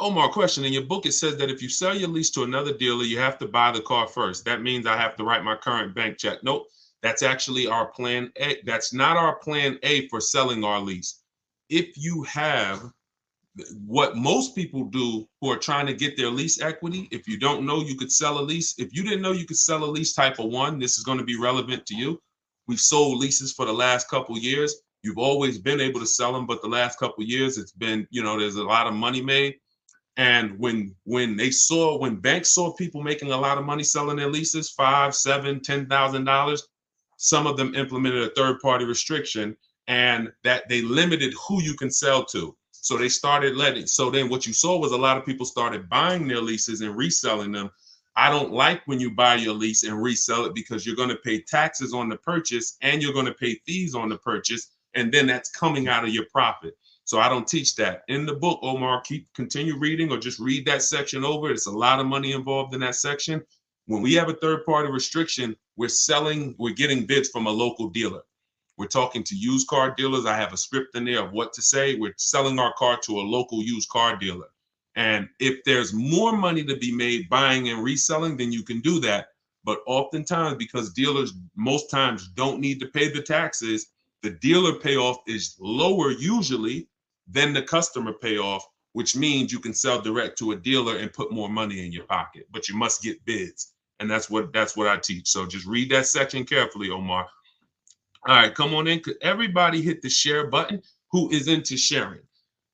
Omar, question. In your book, it says that if you sell your lease to another dealer, you have to buy the car first. That means I have to write my current bank check. Nope, that's actually our plan A. That's not our plan A for selling our lease. If you have what most people do who are trying to get their lease equity, if you don't know you could sell a lease, if you didn't know you could sell a lease type of one, this is going to be relevant to you. We've sold leases for the last couple of years. You've always been able to sell them, but the last couple of years, it's been, there's a lot of money made. And when banks saw people making a lot of money selling their leases, $5, $7, $10,000, some of them implemented a third-party restriction, and that they limited who you can sell to. So they started letting. So then what you saw was a lot of people started buying their leases and reselling them. I don't like when you buy your lease and resell it, because you're going to pay taxes on the purchase and you're going to pay fees on the purchase, and then that's coming out of your profit. So I don't teach that. In the book, Omar, continue reading or just read that section over. There's a lot of money involved in that section. When we have a third-party restriction, we're getting bids from a local dealer. We're talking to used car dealers. I have a script in there of what to say. We're selling our car to a local used car dealer. And if there's more money to be made buying and reselling, then you can do that. But oftentimes, because dealers most times don't need to pay the taxes, the dealer payoff is lower usually than the customer payoff, which means you can sell direct to a dealer and put more money in your pocket, but you must get bids. And that's what I teach. So just read that section carefully, Omar. All right, come on in. Could everybody hit the share button who is into sharing?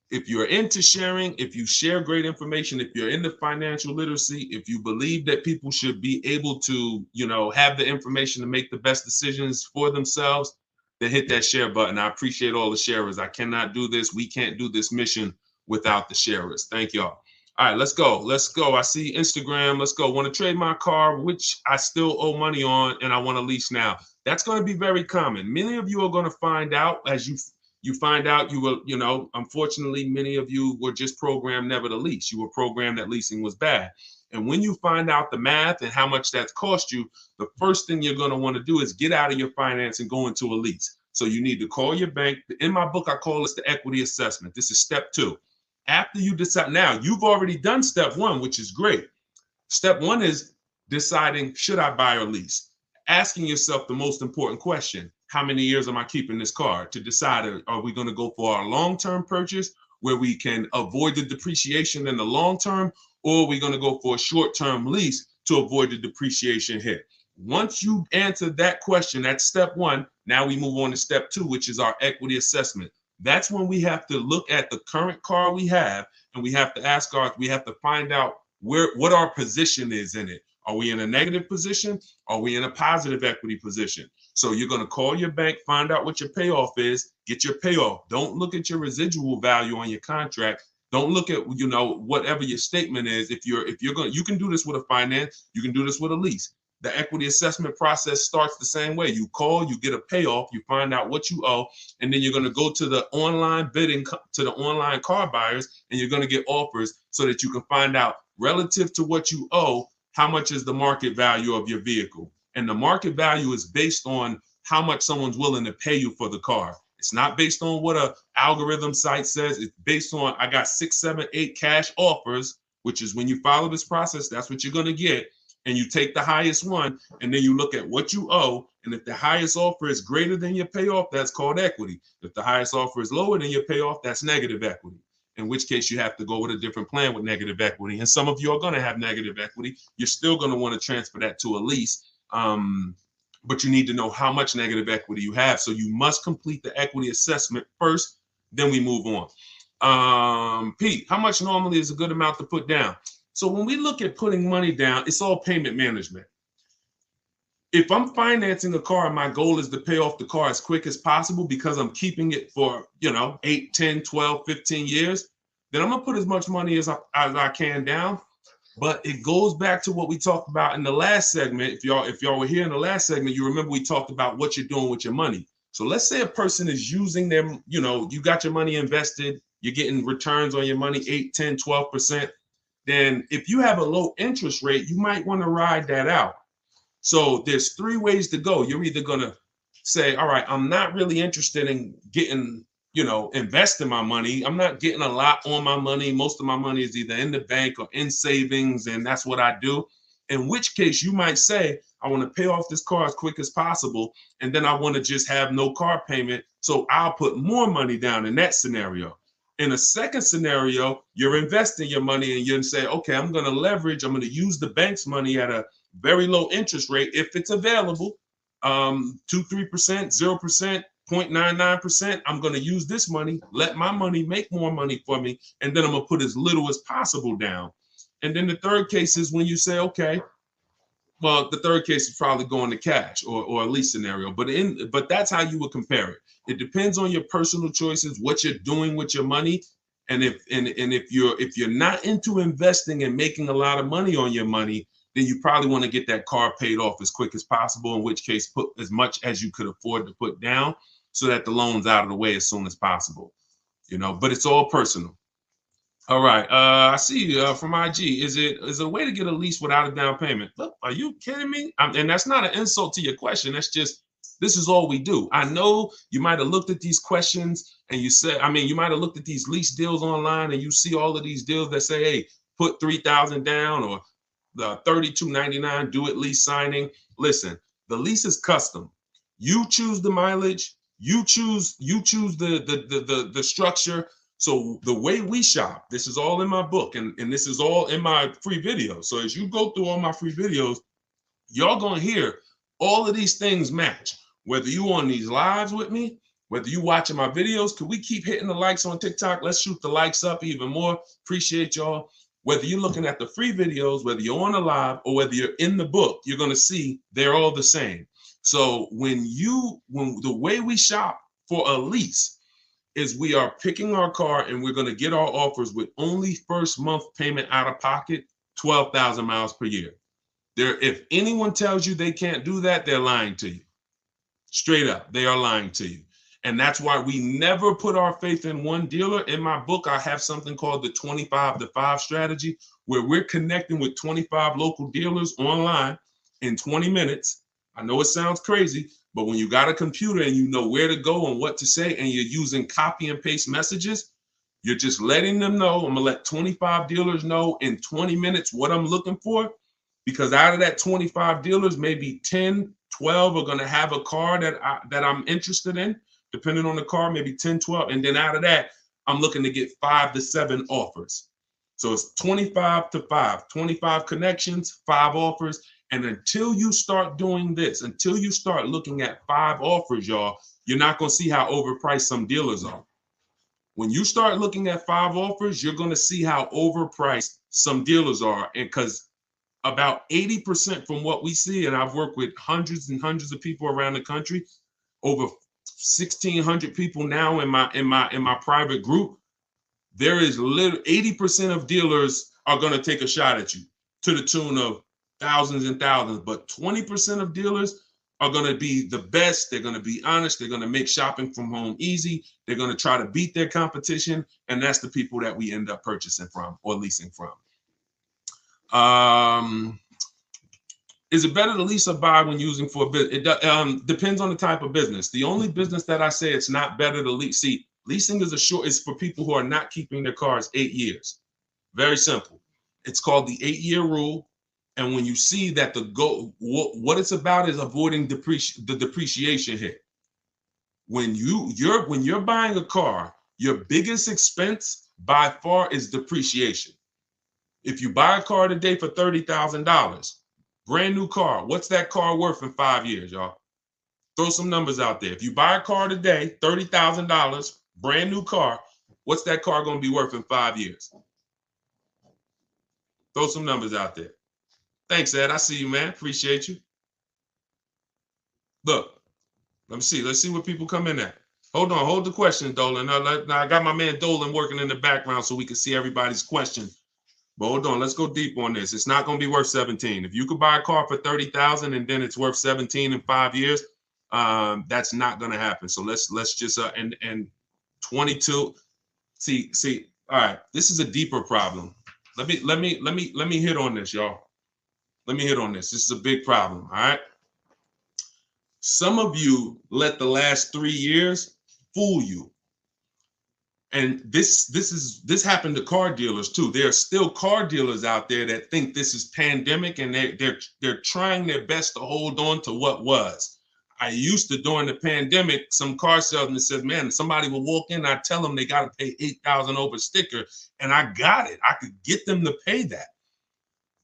If you're into sharing, if you share great information, if you're into financial literacy, if you believe that people should be able to, have the information to make the best decisions for themselves, then hit that share button. I appreciate all the sharers. I cannot do this. We can't do this mission without the sharers. Thank y'all. All right, let's go. Let's go. I see Instagram. Let's go. Want to trade my car, which I still owe money on, and I want to lease now. That's going to be very common. Many of you are going to find out as you find out you will, unfortunately, many of you were just programmed never to lease. You were programmed that leasing was bad. And when you find out the math and how much that's cost you, the first thing you're going to want to do is get out of your finance and go into a lease. So you need to call your bank. In my book, I call this the equity assessment. This is step 2. After you decide, now you've already done step 1, which is great. Step 1 is deciding, should I buy or lease? Asking yourself the most important question: how many years am I keeping this car? To decide, are we going to go for our long-term purchase where we can avoid the depreciation in the long term, or are we going to go for a short-term lease to avoid the depreciation hit? Once you answer that question, that's step 1. Now we move on to step 2, which is our equity assessment. That's when we have to look at the current car we have, and we have to find out what our position is in it. Are we in a negative position? Are we in a positive equity position? So you're going to call your bank, find out what your payoff is, get your payoff. Don't look at your residual value on your contract. Don't look at, whatever your statement is. If you're going, you can do this with a finance, you can do this with a lease. The equity assessment process starts the same way. You call, you get a payoff, you find out what you owe, and then you're going to go to the online bidding, to the online car buyers, and you're going to get offers so that you can find out relative to what you owe, how much is the market value of your vehicle. And the market value is based on how much someone's willing to pay you for the car. It's not based on what an algorithm site says. It's based on, I got 6, 7, 8 cash offers, which is when you follow this process, that's what you're going to get. And you take the highest one, and then you look at what you owe. And if the highest offer is greater than your payoff, that's called equity. If the highest offer is lower than your payoff, that's negative equity. In which case you have to go with a different plan with negative equity. And some of you are going to have negative equity. You're still going to want to transfer that to a lease. But you need to know how much negative equity you have. So you must complete the equity assessment first, then we move on. Pete, how much normally is a good amount to put down? So when we look at putting money down, it's all payment management. If I'm financing a car and my goal is to pay off the car as quick as possible because I'm keeping it for, 8, 10, 12, 15 years, then I'm going to put as much money as I can down. But it goes back to what we talked about in the last segment. If y'all were here in the last segment, you remember we talked about what you're doing with your money. So let's say a person is using them, you got your money invested, you're getting returns on your money, 8, 10, 12%. Then if you have a low interest rate, you might want to ride that out. So there's 3 ways to go. You're either going to say, all right, I'm not really interested in getting investing my money. I'm not getting a lot on my money. Most of my money is either in the bank or in savings, and that's what I do. In which case you might say, I want to pay off this car as quick as possible, and then I want to just have no car payment. So I'll put more money down in that scenario. In a second scenario, you're investing your money and you're say, okay, I'm going to leverage, I'm going to use the bank's money at a very low interest rate if it's available, 2-3%, 0%, 0.99%. I'm going to use this money, let my money make more money for me, and then I'm going to put as little as possible down. And then the third case is when you say, okay, well, the third case is probably going to cash or a lease scenario, but that's how you would compare it. It depends on your personal choices, what you're doing with your money, and if you're not into investing and making a lot of money on your money, then you probably want to get that car paid off as quick as possible. In which case, put as much as you could afford to put down so that the loan's out of the way as soon as possible. But it's all personal. All right. I see from IG. Is it a way to get a lease without a down payment? Look, are you kidding me? And that's not an insult to your question. That's just, this is all we do. I know you might have looked at these questions and you said, you might have looked at these lease deals online and you see all of these deals that say, hey, put 3,000 down or the $32.99 do it lease signing. Listen, the lease is custom. You choose the mileage. You choose the structure. So the way we shop, this is all in my book and this is all in my free videos. So as you go through all my free videos, y'all gonna hear all of these things match. Whether you on these lives with me, whether you watching my videos, could we keep hitting the likes on TikTok? Let's shoot the likes up even more. Appreciate y'all. Whether you're looking at the free videos, whether you're on a live or whether you're in the book, you're gonna see they're all the same. So when the way we shop for a lease is we are picking our car and we're going to get our offers with only first month payment out of pocket, 12,000 miles per year. If anyone tells you they can't do that, they're lying to you. Straight up, they are lying to you. And that's why we never put our faith in one dealer. In my book, I have something called the 25-to-5 strategy, where we're connecting with 25 local dealers online in 20 minutes. I know it sounds crazy, but when you got a computer and you know where to go and what to say, and you're using copy and paste messages, you're just letting them know. I'm gonna let 25 dealers know in 20 minutes what I'm looking for, because out of that 25 dealers, maybe 10, 12 are gonna have a car that I'm interested in, depending on the car, maybe 10, 12. And then out of that, I'm looking to get 5 to 7 offers. So it's 25-to-5, 25 connections, 5 offers. And until you start doing this, until you start looking at 5 offers, y'all, you're not going to see how overpriced some dealers are. When you start looking at 5 offers, you're going to see how overpriced some dealers are. And because about 80% from what we see, and I've worked with hundreds and hundreds of people around the country, over 1,600 people now in my private group, there is 80% of dealers are going to take a shot at you to the tune of thousands and thousands, but 20% of dealers are going to be the best. They're going to be honest. They're going to make shopping from home easy. They're going to try to beat their competition, and that's the people that we end up purchasing from or leasing from. Is it better to lease or buy when using for a business? It depends on the type of business. The only business that I say it's not better to lease. See, leasing is for people who are not keeping their cars 8 years. Very simple. It's called the 8-year rule. And when you see that what it's about is avoiding the depreciation hit. When you're buying a car, your biggest expense by far is depreciation. If you buy a car today for $30,000, brand new car, what's that car worth in 5 years, y'all? Throw some numbers out there. If you buy a car today, $30,000, brand new car, what's that car going to be worth in 5 years? Throw some numbers out there. Thanks, Ed. I see you, man. Appreciate you. Look, let's see what people come in at. Hold on, hold the question, Dolan. Now I got my man Dolan working in the background so we can see everybody's question. But hold on, let's go deep on this. It's not going to be worth 17. If you could buy a car for 30,000 and then it's worth 17 in 5 years, that's not going to happen. So let's just and 22. See. All right, this is a deeper problem. Let me hit on this, y'all. Let me hit on this. This is a big problem. All right. Some of you let the last 3 years fool you. And this happened to car dealers too. There are still car dealers out there that think this is pandemic, and they're trying their best to hold on to what was. I used to, during the pandemic, some car salesman says, man, somebody will walk in, I tell them they got to pay $8,000 over sticker, and I got it. I could get them to pay that.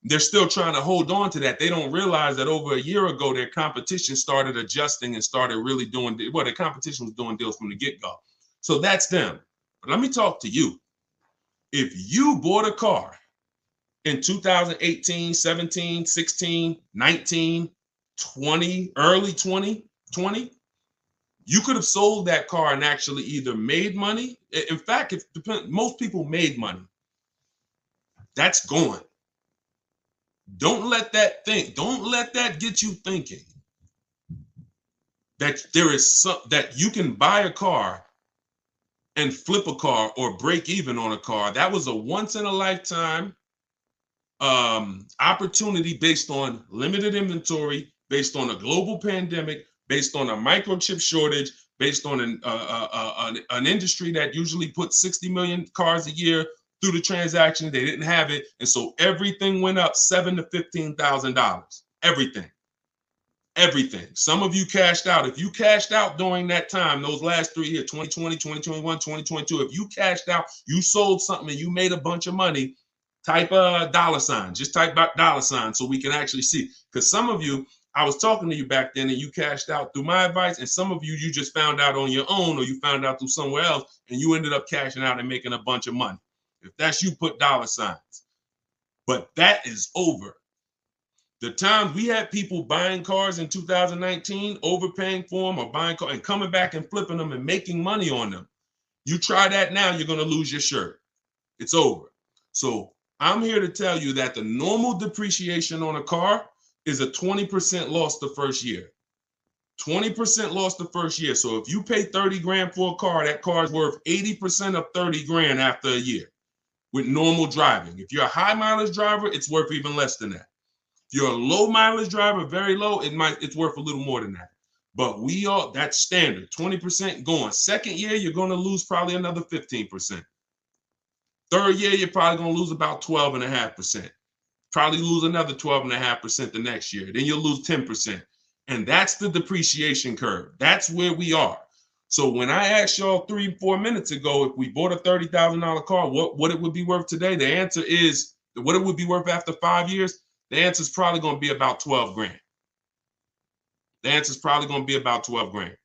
They're still trying to hold on to that. They don't realize that over a year ago, their competition started adjusting and started really doing, well, their competition was doing deals from the get-go. So that's them. But let me talk to you. If you bought a car in 2018, 17, 16, 19, 20, early 2020, you could have sold that car and actually either made money. In fact, most people made money. That's gone. Don't let that get you thinking that that you can buy a car and flip a car or break even on a car. That was a once in a lifetime opportunity based on limited inventory, based on a global pandemic, based on a microchip shortage, based on an industry that usually puts 60 million cars a year through the transaction. They didn't have it, and so everything went up $7,000 to $15,000. Everything. Some of you cashed out. If you cashed out during that time, those last 3 years, 2020, 2021, 2022, if you cashed out, you sold something and you made a bunch of money, type a $sign. Just type $sign so we can actually see. Because some of you, I was talking to you back then and you cashed out through my advice, and some of you, you just found out on your own, or you found out through somewhere else and you ended up cashing out and making a bunch of money. If that's you, put $signs. But that is over. The times we had people buying cars in 2019, overpaying for them, or buying cars and coming back and flipping them and making money on them. You try that now, you're going to lose your shirt. It's over. So I'm here to tell you that the normal depreciation on a car is a 20% loss the first year. 20% loss the first year. So if you pay 30 grand for a car, that car is worth 80% of 30 grand after a year with normal driving. If you're a high mileage driver, it's worth even less than that. If you're a low mileage driver, very low, it's worth a little more than that. But that's standard, 20% going. Second year, you're going to lose probably another 15%. Third year, you're probably going to lose about 12.5%. Probably lose another 12.5% the next year. Then you'll lose 10%. And that's the depreciation curve. That's where we are. So when I asked y'all 3-4 minutes ago, if we bought a $30,000 car, what it would be worth today, the answer is what it would be worth after 5 years. The answer is probably going to be about 12 grand. The answer is probably going to be about 12 grand.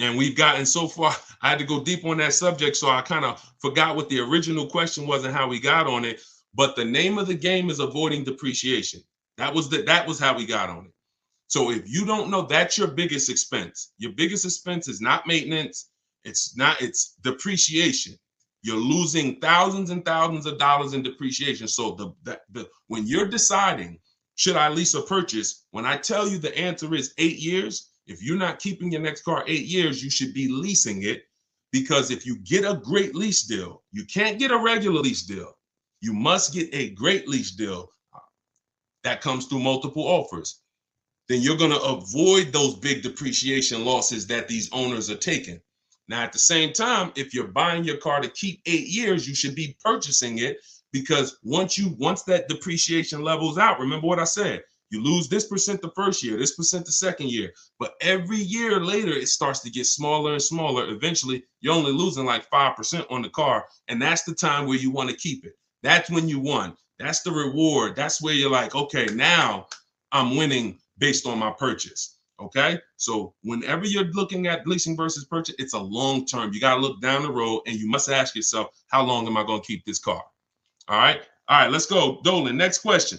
And we've gotten so far, I had to go deep on that subject, so I kind of forgot what the original question was and how we got on it. But the name of the game is avoiding depreciation. That was how we got on it. So if you don't know, that's your biggest expense. Your biggest expense is not maintenance. It's depreciation. You're losing thousands and thousands of dollars in depreciation. So when you're deciding, should I lease or purchase? When I tell you the answer is 8 years, if you're not keeping your next car 8 years, you should be leasing it, because if you get a great lease deal, you can't get a regular lease deal. You must get a great lease deal that comes through multiple offers. Then you're going to avoid those big depreciation losses that these owners are taking. Now, at the same time, if you're buying your car to keep 8 years, you should be purchasing it, because once that depreciation levels out, remember what I said, you lose this percent the first year, this percent the second year, but every year later, it starts to get smaller and smaller. Eventually, you're only losing like 5% on the car, and that's the time where you want to keep it. That's when you won. That's the reward. That's where you're like, okay, now I'm winning based on my purchase. Okay, so whenever you're looking at leasing versus purchase, it's a long term. You got to look down the road, and you must ask yourself, how long am I going to keep this car? All right, let's go. Dolan, next question.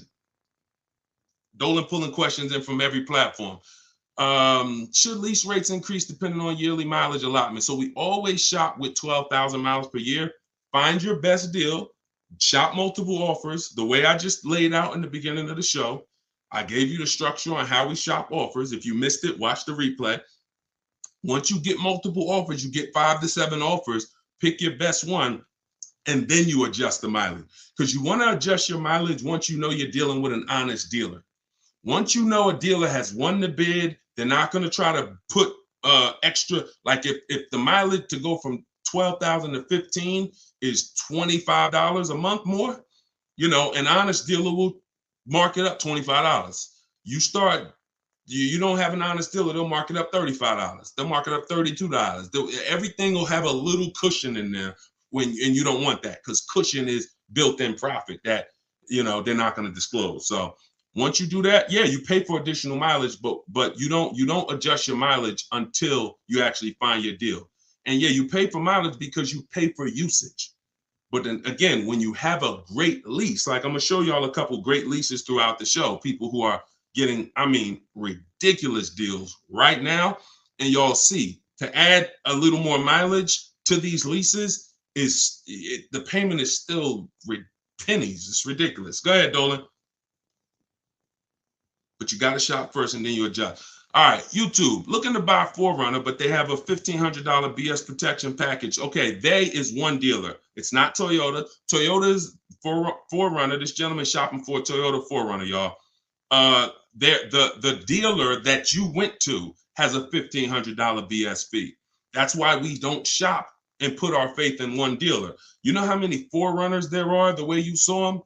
Dolan pulling questions in from every platform. Should lease rates increase depending on yearly mileage allotment? So we always shop with 12,000 miles per year. Find your best deal. Shop multiple offers. The way I just laid out in the beginning of the show, I gave you the structure on how we shop offers. If you missed it, watch the replay. Once you get multiple offers, you get 5 to 7 offers. Pick your best one, and then you adjust the mileage. Because you want to adjust your mileage once you know you're dealing with an honest dealer. Once you know a dealer has won the bid, they're not going to try to put extra. Like if the mileage to go from 12,000 to 15 is $25 a month more. You know, an honest dealer will mark it up $25. You start, you don't have an honest dealer, they'll mark it up $35. They'll mark it up $32. Everything will have a little cushion in there and you don't want that, because cushion is built-in profit that, you know, they're not going to disclose. So once you do that, yeah, you pay for additional mileage, but you don't adjust your mileage until you actually find your deal. And yeah, you pay for mileage because you pay for usage. But then again, when you have a great lease, like I'm gonna show y'all a couple great leases throughout the show, people who are getting, I mean, ridiculous deals right now, and y'all see to add a little more mileage to these leases the payment is still pennies. It's ridiculous. Go ahead, Dolan. But you got to shop first and then you adjust. All right, YouTube, looking to buy Forerunner, but they have a $1,500 BS protection package. Okay, they is one dealer. It's not Toyota. Toyota's Forerunner. This gentleman shopping for a Toyota Forerunner, y'all. The dealer that you went to has a $1,500 BS fee. That's why we don't shop and put our faith in one dealer. You know how many Forerunners there are the way you saw them?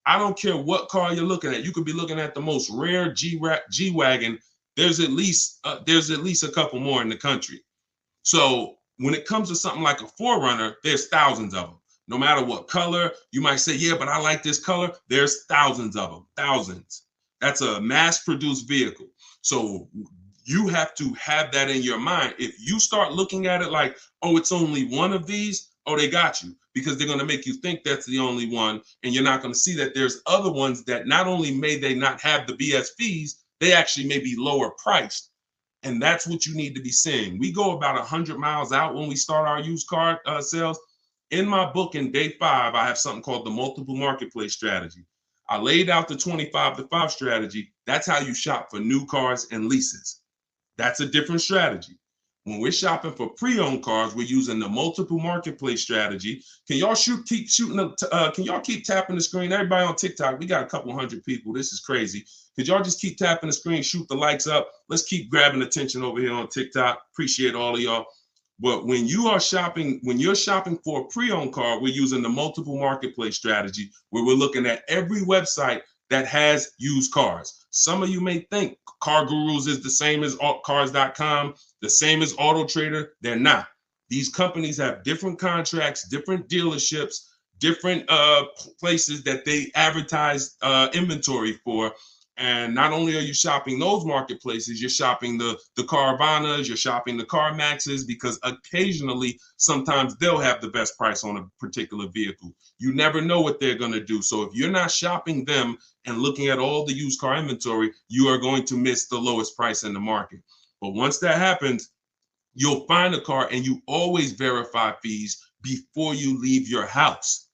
I don't care what car you're looking at. You could be looking at the most rare G-Wagon. There's at least a couple more in the country. So when it comes to something like a Forerunner, there's thousands of them. No matter what color, you might say, yeah, but I like this color. There's thousands of them, thousands. That's a mass-produced vehicle. So you have to have that in your mind. If you start looking at it like, oh, it's only one of these, oh, they got you, because they're going to make you think that's the only one, and you're not going to see that there's other ones that not only may they not have the BS fees, they actually may be lower priced. And that's what you need to be seeing. We go about 100 miles out when we start our used car sales. In my book, in day 5, I have something called the multiple marketplace strategy. I laid out the 25 to 5 strategy. That's how you shop for new cars and leases. That's a different strategy. When we're shopping for pre-owned cars, we're using the multiple marketplace strategy. Can y'all keep shooting? Can y'all keep tapping the screen? Everybody on TikTok, we got a couple hundred people. This is crazy. Could y'all just keep tapping the screen, shoot the likes up? Let's keep grabbing attention over here on TikTok. Appreciate all of y'all. But when you're shopping for a pre-owned car, we're using the multiple marketplace strategy, where we're looking at every website that has used cars. Some of you may think Car Gurus is the same as cars.com, the same as Auto Trader. They're not. These companies have different contracts, different dealerships, different places that they advertise inventory for. And not only are you shopping those marketplaces, you're shopping the Carvanas, you're shopping the CarMaxes, because occasionally, sometimes they'll have the best price on a particular vehicle. You never know what they're going to do. So if you're not shopping them and looking at all the used car inventory, you are going to miss the lowest price in the market. But once that happens, you'll find a car, and you always verify fees before you leave your house.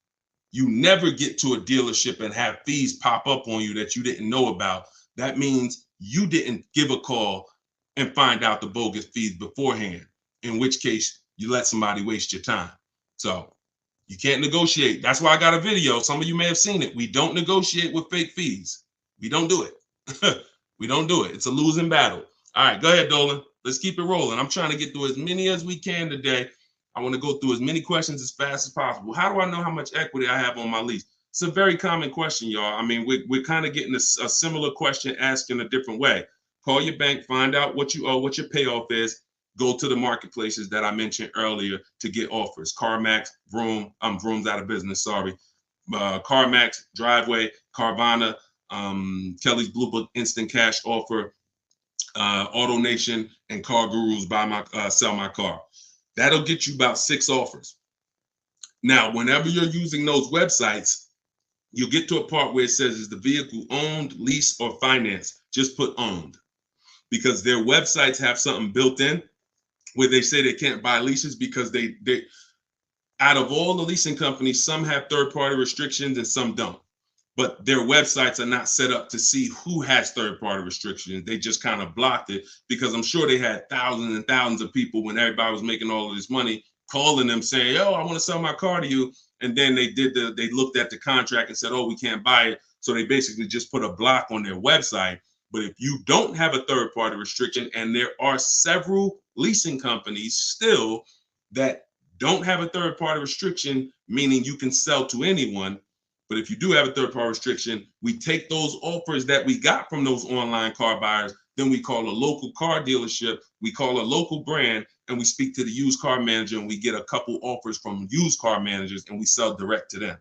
You never get to a dealership and have fees pop up on you that you didn't know about. That means you didn't give a call and find out the bogus fees beforehand, in which case you let somebody waste your time. So you can't negotiate. That's why I got a video. Some of you may have seen it. We don't negotiate with fake fees. We don't do it. We don't do it. It's a losing battle. All right, go ahead, Dolan. Let's keep it rolling. I'm trying to get through as many as we can today. I want to go through as many questions as fast as possible. How do I know how much equity I have on my lease? It's a very common question, y'all. I mean, we're kind of getting a similar question asked in a different way. Call your bank, find out what you owe, what your payoff is. Go to the marketplaces that I mentioned earlier to get offers. CarMax, Vroom, Vroom's out of business, sorry. CarMax, Driveway, Carvana, Kelly's Blue Book Instant Cash Offer, AutoNation, and Car Gurus, Sell My Car. That'll get you about 6 offers. Now, whenever you're using those websites, you'll get to a part where it says, is the vehicle owned, leased, or financed? Just put owned, because their websites have something built in where they say they can't buy leases, because they out of all the leasing companies, some have third-party restrictions and some don't. But their websites are not set up to see who has third-party restrictions. They just kind of blocked it, because I'm sure they had thousands and thousands of people, when everybody was making all of this money, calling them saying, "Oh, I want to sell my car to you." And then they looked at the contract and said, "Oh, we can't buy it." So they basically just put a block on their website. But if you don't have a third-party restriction, and there are several leasing companies still that don't have a third-party restriction, meaning you can sell to anyone. But if you do have a third-party restriction, we take those offers that we got from those online car buyers, then we call a local car dealership, we call a local brand, and we speak to the used car manager, and we get a couple offers from used car managers, and we sell direct to them.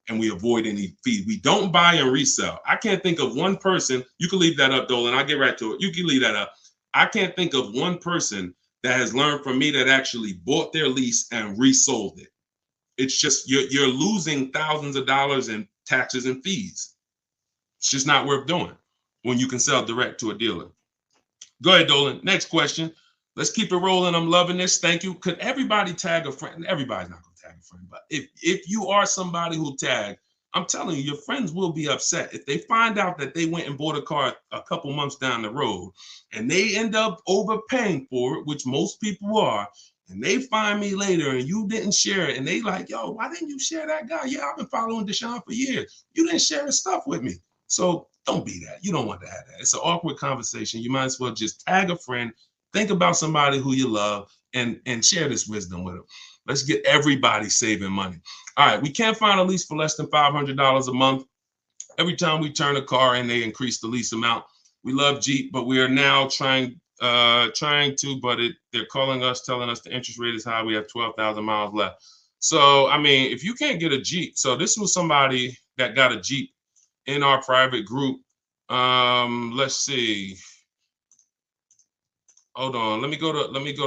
And we avoid any fees. We don't buy and resell. I can't think of one person. You can leave that up, Dolan. I'll get right to it. You can leave that up. I can't think of one person that has learned from me that actually bought their lease and resold it. It's just you're losing thousands of dollars in taxes and fees. It's just not worth doing when you can sell direct to a dealer. Go ahead, Dolan. Next question. Let's keep it rolling. I'm loving this. Thank you. Could everybody tag a friend? Everybody's not going to tag a friend, but if you are somebody who tag, I'm telling you, your friends will be upset if they find out that they went and bought a car a couple months down the road and they end up overpaying for it, which most people are, and they find me later and you didn't share it, and they like, yo, why didn't you share that guy? Yeah, I've been following Deshone for years. You didn't share his stuff with me. So don't be that. You don't want to have that. It's an awkward conversation. You might as well just tag a friend, think about somebody who you love, and share this wisdom with them. Let's get everybody saving money. All right, we can't find a lease for less than $500 a month. Every time we turn a car in, they increase the lease amount. We love Jeep, but we are now trying to, but they're calling us, telling us the interest rate is high. We have 12,000 miles left. So, I mean, if you can't get a Jeep, so this was somebody that got a Jeep in our private group. Let's see. Hold on. Let me go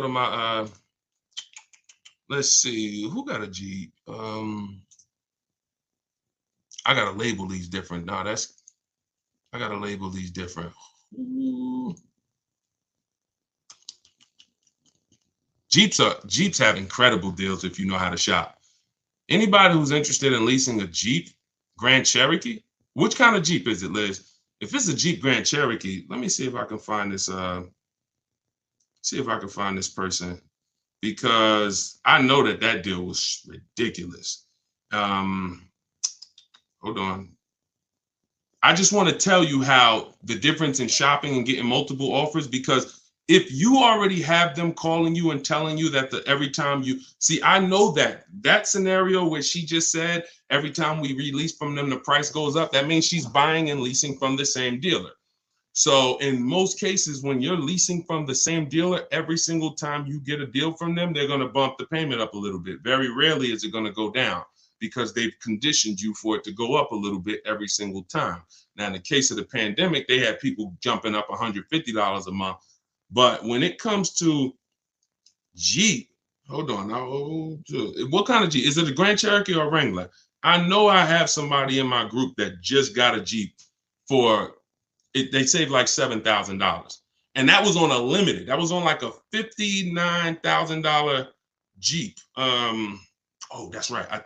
to my let's see, who got a Jeep? I gotta label these different. No, I gotta label these different. Ooh. Jeeps have incredible deals if you know how to shop. Anybody who's interested in leasing a Jeep Grand Cherokee, which kind of Jeep is it, Liz? If it's a Jeep Grand Cherokee, let me see if I can find this. See if I can find this person, because I know that deal was ridiculous. Hold on. I just want to tell you how the difference in shopping and getting multiple offers, because if you already have them calling you and telling you that every time you see, I know that scenario where she just said every time we release from them, the price goes up. That means she's buying and leasing from the same dealer. So in most cases, when you're leasing from the same dealer, every single time you get a deal from them, they're going to bump the payment up a little bit. Very rarely is it going to go down, because they've conditioned you for it to go up a little bit every single time. Now, in the case of the pandemic, they had people jumping up $150 a month. But when it comes to Jeep, hold on. What kind of Jeep? Is it a Grand Cherokee or a Wrangler? I know I have somebody in my group that just got a Jeep for it. They saved like $7,000. And that was on a limited. That was on like a $59,000 Jeep. Oh, that's right. I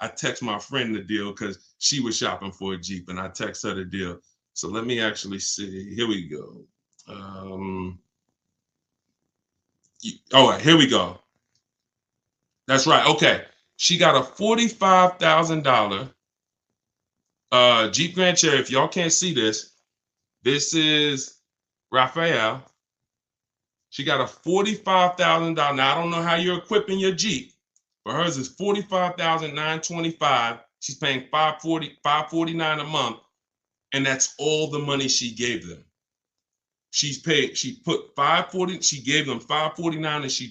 text my friend the deal because she was shopping for a Jeep, and I text her the deal. So let me actually see. Here we go. All right, here we go. That's right. Okay. She got a $45,000 Jeep Grand Cherokee. If y'all can't see this, this is Raphael. She got a $45,000. Now, I don't know how you're equipping your Jeep, but hers is $45,925. She's paying $549 a month, and that's all the money she gave them. She put $540, she gave them $549, and she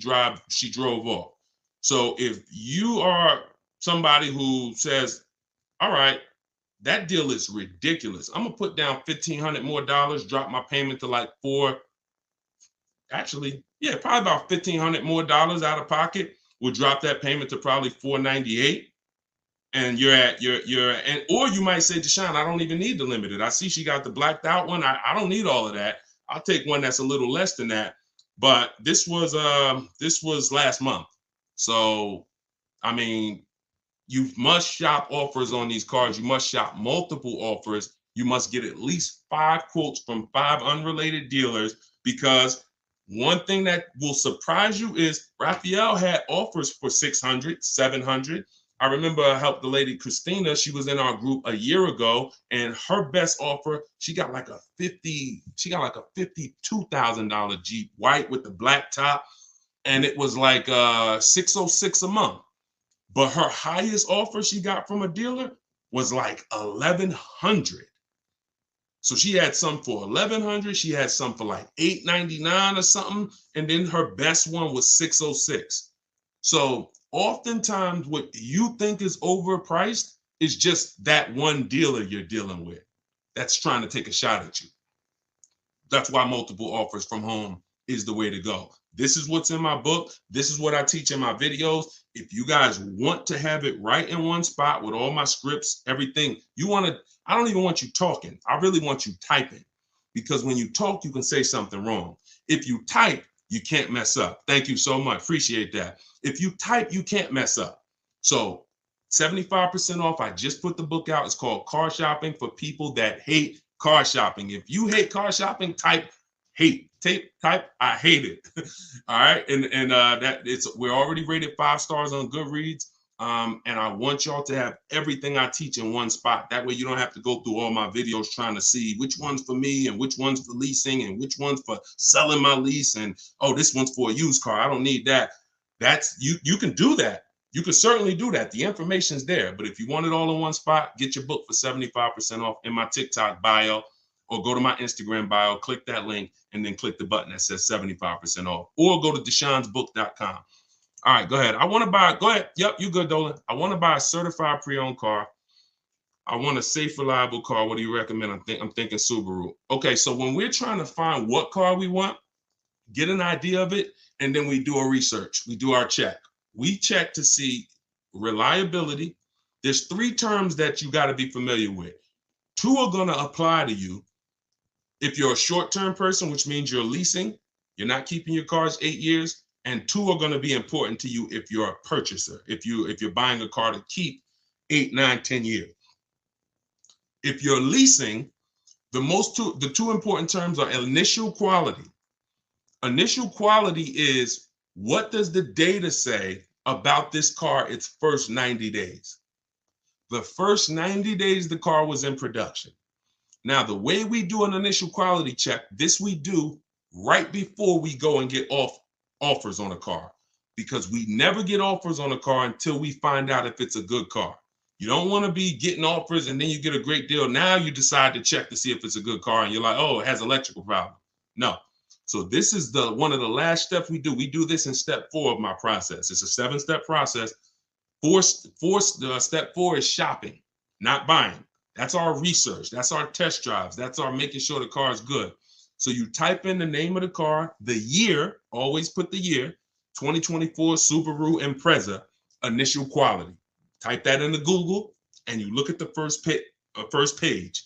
drove off. So if you are somebody who says, all right, that deal is ridiculous, I'm gonna put down $1,500 more, drop my payment to like probably about $1,500 more out of pocket, will drop that payment to probably $498. And or you might say, Deshone, I don't even need the limited. I see she got the blacked out one. I don't need all of that. I'll take one that's a little less than that. But this was last month. So, I mean, you must shop offers on these cars. You must shop multiple offers. You must get at least 5 quotes from 5 unrelated dealers, because one thing that will surprise you is Raphael had offers for 600, 700. I remember I helped the lady Christina. She was in our group a year ago, and her best offer, she got like a $52,000 Jeep, white with the black top. and it was like $606 a month. But her highest offer she got from a dealer was like $1,100. So she had some for $1,100. She had some for like $899 or something, and then her best one was $606. So oftentimes, what you think is overpriced is just that one dealer you're dealing with that's trying to take a shot at you. That's why multiple offers from home is the way to go. This is what's in my book. This is what I teach in my videos. If you guys want to have it right in one spot with all my scripts, everything, I don't even want you talking. I really want you typing, because when you talk, you can say something wrong. If you type, you can't mess up. Thank you so much. Appreciate that. If you type, you can't mess up. So 75% off. I just put the book out. It's called Car Shopping for People That Hate Car Shopping. If you hate car shopping, type hate. Type I hate it. All right. And we're already rated 5 stars on Goodreads. And I want y'all to have everything I teach in one spot. That way you don't have to go through all my videos trying to see which one's for me and which one's for leasing and which one's for selling my lease. And oh, this one's for a used car. I don't need that. That's you can do that. You can certainly do that. The information's there. But if you want it all in one spot, get your book for 75% off in my TikTok bio, or go to my Instagram bio, click that link, and then click the button that says 75% off, or go to deshonsbook.com. All right, go ahead. Go ahead. Yep, you good, Dolan. I want to buy a certified pre-owned car. I want a safe, reliable car. What do you recommend? I'm thinking Subaru. Okay, so when we're trying to find what car we want, get an idea of it, and then we do a research. We do our check. We check to see reliability. There's 3 terms that you got to be familiar with. 2 are going to apply to you if you're a short-term person, which means you're leasing, you're not keeping your cars 8 years, and 2 are going to be important to you if you're a purchaser, if you're buying a car to keep 8, 9, 10 years. If you're leasing, the 2 important terms are initial quality. Initial quality is, what does the data say about this car its first 90 days? The first 90 days the car was in production. Now, the way we do an initial quality check, this we do right before we go and get offers on a car, because we never get offers on a car until we find out if it's a good car. You don't want to be getting offers and then you get a great deal. Now you decide to check to see if it's a good car and you're like, oh, it has electrical problem. No. So this is one of the last steps we do. We do this in step 4 of my process. It's a 7-step process. Step 4 is shopping, not buying. That's our research. That's our test drives. That's our making sure the car is good. So you type in the name of the car, the year, always put the year, 2024 Subaru Impreza, initial quality. Type that into Google and you look at the first page.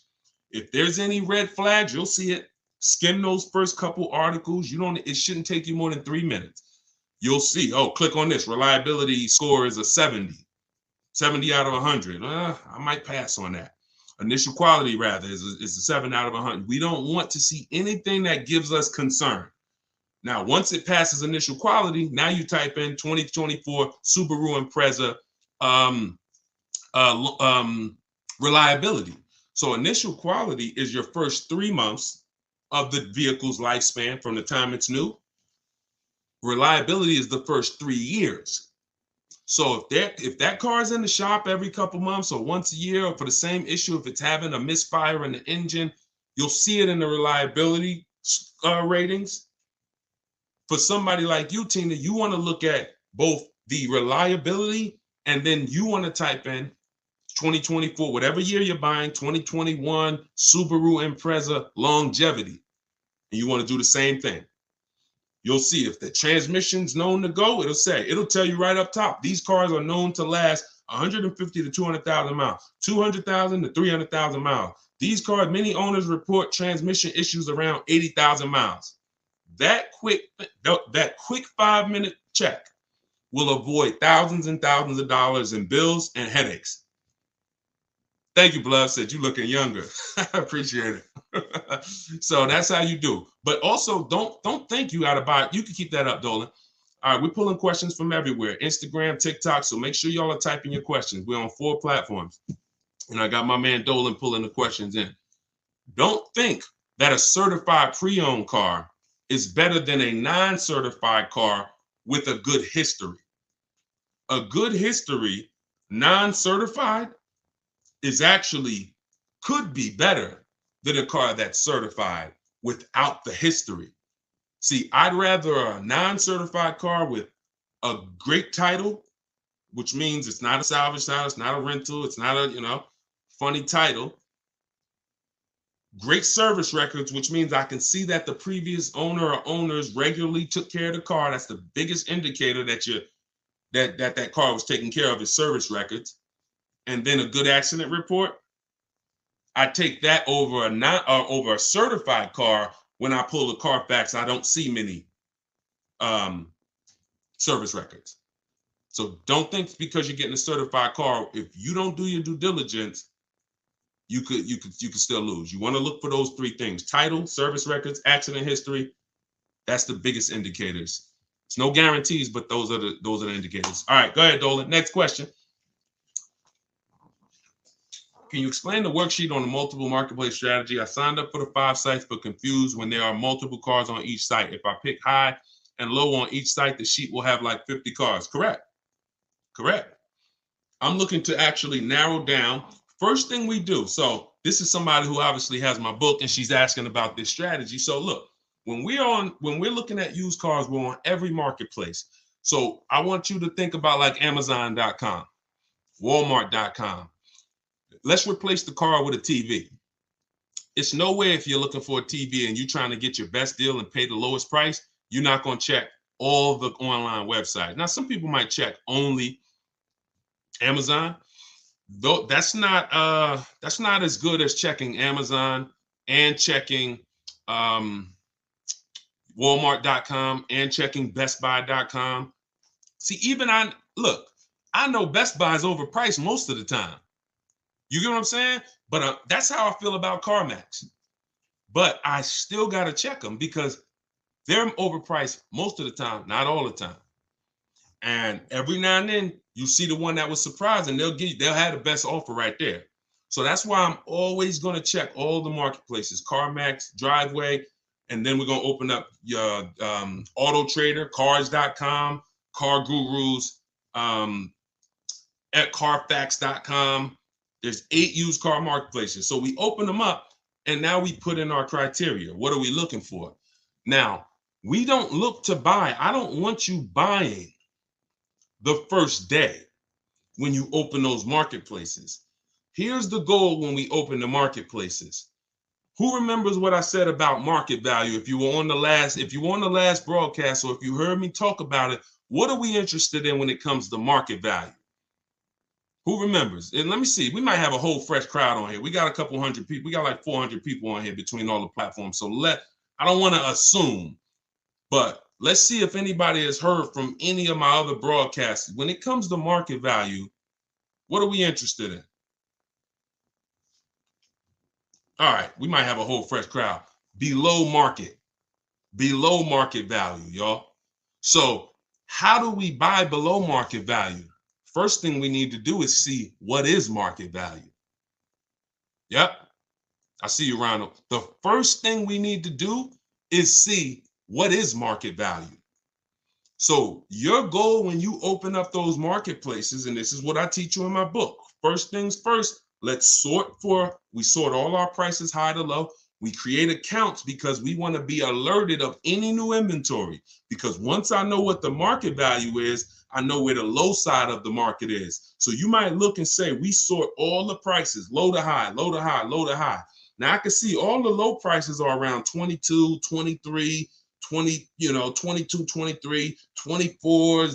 If there's any red flags, you'll see it. Skim those first couple articles. It shouldn't take you more than 3 minutes. You'll see, oh, click on this. Reliability score is a 70 out of 100. I might pass on that. Initial quality, rather, is a 7 out of 100. We don't want to see anything that gives us concern. Now, once it passes initial quality, now you type in 2024 Subaru Impreza reliability. So initial quality is your first 3 months of the vehicle's lifespan from the time it's new. Reliability is the first 3 years. So if that car is in the shop every couple months or once a year, or for the same issue, if it's having a misfire in the engine, you'll see it in the reliability ratings. For somebody like you, Tina, you want to look at both the reliability, and then you want to type in 2024, whatever year you're buying, 2021 Subaru Impreza longevity. And you want to do the same thing. You'll see if the transmission's known to go, it'll tell you right up top. These cars are known to last 150 to 200,000 miles, 200,000 to 300,000 miles. These cars, many owners report transmission issues around 80,000 miles. That quick 5-minute check will avoid thousands and thousands of dollars in bills and headaches. Thank you, Blood. Said you looking younger. I appreciate it. So that's how you do. But also, don't think you got to buy it. You can keep that up, Dolan. All right, we're pulling questions from everywhere. Instagram, TikTok. So make sure y'all are typing your questions. We're on 4 platforms. And I got my man Dolan pulling the questions in. Don't think that a certified pre-owned car is better than a non-certified car with a good history. A good history, non-certified, is actually could be better than a car that's certified without the history. See, I'd rather a non-certified car with a great title, which means it's not a salvage title, it's not a rental, it's not a, funny title. Great service records, which means I can see that the previous owner or owners regularly took care of the car. That's the biggest indicator that car was taken care of, is service records. And then a good accident report. I take that over over a certified car. When I pull the Carfax, I don't see many service records. So don't think because you're getting a certified car, if you don't do your due diligence, you could still lose. You want to look for those three things: title, service records, accident history. That's the biggest indicators. It's no guarantees, but those are the indicators. All right, go ahead, Dolan. Next question. Can you explain the worksheet on the multiple marketplace strategy? I signed up for the 5 sites, but confused when there are multiple cars on each site. If I pick high and low on each site, the sheet will have like 50 cars. Correct. I'm looking to actually narrow down. First thing we do. So this is somebody who obviously has my book, and she's asking about this strategy. So look, when we're looking at used cars, we're on every marketplace. So I want you to think about like Amazon.com, Walmart.com. Let's replace the car with a TV. It's no way, if you're looking for a TV and you're trying to get your best deal and pay the lowest price, you're not going to check all the online websites. Now, some people might check only Amazon. Though that's not as good as checking Amazon and checking Walmart.com and checking BestBuy.com. See, I know Best Buy is overpriced most of the time. You get what I'm saying? But that's how I feel about CarMax. But I still got to check them because they're overpriced most of the time, not all the time. And every now and then you see the one that was surprising, they'll have the best offer right there. So that's why I'm always going to check all the marketplaces: CarMax, Driveway, and then we're going to open up your Auto Trader, Cars.com, Car Gurus, at Carfax.com. There's 8 used car marketplaces. So we open them up, and now we put in our criteria. What are we looking for? Now, we don't look to buy. I don't want you buying the first day when you open those marketplaces. Here's the goal when we open the marketplaces. Who remembers what I said about market value? If you were on the last broadcast, or if you heard me talk about it, what are we interested in when it comes to market value? Who remembers? And let me see, we might have a whole fresh crowd on here. We got a couple hundred people. We got like 400 people on here between all the platforms. So I don't want to assume, but let's see if anybody has heard from any of my other broadcasts. When it comes to market value, what are we interested in? All right, we might have a whole fresh crowd. Below market value, y'all. So how do we buy below market value? First thing we need to do is see what is market value. Yep, I see you, Ronald. The first thing we need to do is see what is market value. So your goal when you open up those marketplaces, and this is what I teach you in my book. First things first, we sort all our prices high to low. We create accounts because we want to be alerted of any new inventory. Because once I know what the market value is, I know where the low side of the market is. So you might look and say, we sort all the prices, low to high, low to high, low to high. Now I can see all the low prices are around 22, 23, 20, 22, 23, 24,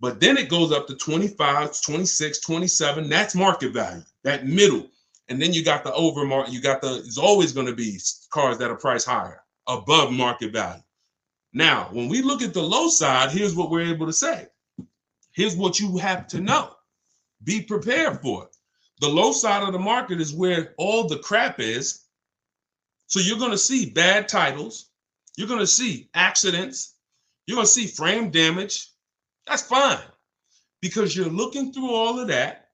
but then it goes up to 25, 26, 27. That's market value, that middle. And then you got the overmarket, it's always going to be cars that are priced higher, above market value. Now, when we look at the low side, here's what we're able to say. Here's what you have to know. Be prepared for it. The low side of the market is where all the crap is. So you're going to see bad titles. You're going to see accidents. You're going to see frame damage. That's fine because you're looking through all of that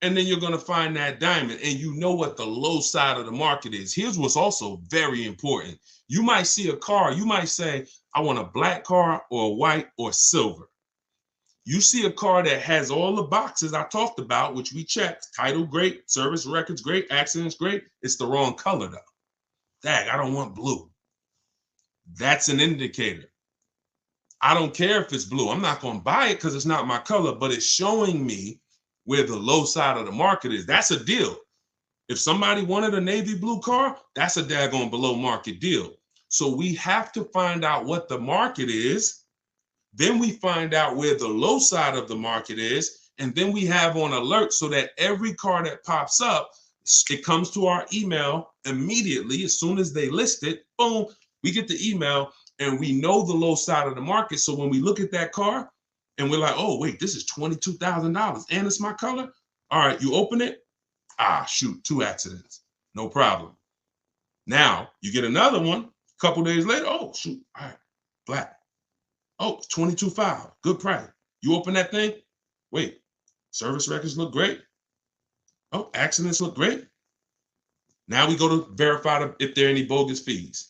and then you're going to find that diamond, and you know what the low side of the market is. Here's what's also very important. You might see a car, you might say, I want a black car or a white or silver. You see a car that has all the boxes I talked about, which we checked, title great, service records great, accidents great. It's the wrong color though. Dang, I don't want blue. That's an indicator. I don't care if it's blue. I'm not going to buy it because it's not my color, but it's showing me where the low side of the market is. That's a deal. If somebody wanted a navy blue car, that's a daggone below market deal. So we have to find out what the market is. Then we find out where the low side of the market is. And then we have on alert so that every car that pops up, it comes to our email immediately. As soon as they list it, boom, we get the email and we know the low side of the market. So when we look at that car and we're like, oh, wait, this is $22,000 and it's my color. All right, you open it. Ah, shoot, 2 accidents. No problem. Now you get another one a couple days later. Oh, shoot. All right, black. Oh, $22,500. Good price. You open that thing. Wait, service records look great. Oh, accidents look great. Now we go to verify if there are any bogus fees.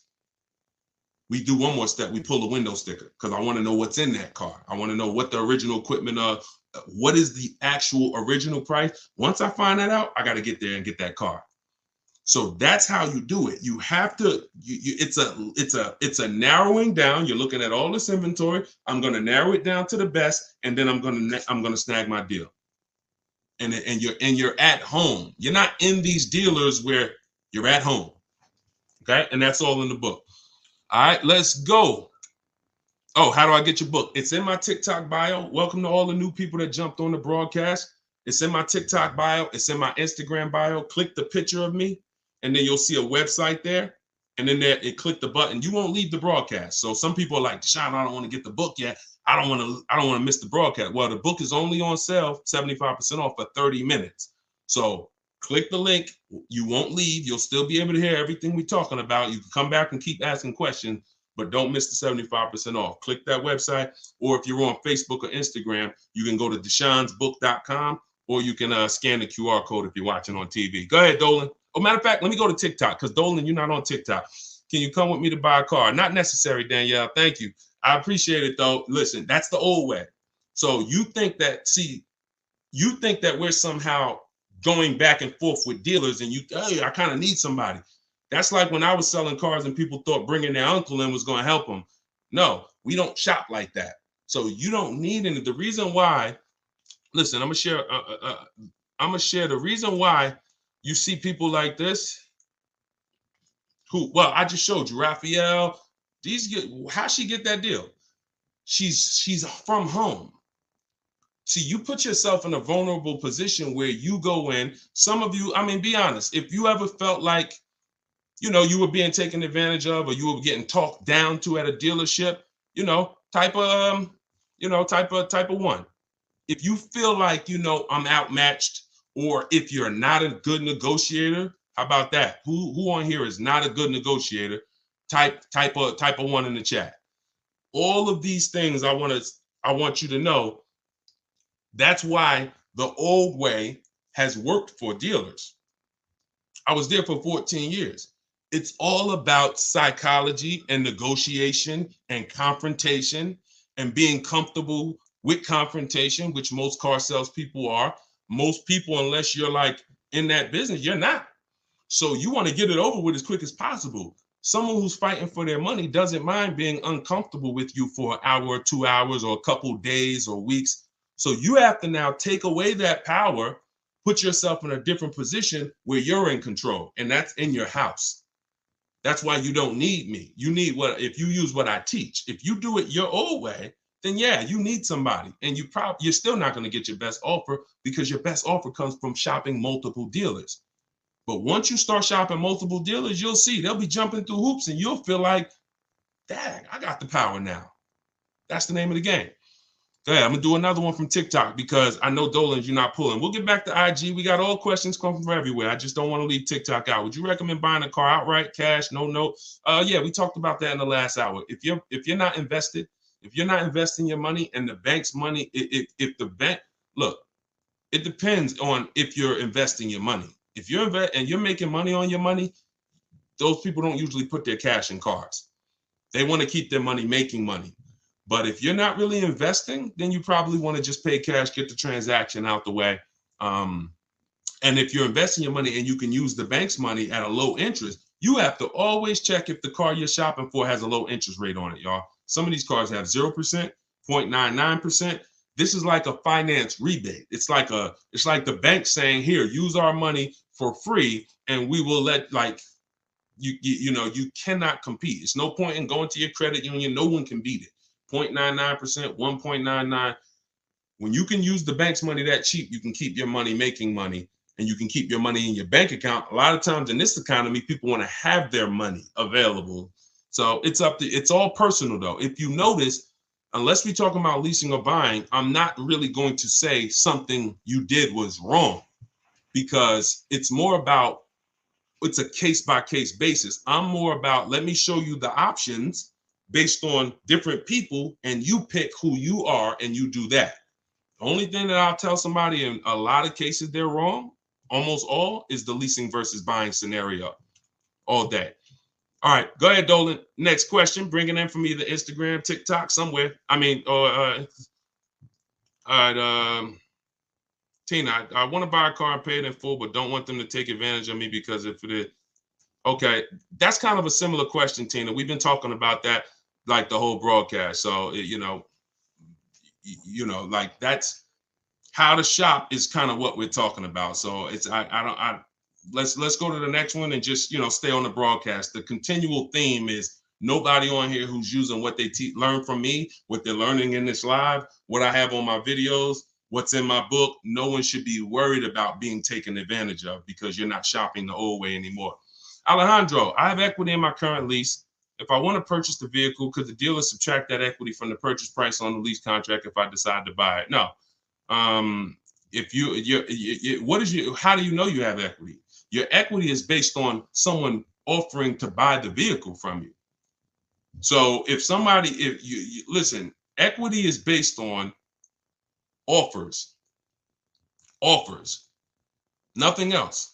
We do one more step. We pull the window sticker because I want to know what's in that car. I want to know what the original equipment, what is the actual original price. Once I find that out, I got to get there and get that car. So that's how you do it. You have to. It's a narrowing down. You're looking at all this inventory. I'm going to narrow it down to the best, and then I'm going to snag my deal. And you're at home. You're not in these dealers where you're at home. Okay, and that's all in the book. All right, let's go. Oh, how do I get your book? It's in my TikTok bio. Welcome to all the new people that jumped on the broadcast. It's in my TikTok bio. It's in my Instagram bio. Click the picture of me, and then you'll see a website there. And then there, click the button. You won't leave the broadcast. So some people are like, Deshone, I don't want to get the book yet. I don't want to miss the broadcast. Well, the book is only on sale, 75% off for 30 minutes. So click the link. You won't leave. You'll still be able to hear everything we're talking about. You can come back and keep asking questions, but don't miss the 75% off. Click that website. Or if you're on Facebook or Instagram, you can go to deshonsbook.com, or you can scan the QR code if you're watching on TV. Go ahead, Dolan. Oh, matter of fact, let me go to TikTok because Dolan, you're not on TikTok. Can you come with me to buy a car? Not necessary, Danielle. Thank you. I appreciate it, though. Listen, that's the old way. So you think that we're somehow going back and forth with dealers and hey, I kind of need somebody. That's like when I was selling cars and people thought bringing their uncle in was going to help them. No, we don't shop like that. So you don't need any. The reason why, listen, I'm going to share the reason why you see people like this well, I just showed you, Raphael, how she get that deal? She's from home. See, you put yourself in a vulnerable position where you go in. Some of you, I mean, be honest. If you ever felt like, you were being taken advantage of, or you were getting talked down to at a dealership, type of one. If you feel like, I'm outmatched, or if you're not a good negotiator, how about that? Who on here is not a good negotiator? Type of one in the chat. All of these things I want you to know. That's why the old way has worked for dealers. I was there for 14 years. It's all about psychology and negotiation and confrontation and being comfortable with confrontation, which most car salespeople are. Most people, unless you're like in that business, you're not. So you want to get it over with as quick as possible. Someone who's fighting for their money doesn't mind being uncomfortable with you for an hour or 2 hours or a couple days or weeks. So you have to now take away that power, put yourself in a different position where you're in control, and that's in your house. That's why you don't need me. You need if you use what I teach. If you do it your old way, then yeah, you need somebody, and you're still not going to get your best offer because your best offer comes from shopping multiple dealers. But once you start shopping multiple dealers, you'll see they'll be jumping through hoops, and you'll feel like, dang, I got the power now. That's the name of the game. Go ahead. I'm going to do another one from TikTok because I know Dolans, you're not pulling. We'll get back to IG. We got all questions coming from everywhere. I just don't want to leave TikTok out. Would you recommend buying a car outright, cash, no note? Yeah, we talked about that in the last hour. If you're not invested, if you're not investing your money and the bank's money, if the bank, look, It depends on if you're investing your money. If you're and you're making money on your money, those people don't usually put their cash in cars. They want to keep their money making money. But if you're not really investing, then you probably want to just pay cash, get the transaction out the way. And if you're investing your money and you can use the bank's money at a low interest, you have to always check if the car you're shopping for has a low interest rate on it, y'all. Some of these cars have 0%, 0.99%. This is like a finance rebate. It's like the bank saying, here, use our money for free, and we will let, like, you cannot compete. It's no point in going to your credit union. No one can beat it. 0.99%, 1.99. When you can use the bank's money that cheap, you can keep your money making money, and you can keep your money in your bank account. A lot of times in this economy, people want to have their money available. So it's all personal though. If you notice, unless we're talking about leasing or buying, I'm not really going to say something you did was wrong, because it's a case-by-case basis. I'm more about, let me show you the options based on different people, and you pick who you are and you do that. The only thing that I'll tell somebody in a lot of cases they're wrong, almost all, is the leasing versus buying scenario all day. All right, go ahead, Dolan. Next question. Bring it in from either Instagram, TikTok, somewhere. Tina, I want to buy a car and pay it in full, but don't want them to take advantage of me because if it is. Okay, that's kind of a similar question, Tina. We've been talking about that like the whole broadcast. So, like that's how to shop is kind of what we're talking about. So let's go to the next one and just, stay on the broadcast. The continual theme is nobody on here who's using what they learn from me, what they're learning in this live, what I have on my videos, what's in my book. No one should be worried about being taken advantage of because you're not shopping the old way anymore. Alejandro, I have equity in my current lease. If I want to purchase the vehicle, could the dealer subtract that equity from the purchase price on the lease contract if I decide to buy it? No. If how do you know you have equity? Your equity is based on someone offering to buy the vehicle from you. So if you listen, equity is based on offers, nothing else.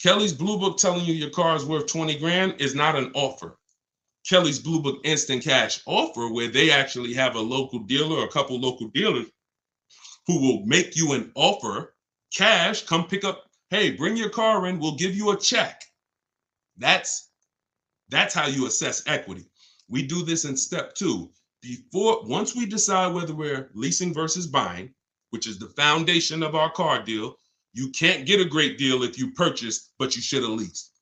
Kelly's Blue Book telling you your car is worth 20 grand is not an offer. Kelly's Blue Book instant cash offer, where they actually have a local dealer or a couple local dealers who will make you an offer, cash, come pick up, hey, bring your car in, we'll give you a check. That's how you assess equity. We do this in step 2. Once we decide whether we're leasing versus buying, which is the foundation of our car deal, you can't get a great deal if you purchased, but you should have leased.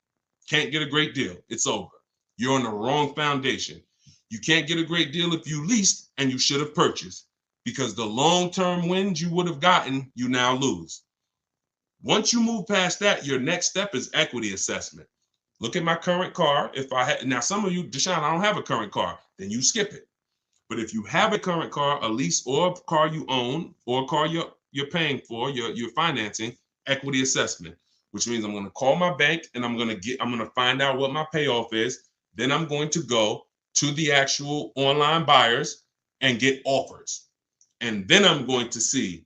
Can't get a great deal. It's over. You're on the wrong foundation. You can't get a great deal if you leased and you should have purchased, because the long-term wins you would have gotten, you now lose. Once you move past that, your next step is equity assessment. Look at my current car. Now some of you, Deshone, I don't have a current car, then you skip it. But if you have a current car, a lease, or a car you own, or a car you're paying for, you're financing, equity assessment, which means I'm going to call my bank and I'm going to find out what my payoff is. Then I'm going to go to the actual online buyers and get offers. And then I'm going to see,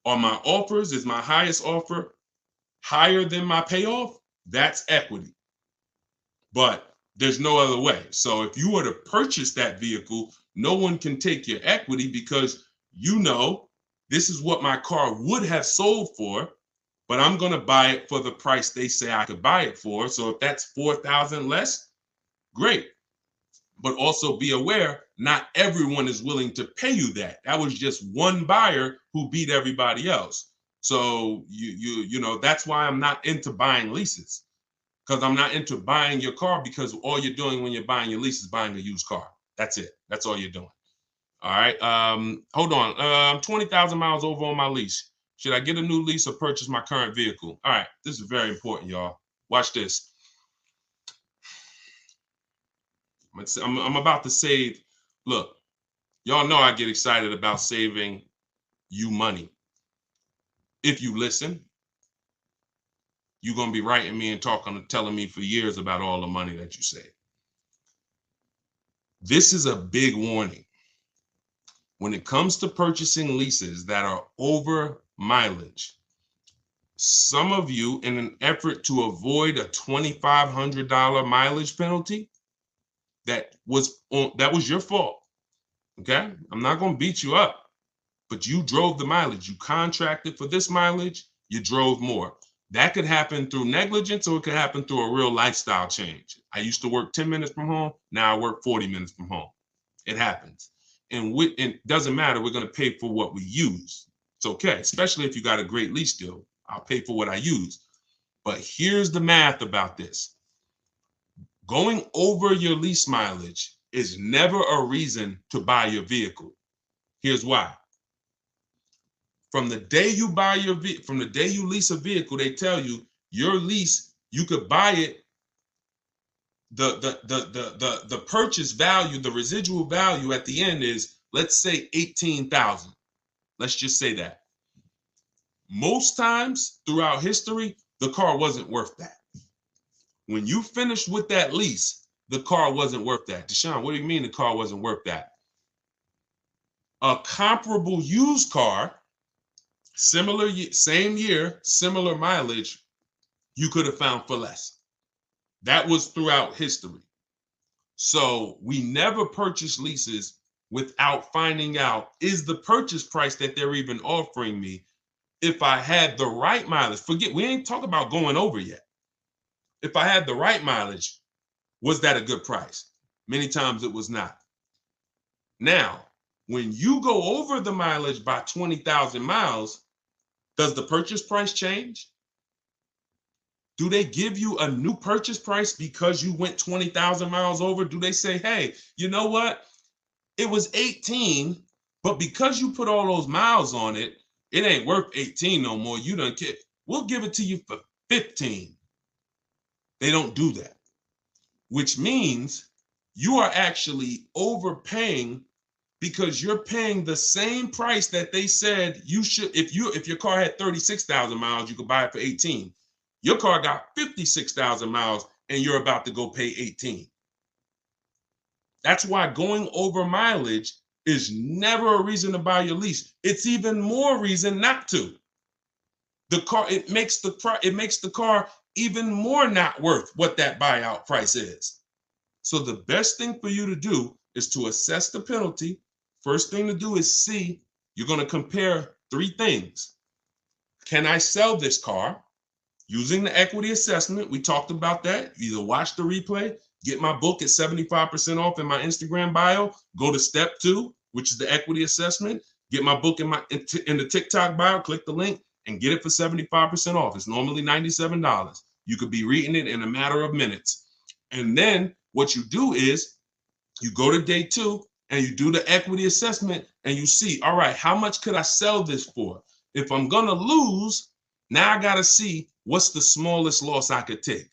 are my offers, is my highest offer higher than my payoff? That's equity. But there's no other way. So if you were to purchase that vehicle, no one can take your equity, because this is what my car would have sold for, but I'm going to buy it for the price they say I could buy it for. So if that's $4,000 less, great. But also be aware, not everyone is willing to pay you that. That was just one buyer who beat everybody else. So that's why I'm not into buying leases, because I'm not into buying your car, because all you're doing when you're buying your lease is buying a used car. That's it. That's all you're doing. All right. Hold on. I'm 20,000 miles over on my lease. Should I get a new lease or purchase my current vehicle? All right. This is very important, y'all. Watch this. I'm about to save. Look, y'all know I get excited about saving you money. If you listen, you're going to be writing me and telling me for years about all the money that you save. This is a big warning. When it comes to purchasing leases that are over mileage. Some of you, in an effort to avoid a $2,500 mileage penalty, that was your fault. Okay, I'm not going to beat you up, but you drove the mileage. You contracted for this mileage, you drove more. That could happen through negligence, or it could happen through a real lifestyle change. I used to work 10 minutes from home. Now I work 40 minutes from home. It happens. And it doesn't matter. We're going to pay for what we use. It's okay, especially if you got a great lease deal. I'll pay for what I use. But here's the math about this. Going over your lease mileage is never a reason to buy your vehicle. Here's why. From the day you buy from the day you lease a vehicle, they tell you your lease, you could buy it. The purchase value, the residual value at the end is, let's say, $18,000. Let's just say that. Most times throughout history, the car wasn't worth that. When you finished with that lease, the car wasn't worth that. Deshone, what do you mean the car wasn't worth that? A comparable used car, similar, same year, similar mileage, you could have found for less. That was throughout history. So we never purchase leases without finding out, is the purchase price that they're even offering me, if I had the right mileage, we ain't talking about going over yet. If I had the right mileage, was that a good price? Many times it was not. Now, when you go over the mileage by 20,000 miles, does the purchase price change? Do they give you a new purchase price because you went 20,000 miles over? Do they say, hey, you know what? It was 18, but because you put all those miles on it, it ain't worth 18 no more. You don't care. We'll give it to you for 15. They don't do that, which means you are actually overpaying, because you're paying the same price that they said you should. If your car had 36,000 miles, you could buy it for 18. Your car got 56,000 miles and you're about to go pay 18. That's why going over mileage is never a reason to buy your lease. It's even more reason not to. It makes the car even more not worth what that buyout price is. So the best thing for you to do is to assess the penalty. First thing to do is see, you're going to compare three things. Can I sell this car? Using the equity assessment, we talked about that. Either watch the replay, get my book at 75% off in my Instagram bio, go to step 2, which is the equity assessment, get my book in the TikTok bio, click the link and get it for 75% off. It's normally $97. You could be reading it in a matter of minutes. And then what you do is you go to day 2 and you do the equity assessment and you see, all right, how much could I sell this for? If I'm going to lose, now I got to see what's the smallest loss I could take.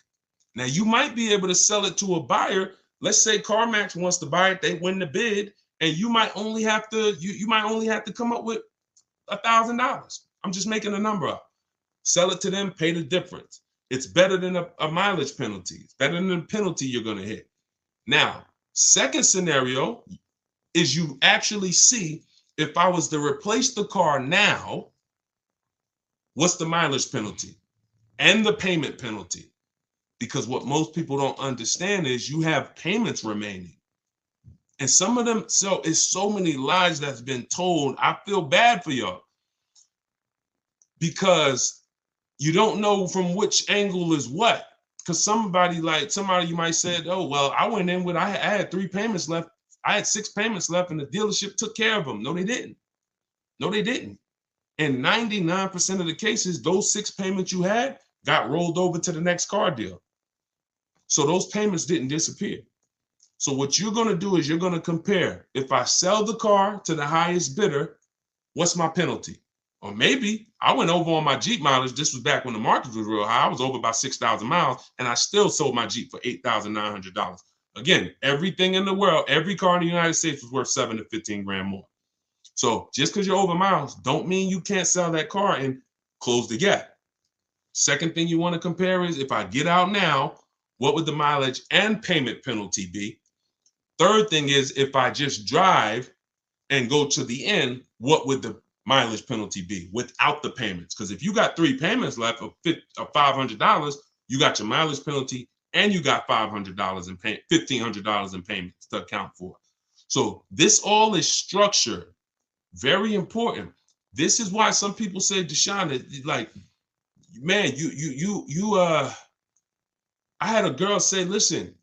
Now, you might be able to sell it to a buyer. Let's say CarMax wants to buy it, they win the bid, and you might only have to come up with $1,000. I'm just making a number up. Sell it to them, pay the difference. It's better than a mileage penalty. It's better than the penalty you're going to hit. Now, second scenario is you actually see, if I was to replace the car now, what's the mileage penalty and the payment penalty? Because what most people don't understand is you have payments remaining. And some of them, so it's so many lies that's been told. I feel bad for y'all, because you don't know from which angle is what. Because somebody you might say, oh, well, I went in with, I had 3 payments left. I had 6 payments left and the dealership took care of them. No, they didn't. No, they didn't. In 99% of the cases, those 6 payments you had got rolled over to the next car deal. So those payments didn't disappear. So what you're going to do is you're going to compare. If I sell the car to the highest bidder, what's my penalty? Or maybe I went over on my Jeep mileage. This was back when the market was real high. I was over about 6,000 miles and I still sold my Jeep for $8,900. Again, everything in the world, every car in the United States was worth 7 to 15 grand more. So just because you're over miles don't mean you can't sell that car and close the gap. Second thing you want to compare is, if I get out now, what would the mileage and payment penalty be? Third thing is, if I just drive and go to the end, what would the mileage penalty be without the payments? Because if you got 3 payments left of $500, you got your mileage penalty and you got $500 in pay, $1,500 in payments to account for. So this all is structured. Very important. This is why some people say, Deshone, like, man, I had a girl say, listen,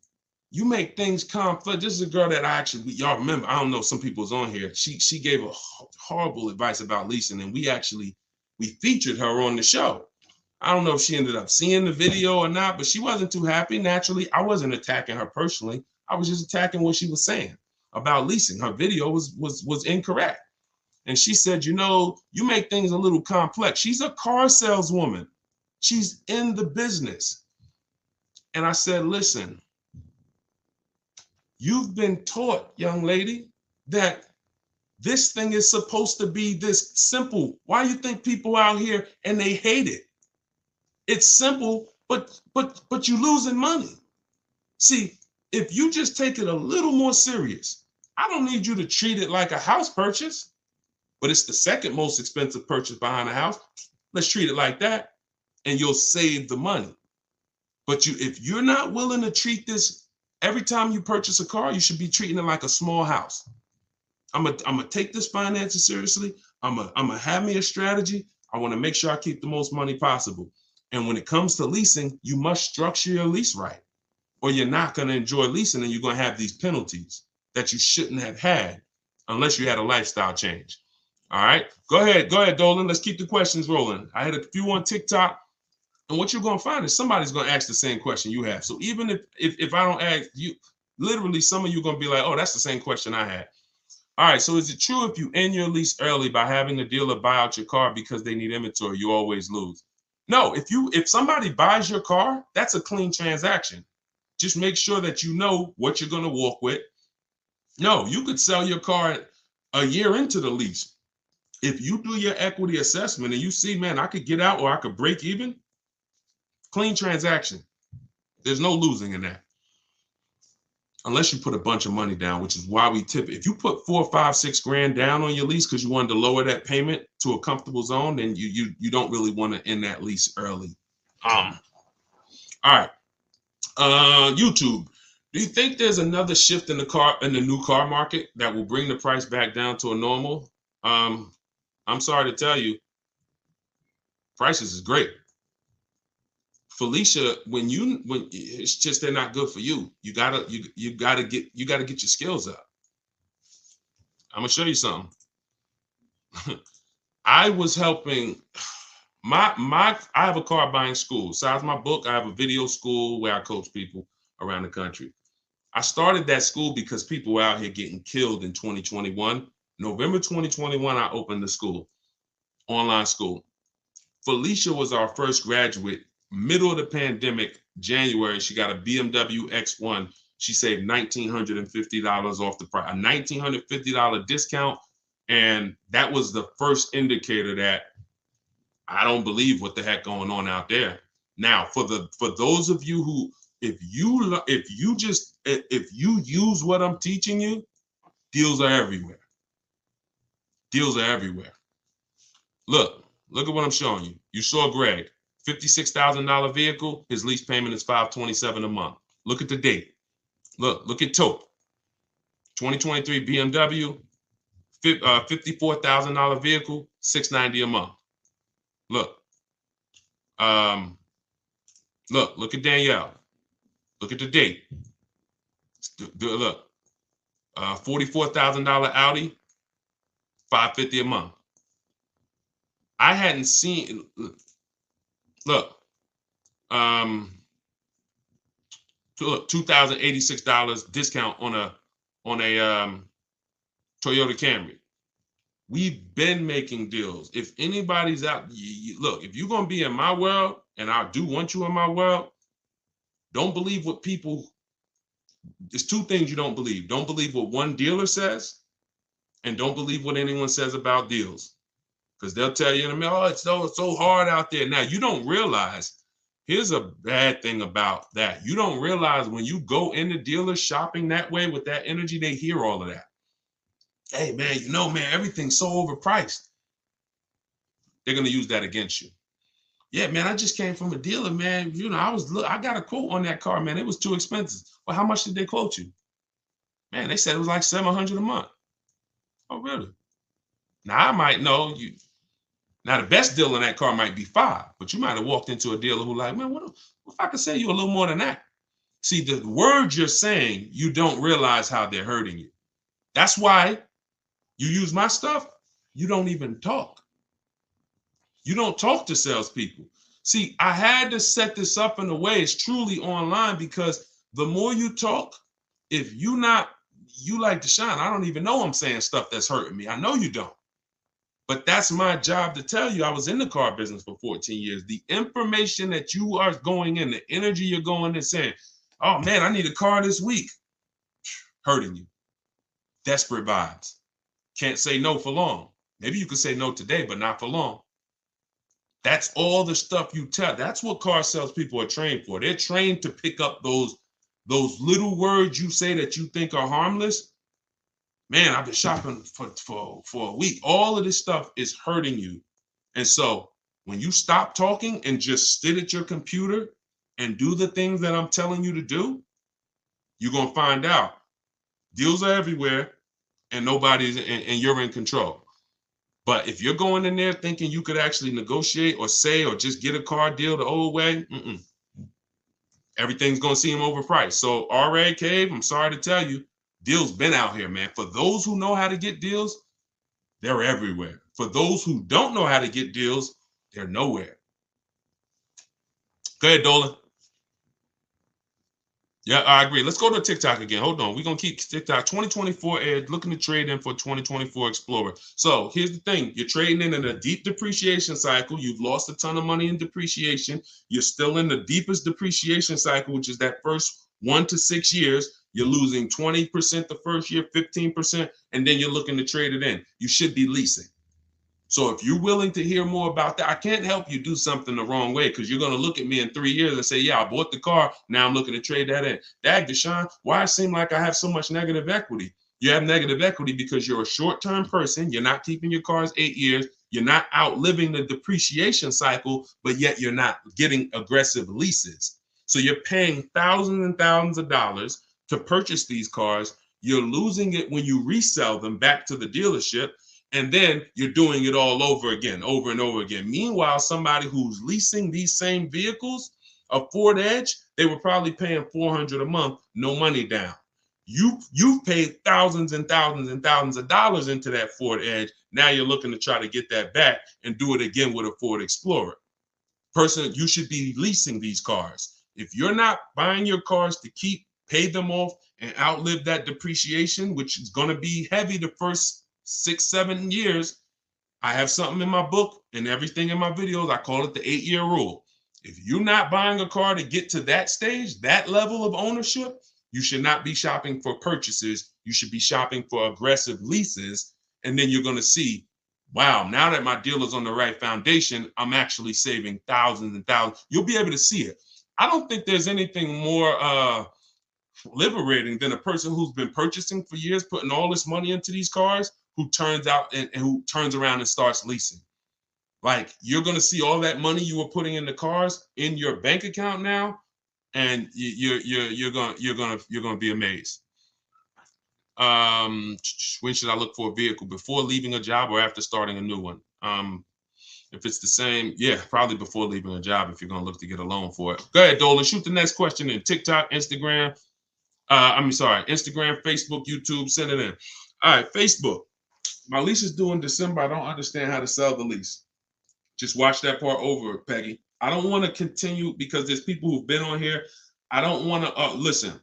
you make things complex. This is a girl that y'all remember, I don't know, some people's on here. She gave a horrible advice about leasing, and we featured her on the show. I don't know if she ended up seeing the video or not, but she wasn't too happy. Naturally, I wasn't attacking her personally. I was just attacking what she was saying about leasing. Her video was incorrect. And she said, you know, you make things a little complex. She's a car saleswoman. She's in the business. And I said, listen, you've been taught, young lady, that this thing is supposed to be this simple. Why do you think people out here and they hate it? It's simple, but you're losing money. See, if you just take it a little more serious, I don't need you to treat it like a house purchase, but it's the second most expensive purchase behind a house. Let's treat it like that, and you'll save the money. But if you're not willing to treat this, every time you purchase a car, you should be treating it like a small house. I'm gonna take this finances seriously. I'm gonna have me a strategy. I want to make sure I keep the most money possible. And when it comes to leasing, you must structure your lease right, or you're not going to enjoy leasing, and you're going to have these penalties that you shouldn't have had unless you had a lifestyle change. All right, go ahead, Dolan. Let's keep the questions rolling. I had a few on TikTok, and what you're going to find is somebody's going to ask the same question you have. So even if I don't ask you, literally some of you are going to be like, oh, that's the same question I had. All right, so is it true if you end your lease early by having the dealer buy out your car because they need inventory, you always lose? No, if somebody buys your car, that's a clean transaction. Just make sure that you know what you're going to walk with. No, you could sell your car a year into the lease. If you do your equity assessment and you see, man, I could get out or I could break even, clean transaction. There's no losing in that. Unless you put a bunch of money down, which is why we tip. If you put $4, $5, $6 grand down on your lease because you wanted to lower that payment to a comfortable zone, then you don't really want to end that lease early. All right. YouTube, do you think there's another shift in the new car market that will bring the price back down to a normal? I'm sorry to tell you, prices is great. Felicia, when it's just they're not good for you. You gotta get your skills up. I'm gonna show you something. I was helping I have a car buying school. Besides my book, I have a video school where I coach people around the country. I started that school because people were out here getting killed in 2021. November 2021, I opened the school, online school. Felicia was our first graduate. Middle of the pandemic, January, she got a BMW X1. She saved $1,950 off the price, a $1,950 discount. And that was the first indicator that I don't believe what the heck going on out there. Now, for those of you who, if you use what I'm teaching you, deals are everywhere. Deals are everywhere. Look at what I'm showing you. You saw Greg. $56,000 vehicle, his lease payment is $527 a month. Look at the date. Look at Taupe. 2023 BMW, $54,000 vehicle, $690 a month. Look at Danielle. Look at the date. Look, $44,000 Audi, $550 a month. I hadn't seen. Look, $2,086 discount on a Toyota Camry. We've been making deals. If anybody's out, look, if you're gonna be in my world, and I do want you in my world, don't believe what people. There's two things you don't believe. Don't believe what one dealer says, and don't believe what anyone says about deals. Because they'll tell you in a minute, oh, it's so hard out there. Now, you don't realize, here's a bad thing about that. You don't realize when you go into dealers shopping that way with that energy, they hear all of that. Hey, man, man, everything's so overpriced. they're going to use that against you. Yeah, man, I just came from a dealer, man. You know, I got a quote on that car, man. It was too expensive. Well, how much did they quote you? Man, they said it was like $700 a month. Oh, really? Now I might know you. Now the best deal on that car might be $5, but you might have walked into a dealer who like, man, what if I could say you a little more than that? See, the words you're saying, you don't realize how they're hurting you. That's why you use my stuff. You don't even talk. You don't talk to salespeople. See, I had to set this up in a way it's truly online, because the more you talk, if you like Deshone, I don't even know I'm saying stuff that's hurting me. I know you don't. But that's my job to tell you. I was in the car business for 14 years. The information that you are going in, the energy you're going in saying, oh man, I need a car this week, hurting you. Desperate vibes. Can't say no for long. Maybe you could say no today, but not for long. That's all the stuff you tell. That's what car salespeople are trained for. They're trained to pick up those little words you say that you think are harmless. Man, I've been shopping for a week. All of this stuff is hurting you. And so when you stop talking and just sit at your computer and do the things that I'm telling you to do, you're going to find out deals are everywhere and and you're in control. But if you're going in there thinking you could actually negotiate or say or just get a car deal the old way, everything's going to seem overpriced. So RA Cave, I'm sorry to tell you, deals been out here, man. For those who know how to get deals, they're everywhere. For those who don't know how to get deals, they're nowhere. Go ahead, Dolan. Yeah, I agree. Let's go to TikTok again. Hold on. We're going to keep TikTok. 2024 Edge, looking to trade in for 2024 Explorer. So here's the thing. You're trading in a deep depreciation cycle. You've lost a ton of money in depreciation. You're still in the deepest depreciation cycle, which is that first 1 to 6 years. You're losing 20% the first year, 15%, and then you're looking to trade it in. You should be leasing. So if you're willing to hear more about that, I can't help you do something the wrong way, because you're going to look at me in 3 years and say, yeah, I bought the car. Now I'm looking to trade that in. Dag, Deshone, why it seem like I have so much negative equity? You have negative equity because you're a short-term person. You're not keeping your cars 8 years. You're not outliving the depreciation cycle, but yet you're not getting aggressive leases. So you're paying thousands and thousands of dollars to purchase these cars. You're losing it when you resell them back to the dealership. And then you're doing it all over again, over and over again. Meanwhile, somebody who's leasing these same vehicles, a Ford Edge, they were probably paying $400 a month, no money down. You've paid thousands and thousands and thousands of dollars into that Ford Edge. Now you're looking to try to get that back and do it again with a Ford Explorer. Person, you should be leasing these cars. If you're not buying your cars to pay them off and outlive that depreciation, which is going to be heavy the first 6-7 years, I have something in my book and everything in my videos. I call it the 8-year rule. If you're not buying a car to get to that stage, that level of ownership, you should not be shopping for purchases. You should be shopping for aggressive leases. And then you're going to see, wow, now that my deal is on the right foundation, I'm actually saving thousands and thousands. You'll be able to see it. I don't think there's anything more liberating than a person who's been purchasing for years, putting all this money into these cars, who turns around and starts leasing. Like, you're going to see all that money you were putting in the cars in your bank account now, and you're going to be amazed. When should I look for a vehicle? Before leaving a job or after starting a new one? If it's the same, yeah, probably before leaving a job if you're going to look to get a loan for it. Go ahead, Dolan. Shoot the next question in. TikTok, Instagram. Instagram, Facebook, YouTube. Send it in. All right, Facebook. My lease is due in December. I don't understand how to sell the lease. Just watch that part over, Peggy. I don't want to continue because there's people who've been on here. I don't want to listen.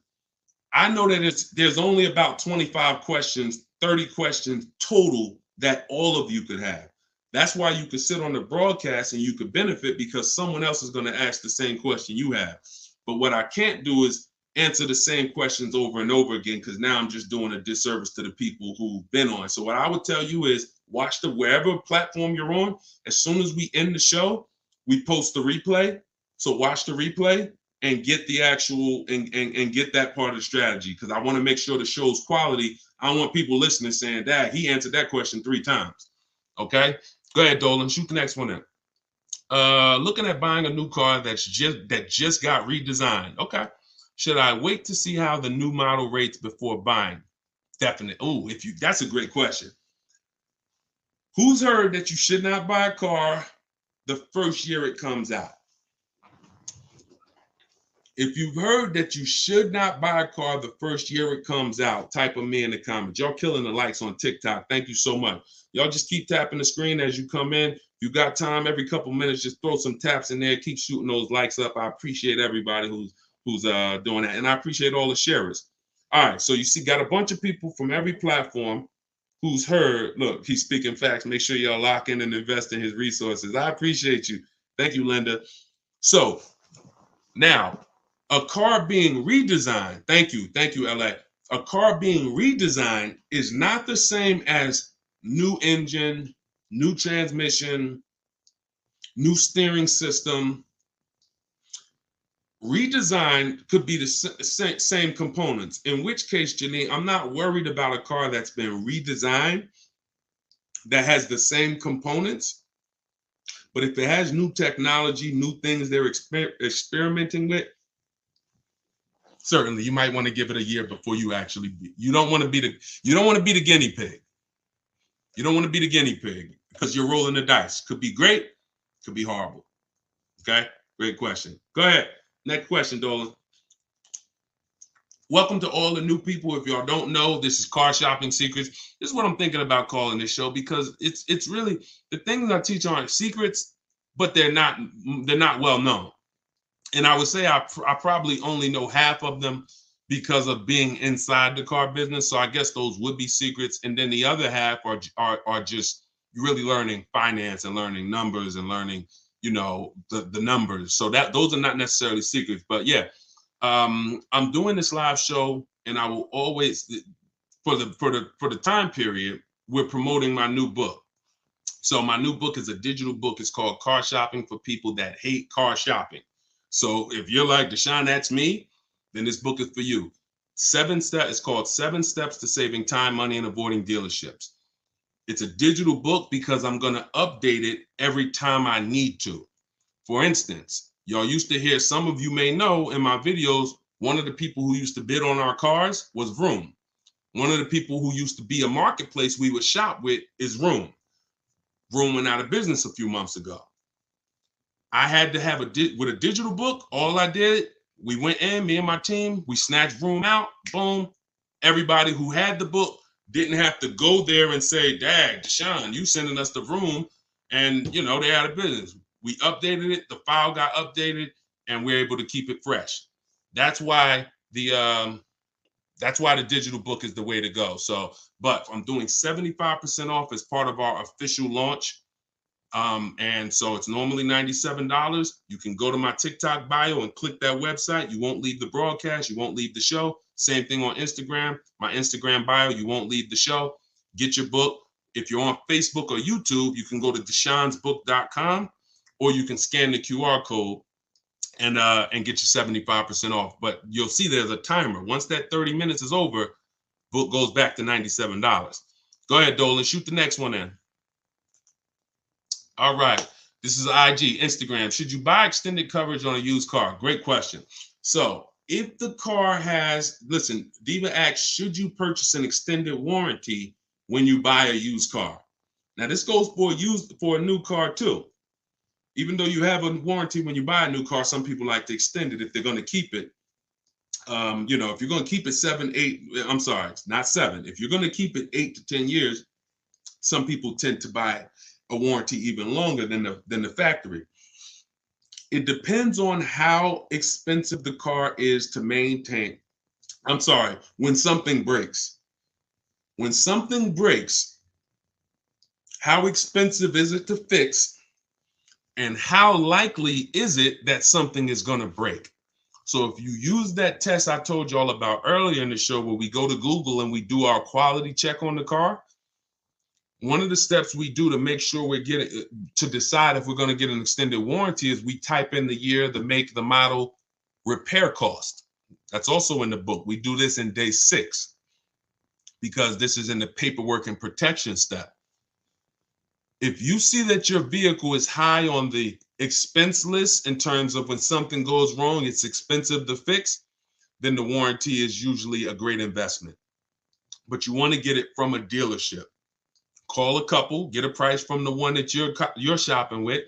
I know that there's only about 25 questions, 30 questions total that all of you could have. That's why you could sit on the broadcast and you could benefit, because someone else is going to ask the same question you have. But what I can't do is answer the same questions over and over again, because now I'm just doing a disservice to the people who've been on. So what I would tell you is watch wherever platform you're on. As soon as we end the show, we post the replay. So watch the replay and get the actual and get that part of the strategy, because I want to make sure the show's quality. I don't want people listening saying, Dad, he answered that question 3 times. Okay. Go ahead, Dolan. Shoot the next one in. Looking at buying a new car that just got redesigned. Okay. Should I wait to see how the new model rates before buying? Definitely. Oh, that's a great question. Who's heard that you should not buy a car the first year it comes out? If you've heard that you should not buy a car the first year it comes out, type of me in the comments. Y'all killing the likes on TikTok. Thank you so much. Y'all just keep tapping the screen as you come in. If you got time, every couple minutes, just throw some taps in there. Keep shooting those likes up. I appreciate everybody who's doing that, and I appreciate all the sharers. All right, so you see, got a bunch of people from every platform who's heard. Look, he's speaking facts. Make sure y'all lock in and invest in his resources. I appreciate you. Thank you, Linda. So now, a car being redesigned, thank you, LA. A car being redesigned is not the same as new engine, new transmission, new steering system. Redesign could be the same components, in which case, Janine, I'm not worried about a car that's been redesigned that has the same components. But if it has new technology, new things they're experimenting with, certainly you might want to give it a year before you actually you don't want to be the guinea pig. You don't want to be the guinea pig because you're rolling the dice. Could be great, could be horrible. Okay, great question. Go ahead. Next question, Dolan. Welcome to all the new people. If y'all don't know, this is Car Shopping Secrets. This is what I'm thinking about calling this show, because it's really, the things I teach aren't secrets, but they're not well known. And I would say I probably only know half of them because of being inside the car business. So I guess those would be secrets. And then the other half are just really learning finance and learning numbers and learning, the numbers. So those are not necessarily secrets. But yeah, I'm doing this live show, and I will always, for the time period, we're promoting my new book. So my new book is a digital book. It's called Car Shopping for People That Hate Car Shopping. So if you're like, Deshone, that's me, then this book is for you. 7 steps. It's called 7 Steps to Saving Time, Money, and Avoiding Dealerships. It's a digital book because I'm going to update it every time I need to. For instance, y'all used to hear, some of you may know in my videos, one of the people who used to bid on our cars was Vroom. One of the people who used to be a marketplace we would shop with is Vroom. Vroom went out of business a few months ago. I had to have with a digital book. All I did, we went in, me and my team, we snatched Vroom out, boom. Everybody who had the book didn't have to go there and say, "Dag, Deshone, you sending us the Vroom," and they're out of business. We updated it, the file got updated, and we're able to keep it fresh. That's why the digital book is the way to go. So, but I'm doing 75% off as part of our official launch. And so it's normally $97. You can go to my TikTok bio and click that website. You won't leave the broadcast. You won't leave the show. Same thing on Instagram. My Instagram bio, you won't leave the show. Get your book. If you're on Facebook or YouTube, you can go to deshonesbook.com, or you can scan the QR code and get your 75% off. But you'll see there's a timer. Once that 30 minutes is over, book goes back to $97. Go ahead, Dolan. Shoot the next one in. All right. This is IG, Instagram. Should you buy extended coverage on a used car? Great question. So if the car has, listen, Diva asks, should you purchase an extended warranty when you buy a used car? Now this goes for a new car too. Even though you have a warranty when you buy a new car, some people like to extend it if they're going to keep it. If you're going to keep it not 7. If you're going to keep it 8 to 10 years, some people tend to buy a warranty even longer than the factory. It depends on how expensive the car is to maintain. When something breaks. When something breaks, how expensive is it to fix? And how likely is it that something is going to break? So if you use that test I told you all about earlier in the show, where we go to Google and we do our quality check on the car, one of the steps we do to make sure to decide if we're going to get an extended warranty is we type in the year, the make, the model, repair cost. That's also in the book. We do this in day 6 because this is in the paperwork and protection step. If you see that your vehicle is high on the expense list in terms of when something goes wrong, it's expensive to fix, then the warranty is usually a great investment. But you want to get it from a dealership. Call a couple, get a price from the one that you're shopping with,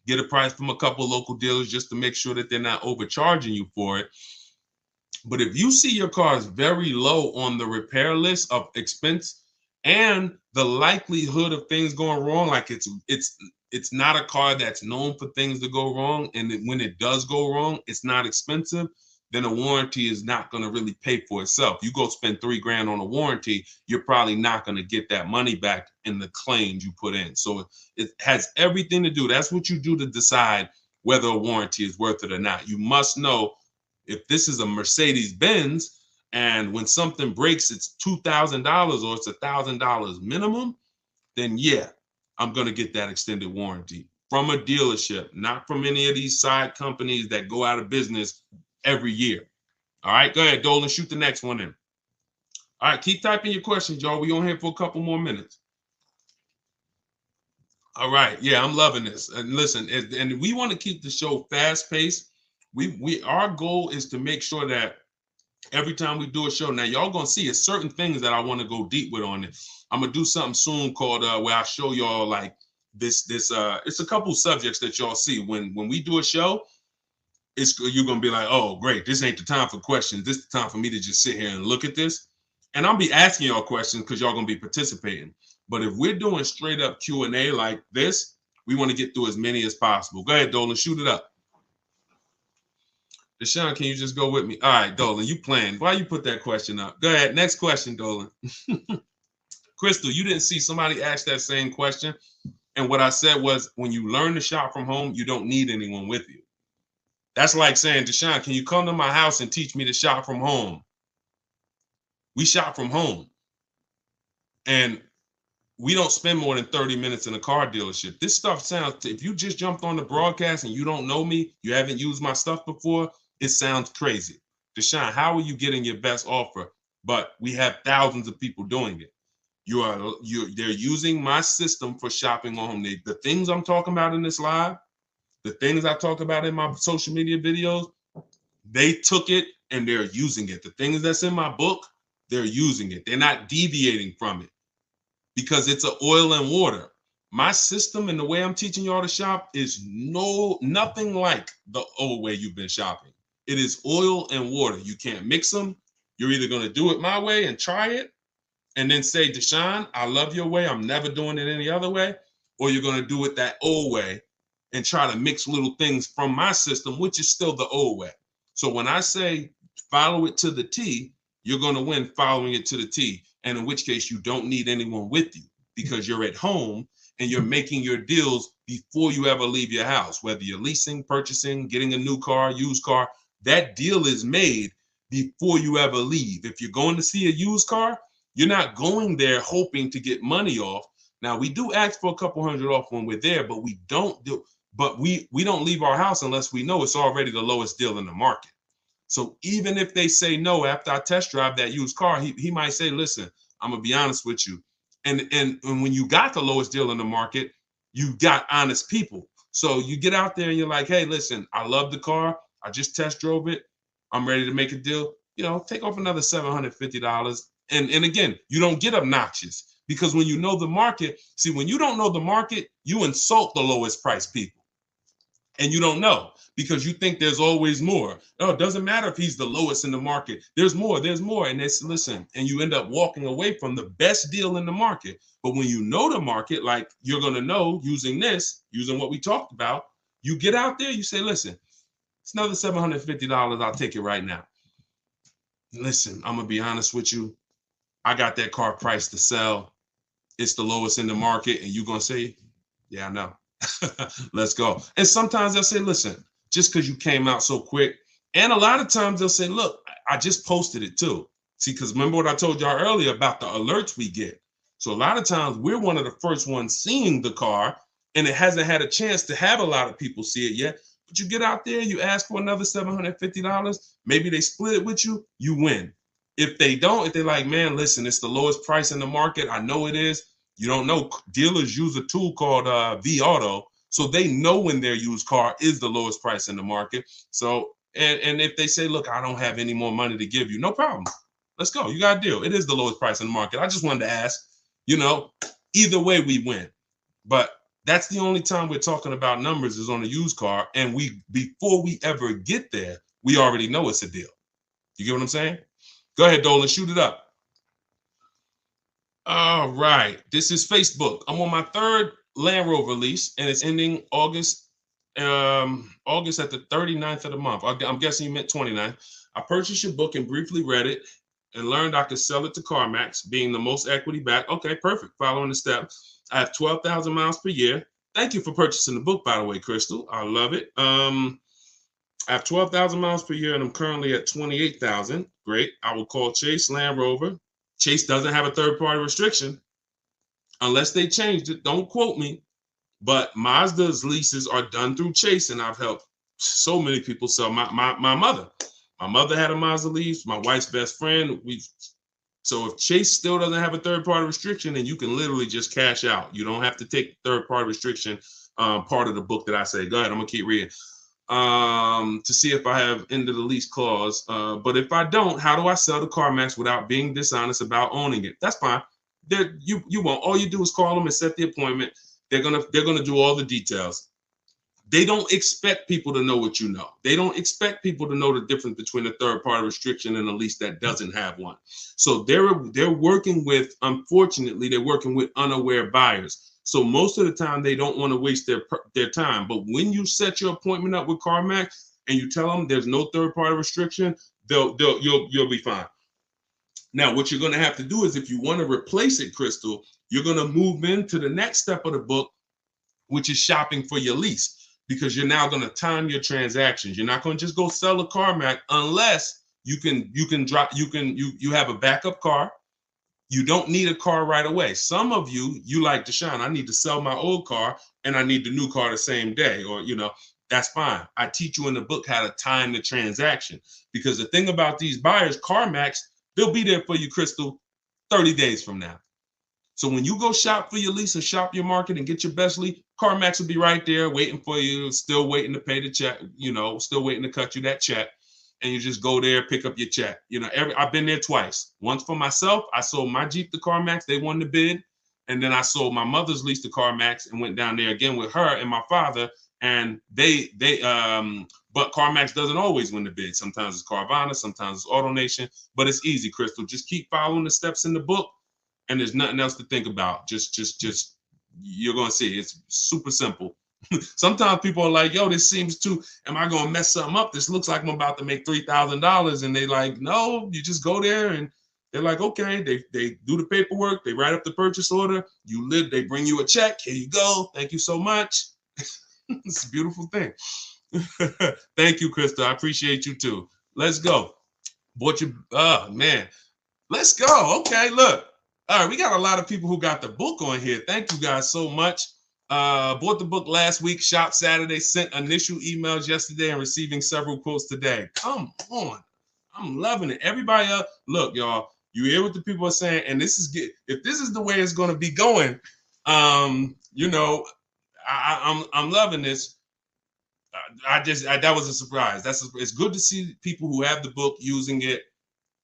get a price from a couple local dealers just to make sure that they're not overcharging you for it. But if you see your car is very low on the repair list of expense and the likelihood of things going wrong, like it's not a car that's known for things to go wrong, and when it does go wrong, it's not expensive, then a warranty is not going to really pay for itself. You go spend $3,000 on a warranty, you're probably not going to get that money back in the claims you put in. So it has everything to do. That's what you do to decide whether a warranty is worth it or not. You must know if this is a Mercedes Benz and when something breaks, it's $2,000 or it's $1,000 minimum, then yeah, I'm going to get that extended warranty from a dealership, not from any of these side companies that go out of business every year. All right, go ahead, Dolan, shoot the next one in. All right, keep typing your questions, y'all. We on here for a couple more minutes. All right, yeah, I'm loving this. And listen, and we want to keep the show fast paced. Our goal is to make sure that every time we do a show, now y'all gonna see it's certain things that I want to go deep with on it. I'm gonna do something soon called where I show y'all like this it's a couple subjects that y'all see when we do a show. You're gonna be like, oh great, this ain't the time for questions. This is the time for me to just sit here and look at this. And I'll be asking y'all questions because y'all gonna be participating. But if we're doing straight up Q&A like this, we want to get through as many as possible. Go ahead, Dolan, shoot it up. Deshone, can you just go with me? All right, Dolan, you playing. Why you put that question up? Go ahead, next question, Dolan. Crystal, you didn't see somebody ask that same question. And what I said was, when you learn to shop from home, you don't need anyone with you. That's like saying, Deshone, can you come to my house and teach me to shop from home? We shop from home. And we don't spend more than 30 minutes in a car dealership. This stuff sounds, if you just jumped on the broadcast and you don't know me, you haven't used my stuff before, it sounds crazy. Deshone, how are you getting your best offer? But we have thousands of people doing it. They're using my system for shopping on home. The things I'm talking about in this live, the things I talk about in my social media videos, they took it and they're using it. The things that's in my book, they're using it. They're not deviating from it because it's an oil and water. My system and the way I'm teaching y'all to shop is nothing like the old way you've been shopping. It is oil and water. You can't mix them. You're either going to do it my way and try it and then say, Deshone, I love your way. I'm never doing it any other way. Or you're going to do it that old way and try to mix little things from my system, which is still the old way. So when I say follow it to the T, you're going to win following it to the T. And in which case you don't need anyone with you because you're at home and you're making your deals before you ever leave your house, whether you're leasing, purchasing, getting a new car, used car, that deal is made before you ever leave. If you're going to see a used car, you're not going there hoping to get money off. Now we do ask for a couple hundred off when we're there, but we don't leave our house unless we know it's already the lowest deal in the market. So even if they say no after I test drive that used car, he might say, listen, I'm gonna be honest with you. And when you got the lowest deal in the market, you got honest people. So you get out there and you're like, hey, listen, I love the car. I just test drove it. I'm ready to make a deal. Take off another $750. And again, you don't get obnoxious because when you know the market, see, when you don't know the market, you insult the lowest price people. And you don't know because you think there's always more. No, it doesn't matter if he's the lowest in the market. There's more. And listen, and you end up walking away from the best deal in the market. But when you know the market, like you're going to know using what we talked about, you get out there, you say, listen, it's another $750. I'll take it right now. Listen, I'm going to be honest with you. I got that car priced to sell. It's the lowest in the market. And you're going to say, yeah, I know. Let's go. And sometimes they'll say, listen, just because you came out so quick. And a lot of times they'll say, look, I just posted it too. See, because remember what I told y'all earlier about the alerts we get. So a lot of times we're one of the first ones seeing the car and it hasn't had a chance to have a lot of people see it yet. But you get out there, you ask for another $750. Maybe they split it with you, you win. If they don't, if they're like, man, listen, it's the lowest price in the market. I know it is. You don't know. Dealers use a tool called V-Auto, so they know when their used car is the lowest price in the market. So, and if they say, look, I don't have any more money to give you, no problem. Let's go. You got a deal. It is the lowest price in the market. I just wanted to ask, either way we win. But that's the only time we're talking about numbers is on a used car. And before we ever get there, we already know it's a deal. You get what I'm saying? Go ahead, Dolan, shoot it up. All right. This is Facebook. I'm on my third Land Rover lease, and it's ending August at the 39th of the month. I'm guessing you meant 29th. I purchased your book and briefly read it and learned I could sell it to CarMax, being the most equity back. Okay, perfect. Following the steps. I have 12,000 miles per year. Thank you for purchasing the book, by the way, Crystal. I love it. I have 12,000 miles per year, and I'm currently at 28,000. Great. I will call Chase Land Rover. Chase doesn't have a third-party restriction unless they changed it. Don't quote me, but Mazda's leases are done through Chase, and I've helped so many people sell. My mother. My mother had a Mazda lease. My wife's best friend. So if Chase still doesn't have a third-party restriction, then you can literally just cash out. You don't have to take third-party restriction part of the book that I say. Go ahead. I'm gonna keep reading to see if I have end of the lease clause. But if I don't, how do I sell to CarMax without being dishonest about owning it? That's fine. You won't. All you do is call them and set the appointment. They're gonna do all the details. They don't expect people to know what you know. They don't expect people to know the difference between a third-party restriction and a lease that doesn't have one. So they're working with, unfortunately, they're working with unaware buyers. So most of the time they don't want to waste their time. But when you set your appointment up with CarMax and you tell them there's no third-party restriction, you'll be fine. Now, what you're going to have to do is, if you want to replace it, Crystal, you're going to move into the next step of the book, which is shopping for your lease, because you're now going to time your transactions. You're not going to just go sell a CarMax unless you have a backup car. You don't need a car right away. Some of you like Deshone, I need to sell my old car and I need the new car the same day, or that's fine. I teach you in the book how to time the transaction, because the thing about these buyers, CarMax, they'll be there for you, Crystal, 30 days from now. So when you go shop for your lease and shop your market and get your best lease, CarMax will be right there waiting for you, still waiting to pay the check, still waiting to cut you that check. And you just go there, pick up your check. I've been there twice. Once for myself, I sold my Jeep to CarMax. They won the bid. And then I sold my mother's lease to CarMax and went down there again with her and my father. And but CarMax doesn't always win the bid. Sometimes it's Carvana, sometimes it's AutoNation, but it's easy, Crystal. Just keep following the steps in the book, and there's nothing else to think about. Just you're gonna see it's super simple. Sometimes people are like, yo, this seems am I gonna mess something up? This looks like I'm about to make $3,000. And they like, no, you just go there and they're like, okay, they do the paperwork, they write up the purchase order, they bring you a check, here you go, thank you so much. It's a beautiful thing. Thank you, Krista. I appreciate you too. Let's go. Man. Let's go. Okay, look. All right, we got a lot of people who got the book on here. Thank you guys so much. Bought the book last week, shop Saturday, sent initial emails yesterday, and receiving several quotes today. Come on. I'm loving it. Everybody up. Look, y'all, you hear what the people are saying, and if this is the way it's going to be going, I'm loving this. That was a surprise. It's good to see people who have the book using it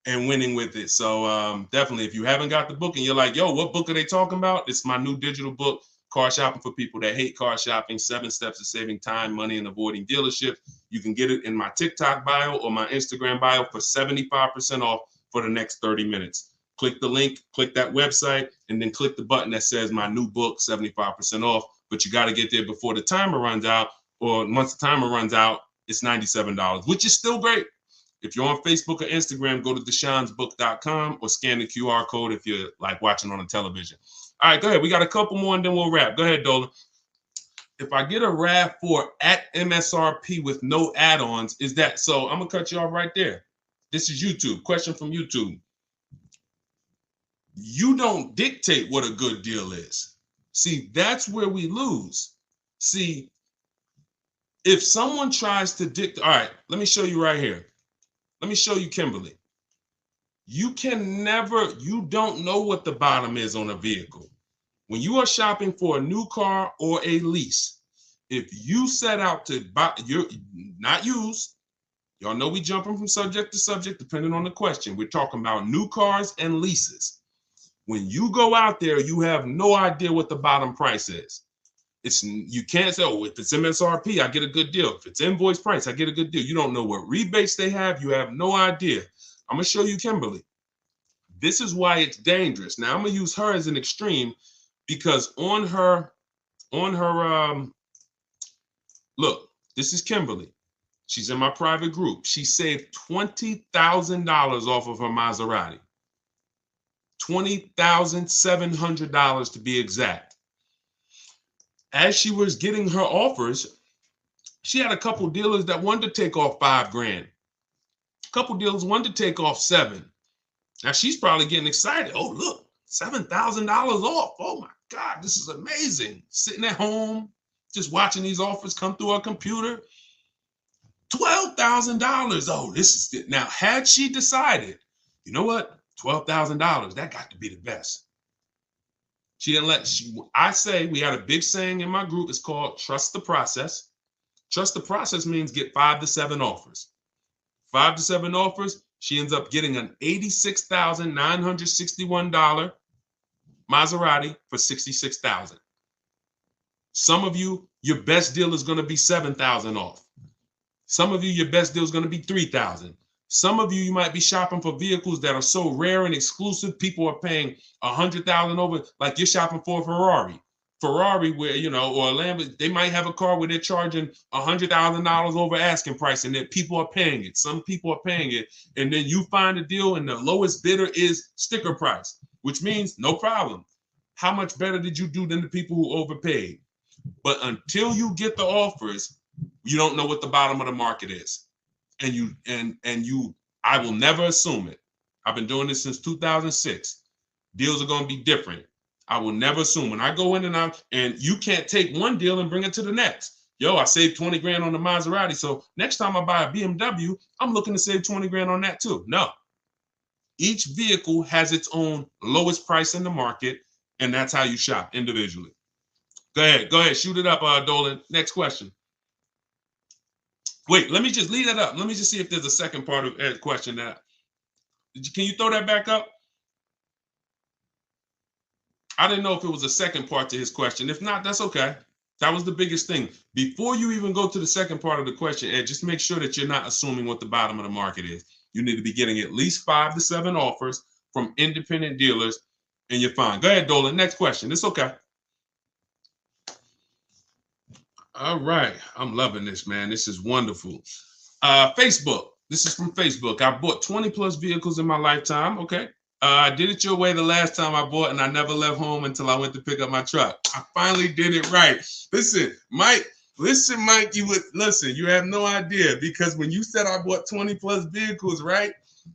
and winning with it. So definitely, if you haven't got the book and you're like, yo, what book are they talking about? It's my new digital book, Car Shopping for People That Hate Car Shopping, 7 Steps to Saving Time, Money, and Avoiding Dealerships. You can get it in my TikTok bio or my Instagram bio for 75% off for the next 30 minutes. Click the link, click that website, and then click the button that says my new book, 75% off. But you got to get there before the timer runs out, or once the timer runs out, it's $97, which is still great. If you're on Facebook or Instagram, go to deshonesbook.com or scan the QR code if you're like watching on a television. All right, go ahead. We got a couple more and then we'll wrap. Go ahead, Dolan. If I get a RAV4 at MSRP with no add-ons, is that so? I'm gonna cut you off right there. This is YouTube. Question from YouTube. You don't dictate what a good deal is. See, that's where we lose. See, if someone tries to dictate, all right, let me show you right here. Let me show you Kimberly. You don't know what the bottom is on a vehicle. When you are shopping for a new car or a lease, if you set out to buy, you're not used. Y'all know we jumping from subject to subject depending on the question. We're talking about new cars and leases. When you go out there, you have no idea what the bottom price is. You can't say, oh, if it's MSRP, I get a good deal. If it's invoice price, I get a good deal. You don't know what rebates they have. You have no idea. I'm gonna show you Kimberly. This is why it's dangerous. Now I'm gonna use her as an extreme because on her, look, this is Kimberly. She's in my private group. She saved $20,000 off of her Maserati. $20,700 to be exact. As she was getting her offers, she had a couple dealers that wanted to take off $5,000. A couple dealers wanted to take off $7,000. Now she's probably getting excited. Oh, look, $7,000 off. Oh my God, this is amazing. Sitting at home, just watching these offers come through her computer. $12,000. Oh, this is it. Now, had she decided, you know what? $12,000, that got to be the best. She didn't I say, we had a big saying in my group. It's called trust the process. Trust the process means get 5 to 7 offers. 5 to 7 offers. She ends up getting an $86,961 Maserati for $66,000. Some of you, your best deal is going to be $7,000 off. Some of you, your best deal is going to be $3,000. Some of you, you might be shopping for vehicles that are so rare and exclusive. People are paying $100,000 over, like you're shopping for a Ferrari. Ferrari, where, you know, or a Lambo, they might have a car where they're charging $100,000 over asking price, and that people are paying it. Some people are paying it, and then you find a deal, and the lowest bidder is sticker price, which means no problem. How much better did you do than the people who overpaid? But until you get the offers, you don't know what the bottom of the market is. And I will never assume it. I've been doing this since 2006. Deals are going to be different. I will never assume. When I go in and you can't take one deal and bring it to the next. Yo, I saved 20 grand on the Maserati. So next time I buy a BMW, I'm looking to save 20 grand on that too. No. Each vehicle has its own lowest price in the market, and that's how you shop individually. Go ahead, shoot it up, Dolan. Next question. Wait, let me just leave that up. Let me just see if there's a second part of Ed's question. Can you throw that back up? I didn't know if it was a second part to his question. If not, that's okay. That was the biggest thing. Before you even go to the second part of the question, Ed, just make sure that you're not assuming what the bottom of the market is. You need to be getting at least 5 to 7 offers from independent dealers, and you're fine. Go ahead, Dolan. Next question. It's okay. All right. I'm loving this, man. This is wonderful. Facebook. This is from Facebook. I bought 20 plus vehicles in my lifetime. Okay. I did it your way the last time I bought, and I never left home until I went to pick up my truck. I finally did it right. Listen, Mike, you have no idea, because when you said I bought 20 plus vehicles, right?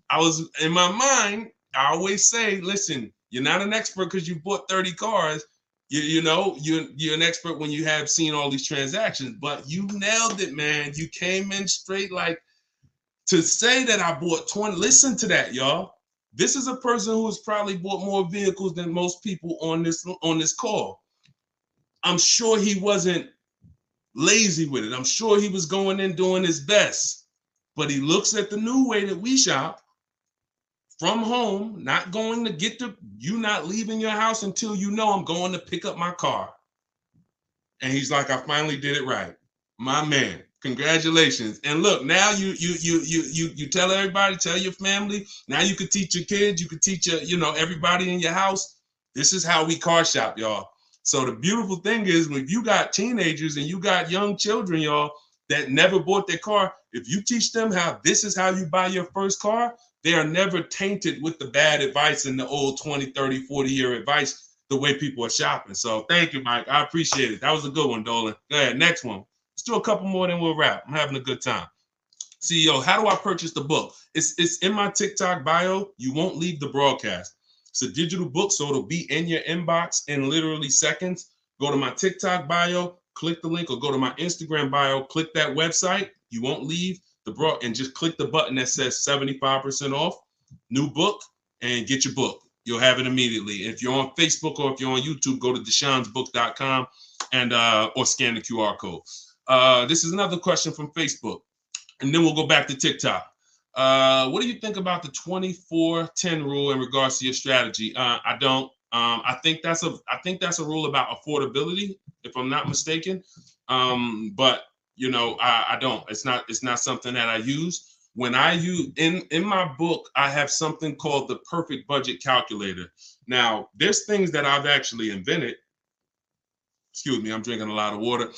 I was in my mind, I always say, listen, you're not an expert because you bought 30 cars. You're an expert when you have seen all these transactions, but you nailed it, man. You came in straight. Like, to say that I bought 20, listen to that, y'all. This is a person who has probably bought more vehicles than most people on this call. I'm sure he wasn't lazy with it. I'm sure he was going in doing his best, but he looks at the new way that we shop from home, not going to get to, you not leaving your house until you know I'm going to pick up my car. And he's like, I finally did it right. My man, congratulations. And look, now you tell everybody, tell your family. Now you could teach your kids, you could teach everybody in your house. This is how we car shop, y'all. So the beautiful thing is, when you got teenagers and you got young children, y'all, that never bought their car, if you teach them how this is how you buy your first car, they are never tainted with the bad advice and the old 20, 30, 40-year advice, the way people are shopping. So thank you, Mike. I appreciate it. That was a good one, Dolan. Go ahead, next one. Let's do a couple more, then we'll wrap. I'm having a good time. CEO, how do I purchase the book? It's in my TikTok bio. You won't leave the broadcast. It's a digital book, so it'll be in your inbox in literally seconds. Go to my TikTok bio, click the link, or go to my Instagram bio, click that website. You won't leave the and just click the button that says 75% off, new book, and get your book. You'll have it immediately. If you're on Facebook or if you're on YouTube, go to deshonsbook.com and or scan the QR code. This is another question from Facebook, and then we'll go back to TikTok. What do you think about the 24-10 rule in regards to your strategy? I don't. I think that's a rule about affordability, if I'm not mistaken. But I don't. It's not something that I use. When I use in my book, I have something called the perfect budget calculator. Now, there's things that I've actually invented. Excuse me, I'm drinking a lot of water.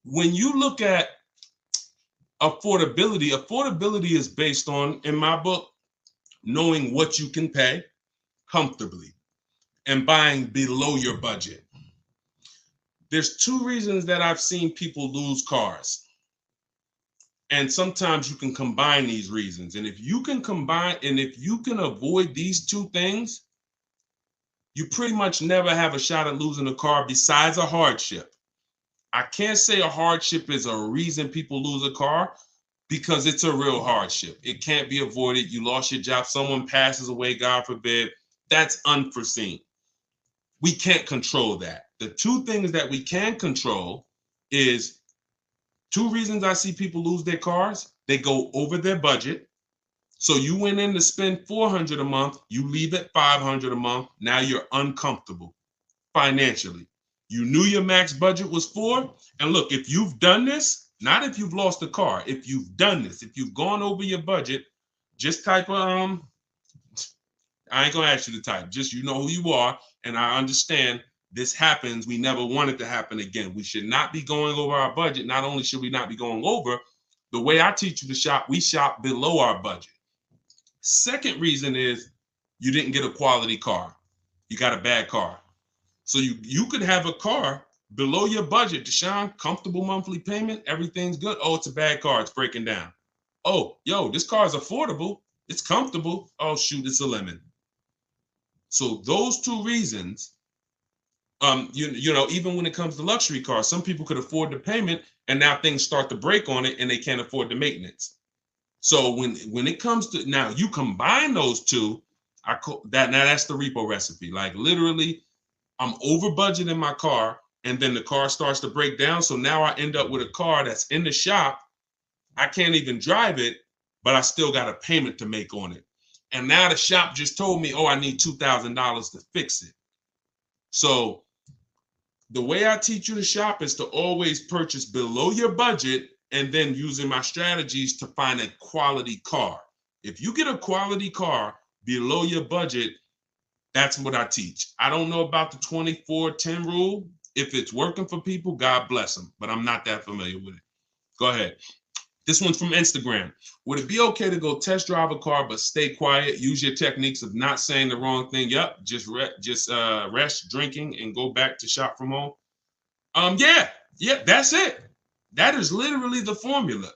When you look at affordability is based on, in my book, knowing what you can pay comfortably and buying below your budget. There's two reasons that I've seen people lose cars. And sometimes you can combine these reasons. And if you can avoid these two things, you pretty much never have a shot at losing a car besides a hardship. I can't say a hardship is a reason people lose a car, because it's a real hardship. It can't be avoided. You lost your job, someone passes away, God forbid. That's unforeseen. We can't control that. The two things that we can control is two reasons I see people lose their cars. They go over their budget. So you went in to spend $400 a month, you leave at $500 a month. Now you're uncomfortable financially. You knew your max budget was $400. And look, if you've done this, not if you've lost a car, if you've done this, if you've gone over your budget, just type I ain't gonna ask you to type, just you know who you are. And I understand this happens. We never want it to happen again. We should not be going over our budget. Not only should we not be going over, the way I teach you to shop, we shop below our budget. Second reason is you didn't get a quality car. You got a bad car. So you could have a car below your budget, Deshone, comfortable monthly payment, everything's good. Oh, it's a bad car, it's breaking down. Oh, yo, this car is affordable, it's comfortable. Oh, shoot, it's a lemon. So those two reasons, even when it comes to luxury cars, some people could afford the payment and now things start to break on it and they can't afford the maintenance. So when it comes to, now you combine those two, that's the repo recipe. Like literally, I'm over budget in my car and then the car starts to break down. So now I end up with a car that's in the shop. I can't even drive it, but I still got a payment to make on it. And now the shop just told me, oh, I need $2,000 to fix it. So the way I teach you to shop is to always purchase below your budget and then using my strategies to find a quality car. If you get a quality car below your budget, that's what I teach. I don't know about the 24-10 rule. If it's working for people, God bless them, but I'm not that familiar with it. Go ahead. This one's from Instagram. Would it be okay to go test drive a car but stay quiet? Use your techniques of not saying the wrong thing. Yep, just rest, drinking, and go back to shop from home. Yeah, that's it. That is literally the formula.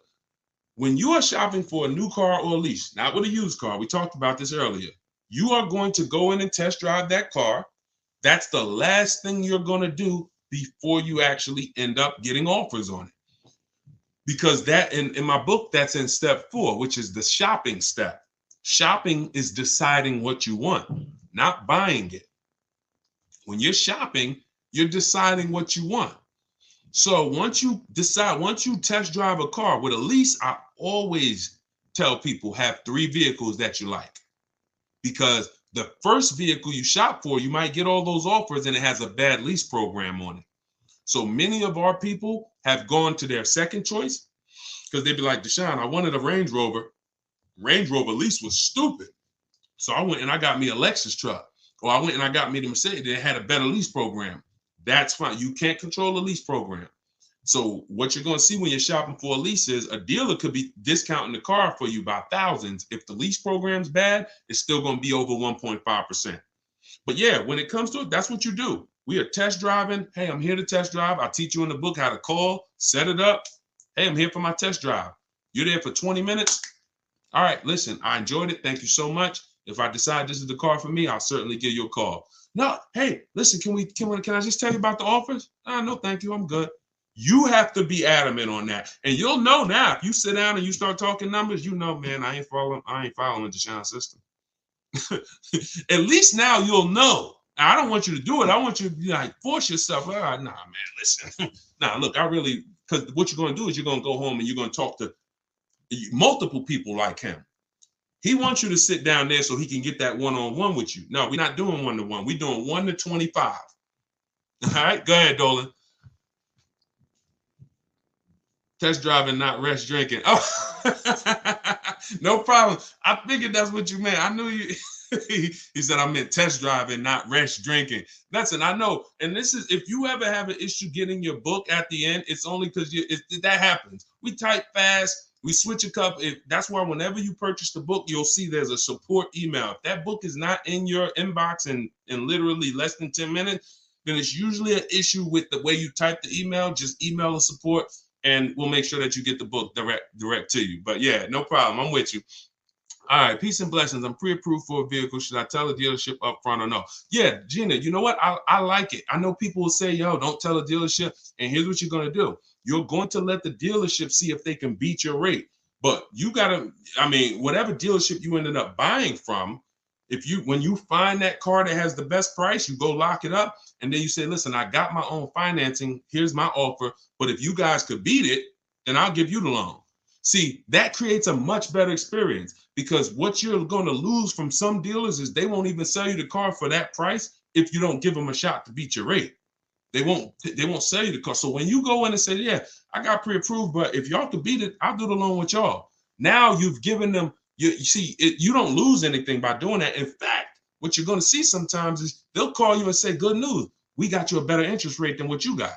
When you are shopping for a new car or a lease, not with a used car, we talked about this earlier, you are going to go in and test drive that car. That's the last thing you're going to do before you actually end up getting offers on it. Because that in my book, that's in step 4, which is the shopping step. Shopping is deciding what you want, not buying it. When you're shopping, you're deciding what you want. So once you test drive a car with a lease, I always tell people have 3 vehicles that you like. Because the first vehicle you shop for, you might get all those offers and it has a bad lease program on it. So many of our people have gone to their second choice because they'd be like, Deshone, I wanted a Range Rover. Range Rover lease was stupid. So I went and I got me a Lexus truck. Or I went and I got me the Mercedes that had a better lease program. That's fine. You can't control a lease program. So what you're going to see when you're shopping for a lease is a dealer could be discounting the car for you by thousands. If the lease program's bad, it's still going to be over 1.5%. But yeah, when it comes to it, that's what you do. We are test driving. Hey, I'm here to test drive. I'll teach you in the book how to call, set it up. Hey, I'm here for my test drive. You're there for 20 minutes. All right, listen, I enjoyed it. Thank you so much. If I decide this is the car for me, I'll certainly give you a call. No, hey, listen, can I just tell you about the offers? No, thank you. I'm good. You have to be adamant on that. And you'll know now, if you sit down and you start talking numbers, you know, man, I ain't following the Deshone system. At least now you'll know. I don't want you to do it. I want you to be like, force yourself. Nah, man, listen. Nah, look, because what you're going to do is you're going to go home and you're going to talk to multiple people like him. He wants you to sit down there so he can get that one-on-one with you. No, we're not doing one-to-one. We're doing 1 to 25. All right, go ahead, Dolan. Test driving, not rest drinking. Oh, no problem. I figured that's what you meant. I knew you. He said I meant test driving, not rest drinking. Listen, I know. And this is, if you ever have an issue getting your book at the end, it's only because that happens. We type fast. We switch a couple. That's why whenever you purchase the book, you'll see there's a support email. If that book is not in your inbox in literally less than 10 minutes, then it's usually an issue with the way you type the email. Just email the support, and we'll make sure that you get the book direct to you. But yeah, no problem. I'm with you. All right, peace and blessings. I'm pre-approved for a vehicle. Should I tell the dealership up front or no? Yeah, Gina, you know what? I like it. I know people will say, yo, don't tell the dealership. And here's what you're going to do. You're going to let the dealership see if they can beat your rate. But you got to, whatever dealership you ended up buying from, when you find that car that has the best price, you go lock it up. And then you say, listen, I got my own financing. Here's my offer. But if you guys could beat it, then I'll give you the loan. See, that creates a much better experience, because what you're going to lose from some dealers is they won't even sell you the car for that price if you don't give them a shot to beat your rate. They won't sell you the car. So when you go in and say, yeah, I got pre-approved, but if y'all could beat it, I'll do the loan with y'all. Now you've given them, you see, you don't lose anything by doing that. In fact, what you're going to see sometimes is they'll call you and say, good news, we got you a better interest rate than what you got.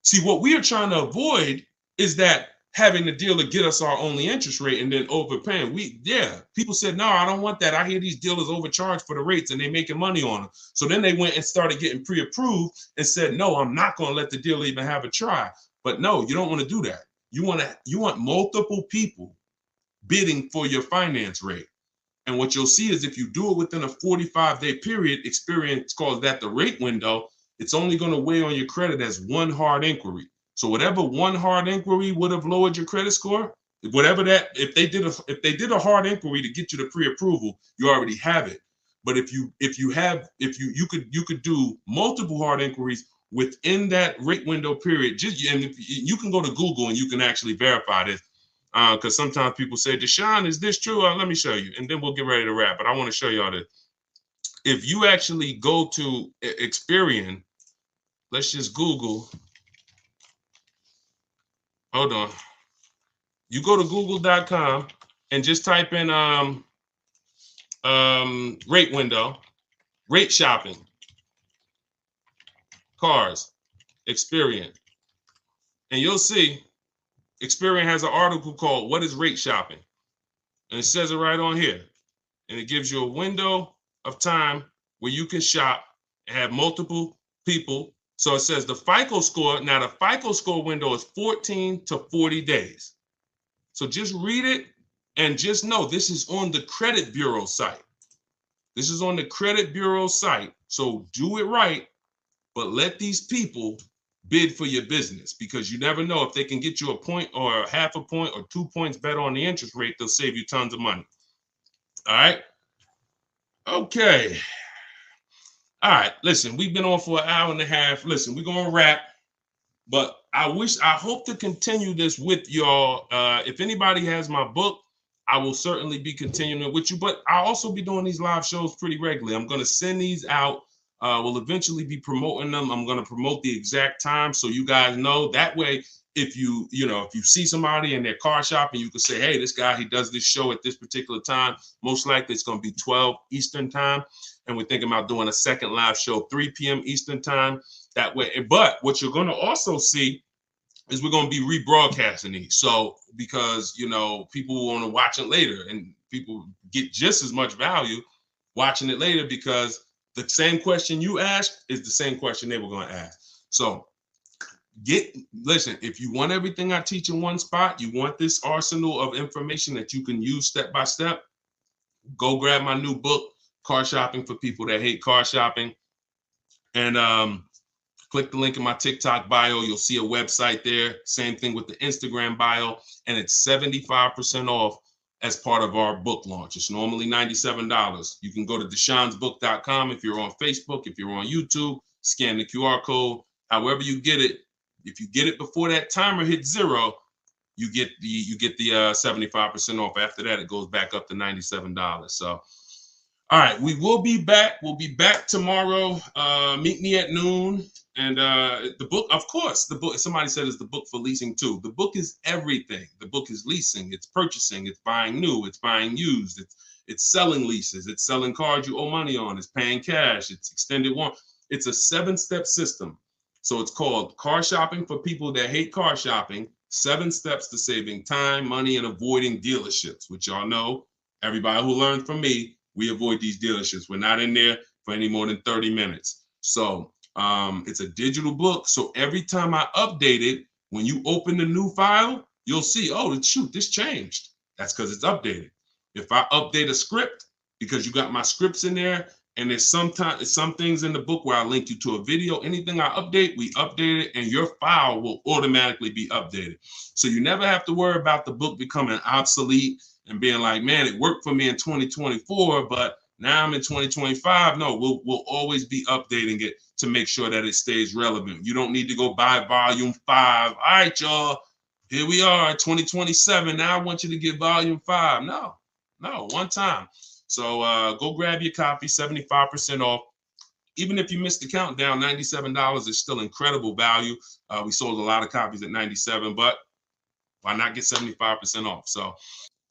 See, what we are trying to avoid is that having the dealer get us our only interest rate and then overpaying. People said, no, I don't want that. I hear these dealers overcharge for the rates and they're making money on them. So then they went and started getting pre-approved and said, no, I'm not going to let the dealer even have a try. But no, you don't want to do that. You want multiple people bidding for your finance rate. And what you'll see is if you do it within a 45-day period, Experian calls that the rate window, it's only going to weigh on your credit as one hard inquiry. So whatever one hard inquiry would have lowered your credit score, whatever that, if they did a hard inquiry to get you the pre-approval, you already have it. But if you could do multiple hard inquiries within that rate window period. And you can go to Google and you can actually verify this, because sometimes people say, Deshone, is this true? Let me show you, and then we'll get ready to wrap. But I want to show y'all this. If you actually go to Experian, let's just Google. Hold on. You go to google.com and just type in rate window, rate shopping, cars, Experian. And you'll see Experian has an article called What is Rate Shopping? And it says it right on here. And it gives you a window of time where you can shop and have multiple people. So it says the FICO score. Now the FICO score window is 14 to 40 days. So just read it and just know this is on the credit bureau site. This is on the credit bureau site. So do it right, but let these people bid for your business, because you never know if they can get you a point or half a point or 2 points better on the interest rate, they'll save you tons of money. All right. Okay. All right, listen, we've been on for an hour and a half. Listen, we're going to wrap, but I hope to continue this with y'all. If anybody has my book, I will certainly be continuing with you, but I'll also be doing these live shows pretty regularly. I'm going to send these out. We'll eventually be promoting them. I'm going to promote the exact time so you guys know. That way, if you see somebody in their car shopping, you can say, hey, this guy, he does this show at this particular time. Most likely it's going to be 12 Eastern time. And we're thinking about doing a second live show, 3 p.m. Eastern time. That way. But what you're going to also see is we're going to be rebroadcasting these. So because, people want to watch it later, and people get just as much value watching it later, because the same question you asked is the same question they were going to ask. So listen, if you want everything I teach in one spot, you want this arsenal of information that you can use step by step, go grab my new book, Car Shopping for People That Hate Car Shopping. And click the link in my TikTok bio. You'll see a website there. Same thing with the Instagram bio. And it's 75% off as part of our book launch. It's normally $97. You can go to deshonsbook.com if you're on Facebook, if you're on YouTube, scan the QR code, however you get it. If you get it before that timer hits 0, you get the 75% off. After that, it goes back up to $97. So, all right, we will be back. We'll be back tomorrow. Meet me at noon. And the book, of course, the book, somebody said is the book for leasing too. The book is everything. The book is leasing, it's purchasing, it's buying new, it's buying used, it's selling leases, it's selling cars you owe money on, it's paying cash, it's extended warranty. It's a 7-step system. So it's called Car Shopping for People That Hate Car Shopping, 7 Steps to Saving Time, Money, and Avoiding Dealerships, which y'all know, everybody who learned from me, we avoid these dealerships. We're not in there for any more than 30 minutes. So it's a digital book. So every time I update it, when you open the new file, you'll see, oh, shoot, this changed. That's because it's updated. If I update a script, because you got my scripts in there, and there's some things in the book where I link you to a video, anything I update, we update it, and your file will automatically be updated. So you never have to worry about the book becoming obsolete and being like, man, it worked for me in 2024, but now I'm in 2025. No, we'll always be updating it to make sure that it stays relevant. You don't need to go buy volume 5. All right, y'all, here we are, 2027. Now I want you to get volume 5. No, one time. So go grab your copy, 75% off. Even if you missed the countdown, $97 is still incredible value. We sold a lot of copies at $97, but why not get 75% off? So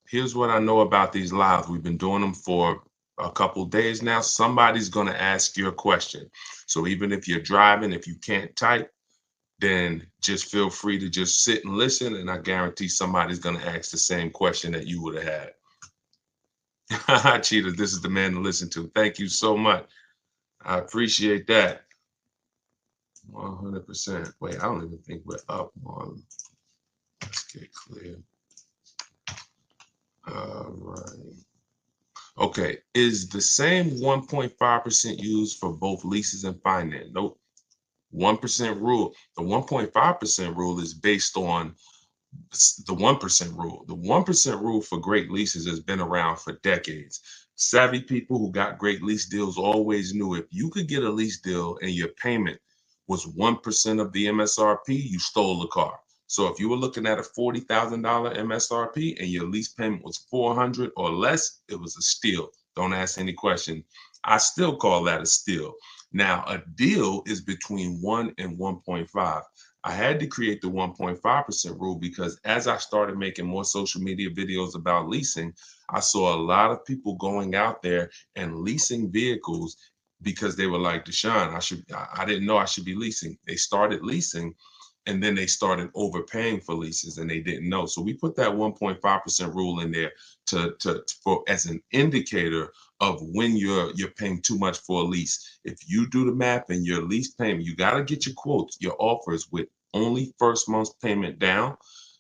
here's what I know about these lives. We've been doing them for a couple days now. Somebody's going to ask you a question. So even if you're driving, if you can't type, then just feel free to just sit and listen. And I guarantee somebody's going to ask the same question that you would have had. Cheetah, this is the man to listen to. Thank you so much. I appreciate that. 100%. Wait, I don't even think we're up on. Let's get clear. All right. Okay. Is the same 1.5% used for both leases and finance? Nope. 1% rule. The 1.5% rule is based on the 1% rule. The 1% rule for great leases has been around for decades. Savvy people who got great lease deals always knew if you could get a lease deal and your payment was 1% of the MSRP, you stole the car. So if you were looking at a $40,000 MSRP and your lease payment was $400 or less, it was a steal. Don't ask any question. I still call that a steal. Now, a deal is between 1 and 1.5. I had to create the 1.5% rule because as I started making more social media videos about leasing, I saw a lot of people going out there and leasing vehicles because they were like, Deshone, I didn't know I should be leasing. They started leasing and then they started overpaying for leases and they didn't know. So we put that 1.5% rule in there for as an indicator of when you're paying too much for a lease. If you do the math and your lease payment, you got to get your quotes, your offers with only first month's payment down,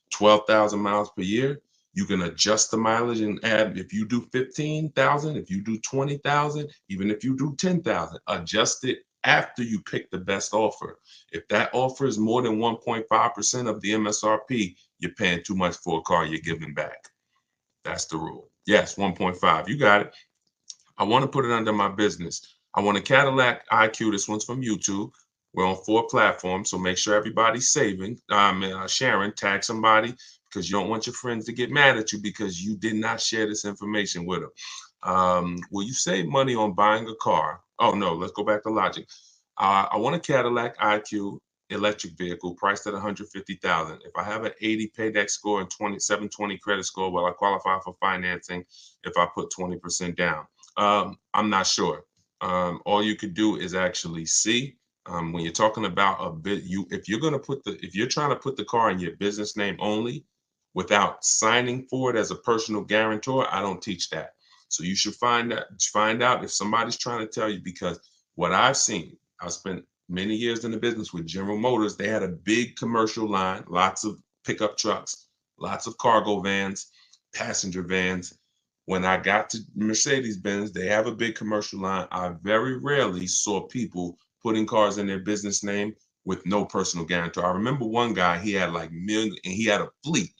12,000 miles per year. You can adjust the mileage and add, if you do 15,000, if you do 20,000, even if you do 10,000, adjust it after you pick the best offer. If that offer is more than 1.5% of the MSRP, you're paying too much for a car you're giving back. That's the rule. Yes, 1.5. You got it. I want to put it under my business. I want a Cadillac IQ. This one's from YouTube. We're on 4 platforms, so make sure everybody's sharing, tag somebody, because you don't want your friends to get mad at you because you did not share this information with them. Will you save money on buying a car? Oh, no, let's go back to logic. I want a Cadillac IQ electric vehicle priced at $150,000. If I have an 80 payback score and 720 credit score, will I qualify for financing if I put 20% down? I'm not sure. All you could do is actually see. When you're talking about a bit, if you're trying to put the car in your business name only without signing for it as a personal guarantor, I don't teach that. So you should find out if somebody's trying to tell you, because what I've seen, I've spent many years in the business with General Motors. They had a big commercial line, lots of pickup trucks, lots of cargo vans, passenger vans. When I got to Mercedes-Benz, they have a big commercial line. I very rarely saw people putting cars in their business name with no personal guarantor. I remember one guy, he had like million, and he had a fleet,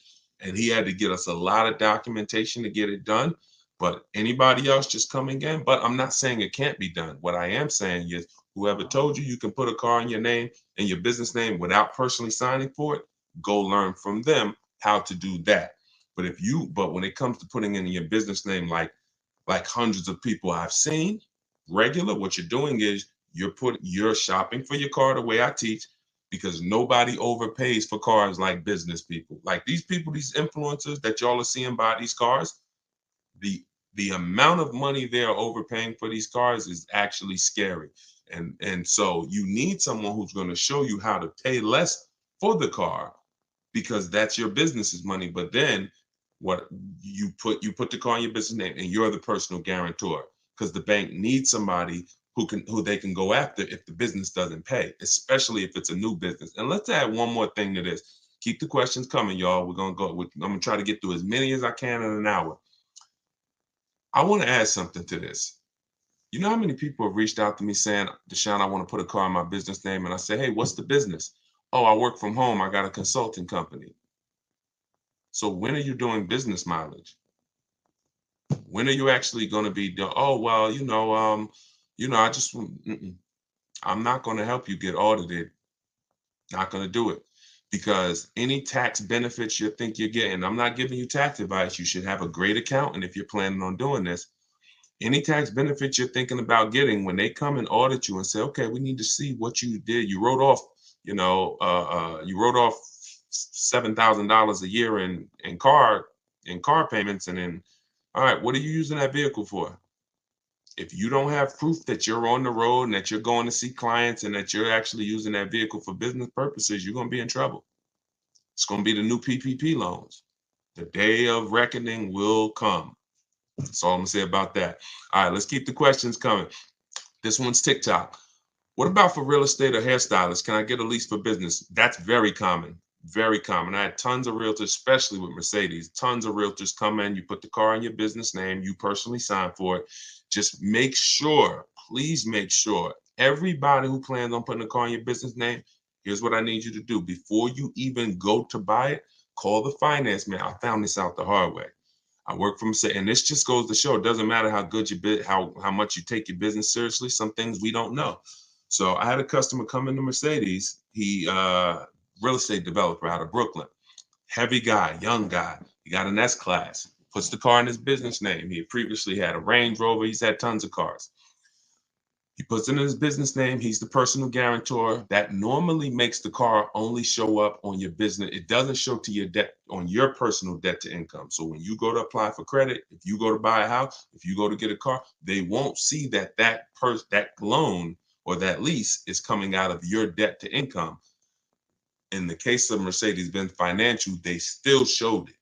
And he had to get us a lot of documentation to get it done. But anybody else just coming in, but I'm not saying it can't be done. What I am saying is whoever told you you can put a car in your name and your business name without personally signing for it, go learn from them how to do that. But when it comes to putting in your business name, like hundreds of people I've seen regular, what you're doing is you're shopping for your car the way I teach, because nobody overpays for cars like business people. Like these people, these influencers that y'all are seeing buy these cars, the amount of money they're overpaying for these cars is actually scary. And so you need someone who's going to show you how to pay less for the car, because that's your business's money. But then what you put the car in your business name and you're the personal guarantor, because the bank needs somebody who they can go after if the business doesn't pay, especially if it's a new business. And let's add one more thing to this. Keep the questions coming, y'all. I'm gonna try to get through as many as I can in an hour. I want to add something to this. You know how many people have reached out to me saying, Deshone, I want to put a car in my business name. And I say, hey, what's the business? Oh, I work from home. I got a consulting company. So when are you doing business mileage? When are you actually going to be doing? Oh, well, I just, I'm not going to help you get audited. Not going to do it, because any tax benefits you think you're getting, I'm not giving you tax advice. You should have a great accountant if you're planning on doing this. Any tax benefits you're thinking about getting, when they come and audit you and say, okay, we need to see what you did. You wrote off, $7,000 a year in car payments, and then, all right, what are you using that vehicle for? If you don't have proof that you're on the road and that you're going to see clients and that you're actually using that vehicle for business purposes, you're going to be in trouble. It's going to be the new PPP loans. The day of reckoning will come. That's all I'm going to say about that. All right, let's keep the questions coming. This one's TikTok. What about for real estate or hairstylists? Can I get a lease for business? That's very common. Very common. I had tons of realtors, especially with Mercedes, tons of realtors come in, you put the car in your business name, you personally sign for it. Just make sure, please make sure, everybody who plans on putting a car in your business name, here's what I need you to do. Before you even go to buy it, call the finance man. I found this out the hard way. I work from, and this just goes to show, it doesn't matter how good how much you take your business seriously, some things we don't know. So I had a customer come into Mercedes. He real estate developer out of Brooklyn. Heavy guy, young guy. He got an S-Class, puts the car in his business name. He previously had a Range Rover. He's had tons of cars. He puts it in his business name. He's the personal guarantor. That normally makes the car only show up on your business. It doesn't show to your debt, on your personal debt to income. So when you go to apply for credit, if you go to buy a house, if you go to get a car, they won't see that loan or that lease is coming out of your debt to income. In the case of Mercedes-Benz Financial, they still showed it.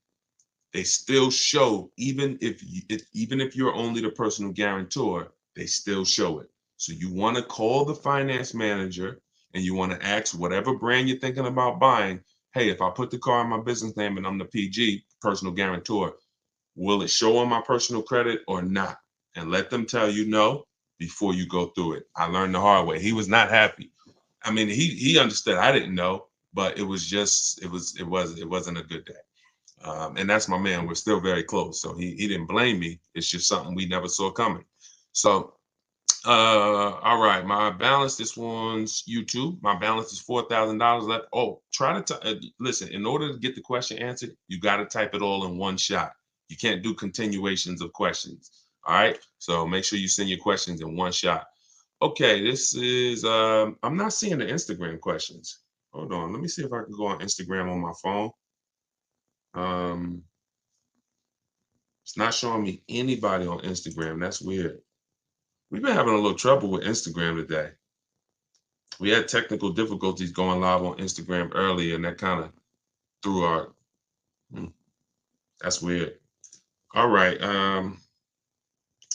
They still show, even if you're only the personal guarantor, they still show it. So you want to call the finance manager and you want to ask whatever brand you're thinking about buying, hey, if I put the car in my business name and I'm the PG, personal guarantor, will it show on my personal credit or not? And let them tell you no before you go through it. I learned the hard way. He was not happy. I mean, he understood. I didn't know, but it wasn't a good day. And that's my man. We're still very close. So he didn't blame me. It's just something we never saw coming. So, all right, my balance, this one's YouTube. My balance is $4,000 left. Oh, listen, in order to get the question answered, you got to type it all in one shot. You can't do continuations of questions. All right. So make sure you send your questions in one shot. Okay, this is, I'm not seeing the Instagram questions. Hold on, let me see if I can go on Instagram on my phone. It's not showing me anybody on Instagram. That's weird. We've been having a little trouble with Instagram today. We had technical difficulties going live on Instagram earlier, and that kind of threw our, that's weird. All right, let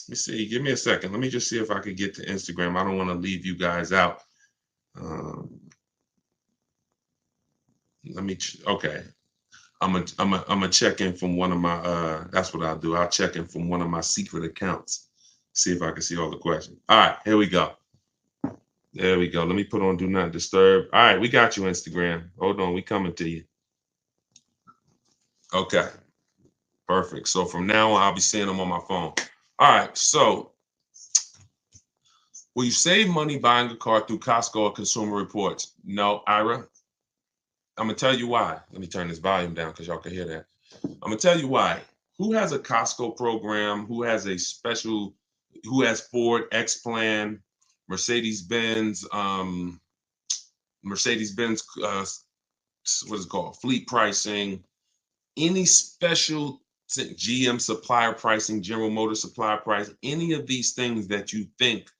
me see, give me a second. Let me just see if I could get to Instagram. I don't want to leave you guys out. Okay. I'm gonna check in from one of my that's what I'll do. I'll check in from one of my secret accounts. See if I can see all the questions. All right, here we go. There we go. Let me put on do not disturb. All right, we got you, Instagram. Hold on, we coming to you. Okay, perfect. So from now on, I'll be seeing them on my phone. All right, so will you save money buying a car through Costco or Consumer Reports? No, Ira. I'm gonna tell you why. Let me turn this volume down because y'all can hear that. I'm gonna tell you why. Who has a Costco program? Who has a special? Who has Ford X Plan, Mercedes Benz, Mercedes Benz? What is it called? Fleet pricing. Any special GM supplier pricing, General Motors supplier price? Any of these things that you think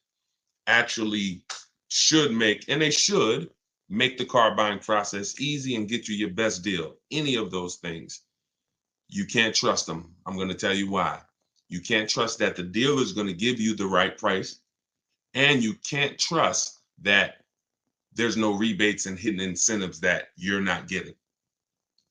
actually should make, and they should make the car buying process easy and get you your best deal. Any of those things, you can't trust them. I'm going to tell you why. You can't trust that the dealer is going to give you the right price, and you can't trust that there's no rebates and hidden incentives that you're not getting.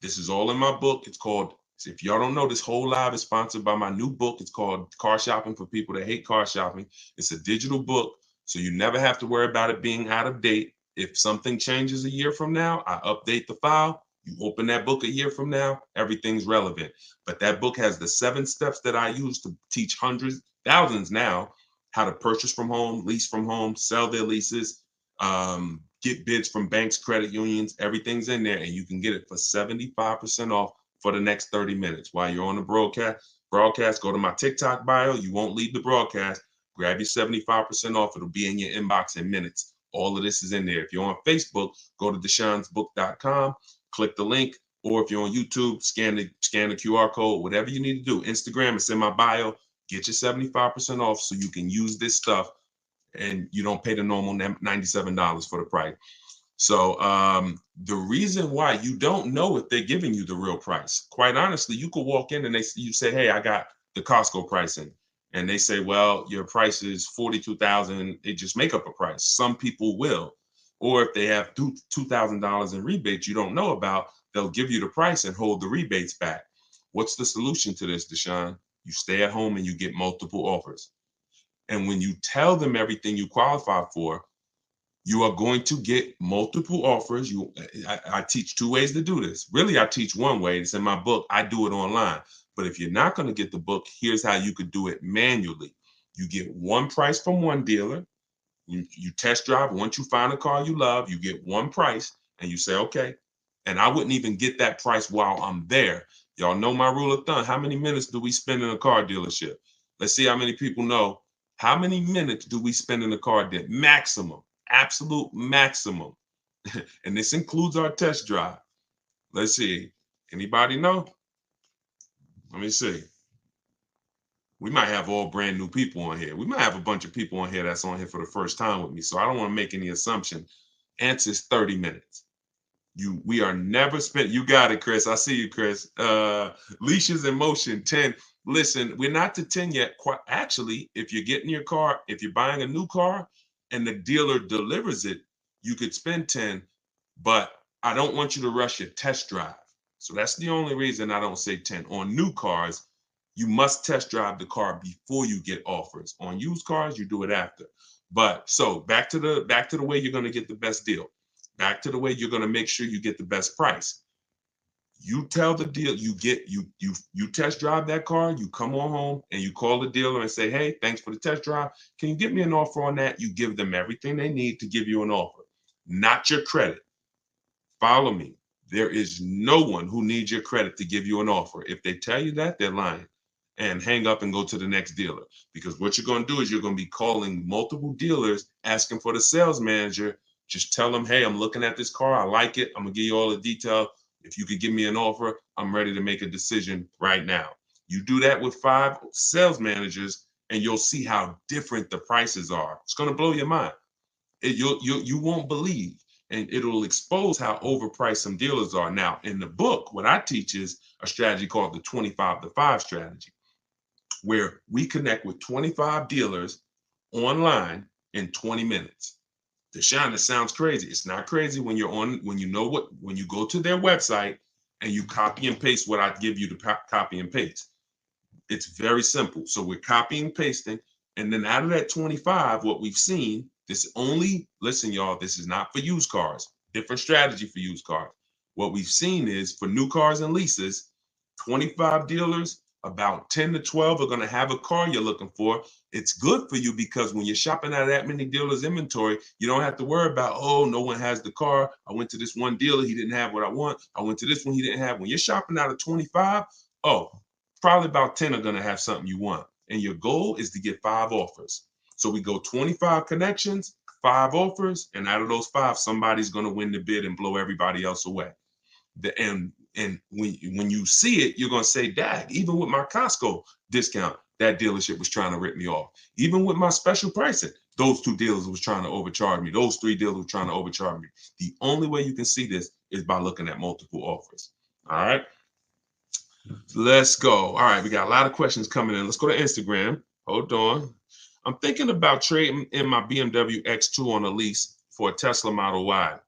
This is all in my book. It's called, if y'all don't know, this whole live is sponsored by my new book. It's called Car Shopping for People That Hate Car Shopping. It's a digital book, so you never have to worry about it being out of date. If something changes a year from now, I update the file. You open that book a year from now, everything's relevant. But that book has the 7 steps that I use to teach hundreds, thousands now, how to purchase from home, lease from home, sell their leases, get bids from banks, credit unions. Everything's in there, and you can get it for 75% off for the next 30 minutes. While you're on the broadcast, go to my TikTok bio. You won't leave the broadcast. Grab your 75% off. It'll be in your inbox in minutes. All of this is in there. If you're on Facebook, go to deshonsbook.com, click the link, or if you're on YouTube, scan the QR code, whatever you need to do. Instagram, it's in my bio. Get your 75% off so you can use this stuff and you don't pay the normal $97 for the price. So the reason why you don't know if they're giving you the real price, quite honestly, you could walk in and you say, hey, I got the Costco pricing. And they say, well, your price is $42,000. They just make up a price. Some people will. Or if they have $2,000 in rebates you don't know about, they'll give you the price and hold the rebates back. What's the solution to this, Deshone? You stay at home and you get multiple offers. And when you tell them everything you qualify for, you are going to get multiple offers. I teach 2 ways to do this. Really, I teach 1 way. It's in my book. I do it online. But if you're not going to get the book, here's how you could do it manually. You get 1 price from 1 dealer. You test drive. Once you find a car you love, you get 1 price and you say, okay. And I wouldn't even get that price while I'm there. Y'all know my rule of thumb. How many minutes do we spend in a car dealership? Let's see how many people know. How many minutes do we spend in a car dealership? Maximum, absolute maximum. And this includes our test drive. Let's see. Anybody know? Let me see. We might have all brand new people on here. We might have a bunch of people on here that's on here for the first time with me. So I don't want to make any assumption. Answer is 30 minutes. We are never spent. You got it, Chris. I see you, Chris. Leashes in motion, 10. Listen, we're not to 10 yet. Quite actually, if you're getting your car, if you're buying a new car and the dealer delivers it, you could spend 10, but I don't want you to rush your test drive. So that's the only reason I don't say 10. On new cars, you must test drive the car before you get offers. On used cars, you do it after. But so back to the way you're going to get the best deal. Back to the way you're going to make sure you get the best price. You tell the deal, you test drive that car, you come on home and you call the dealer and say, hey, thanks for the test drive. Can you give me an offer on that? You give them everything they need to give you an offer, not your credit. Follow me. There is no one who needs your credit to give you an offer. If they tell you that, they're lying. And hang up and go to the next dealer. Because what you're going to do is you're going to be calling multiple dealers asking for the sales manager. Just tell them, hey, I'm looking at this car. I like it. I'm going to give you all the detail. If you could give me an offer, I'm ready to make a decision right now. You do that with 5 sales managers and you'll see how different the prices are. It's going to blow your mind. You won't believe. And it'll expose how overpriced some dealers are. Now, in the book, what I teach is a strategy called the 25 to 5 strategy, where we connect with 25 dealers online in 20 minutes. Deshone, this sounds crazy. It's not crazy when you go to their website and you copy and paste what I give you to copy and paste. It's very simple. So we're copying and pasting. And then out of that 25, what we've seen, listen, y'all, this is not for used cars. Different strategy for used cars. What we've seen is for new cars and leases, 25 dealers, about 10 to 12 are going to have a car you're looking for. It's good for you because when you're shopping at that many dealers' inventory, you don't have to worry about, oh, no one has the car. I went to this one dealer, he didn't have what I want. I went to this one, he didn't have. When you're shopping out of 25, oh, probably about 10 are going to have something you want. And your goal is to get 5 offers. So we go 25 connections, 5 offers, and out of those 5, somebody's going to win the bid and blow everybody else away. And when you see it, you're gonna say, "Dag, even with my Costco discount, that dealership was trying to rip me off. Even with my special pricing, those 2 dealers was trying to overcharge me. Those 3 dealers were trying to overcharge me." The only way you can see this is by looking at multiple offers. All right, let's go. All right, we got a lot of questions coming in. Let's go to Instagram. Hold on. I'm thinking about trading in my BMW X2 on a lease for a Tesla Model Y.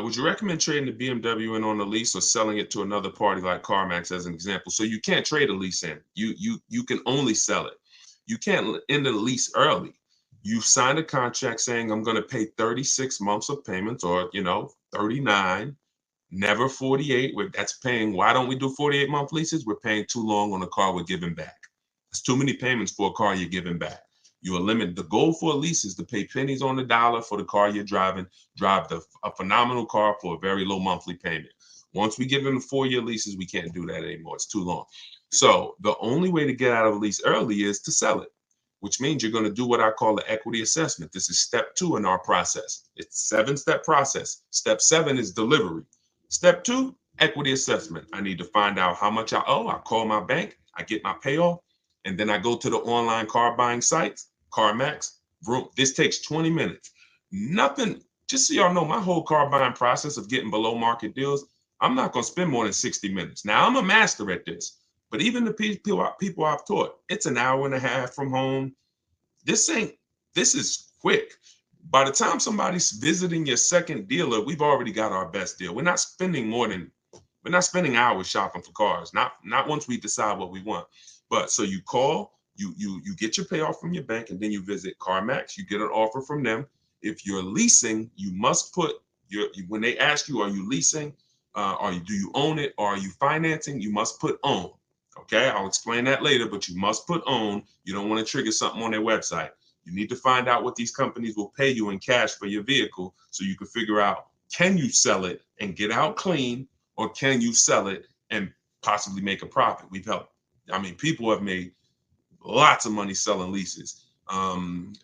Would you recommend trading the BMW in on a lease or selling it to another party like CarMax as an example? So you can't trade a lease in. You can only sell it. You can't end the lease early. You've signed a contract saying I'm going to pay 36 months of payments, or 39, never 48. That's paying. Why don't we do 48-month leases? We're paying too long on a car we're giving back. It's too many payments for a car you're giving back. You eliminate the goal for a lease is to pay pennies on the dollar for the car you're driving, drive a phenomenal car for a very low monthly payment. Once we give them the 4-year leases, we can't do that anymore. It's too long. So the only way to get out of a lease early is to sell it, which means you're going to do what I call the equity assessment. This is step 2 in our process. It's a 7-step process. Step 7 is delivery. Step 2, equity assessment. I need to find out how much I owe. I call my bank. I get my payoff. And then I go to the online car buying sites, CarMax. This takes 20 minutes. Nothing, just so y'all know, my whole car buying process of getting below market deals, I'm not going to spend more than 60 minutes. Now, I'm a master at this, but even the people I've taught, it's an hour and a half from home. This is quick. By the time somebody's visiting your second dealer, we've already got our best deal. We're not spending hours shopping for cars. Not once we decide what we want. But so you call, you get your payoff from your bank, and then you visit CarMax. You get an offer from them. If you're leasing, you must put when they ask you, are you leasing? Do you own it? Or are you financing? You must put own. Okay, I'll explain that later, but you must put own. You don't want to trigger something on their website. You need to find out what these companies will pay you in cash for your vehicle so you can figure out, can you sell it and get out clean, or can you sell it and possibly make a profit? People have made lots of money selling leases,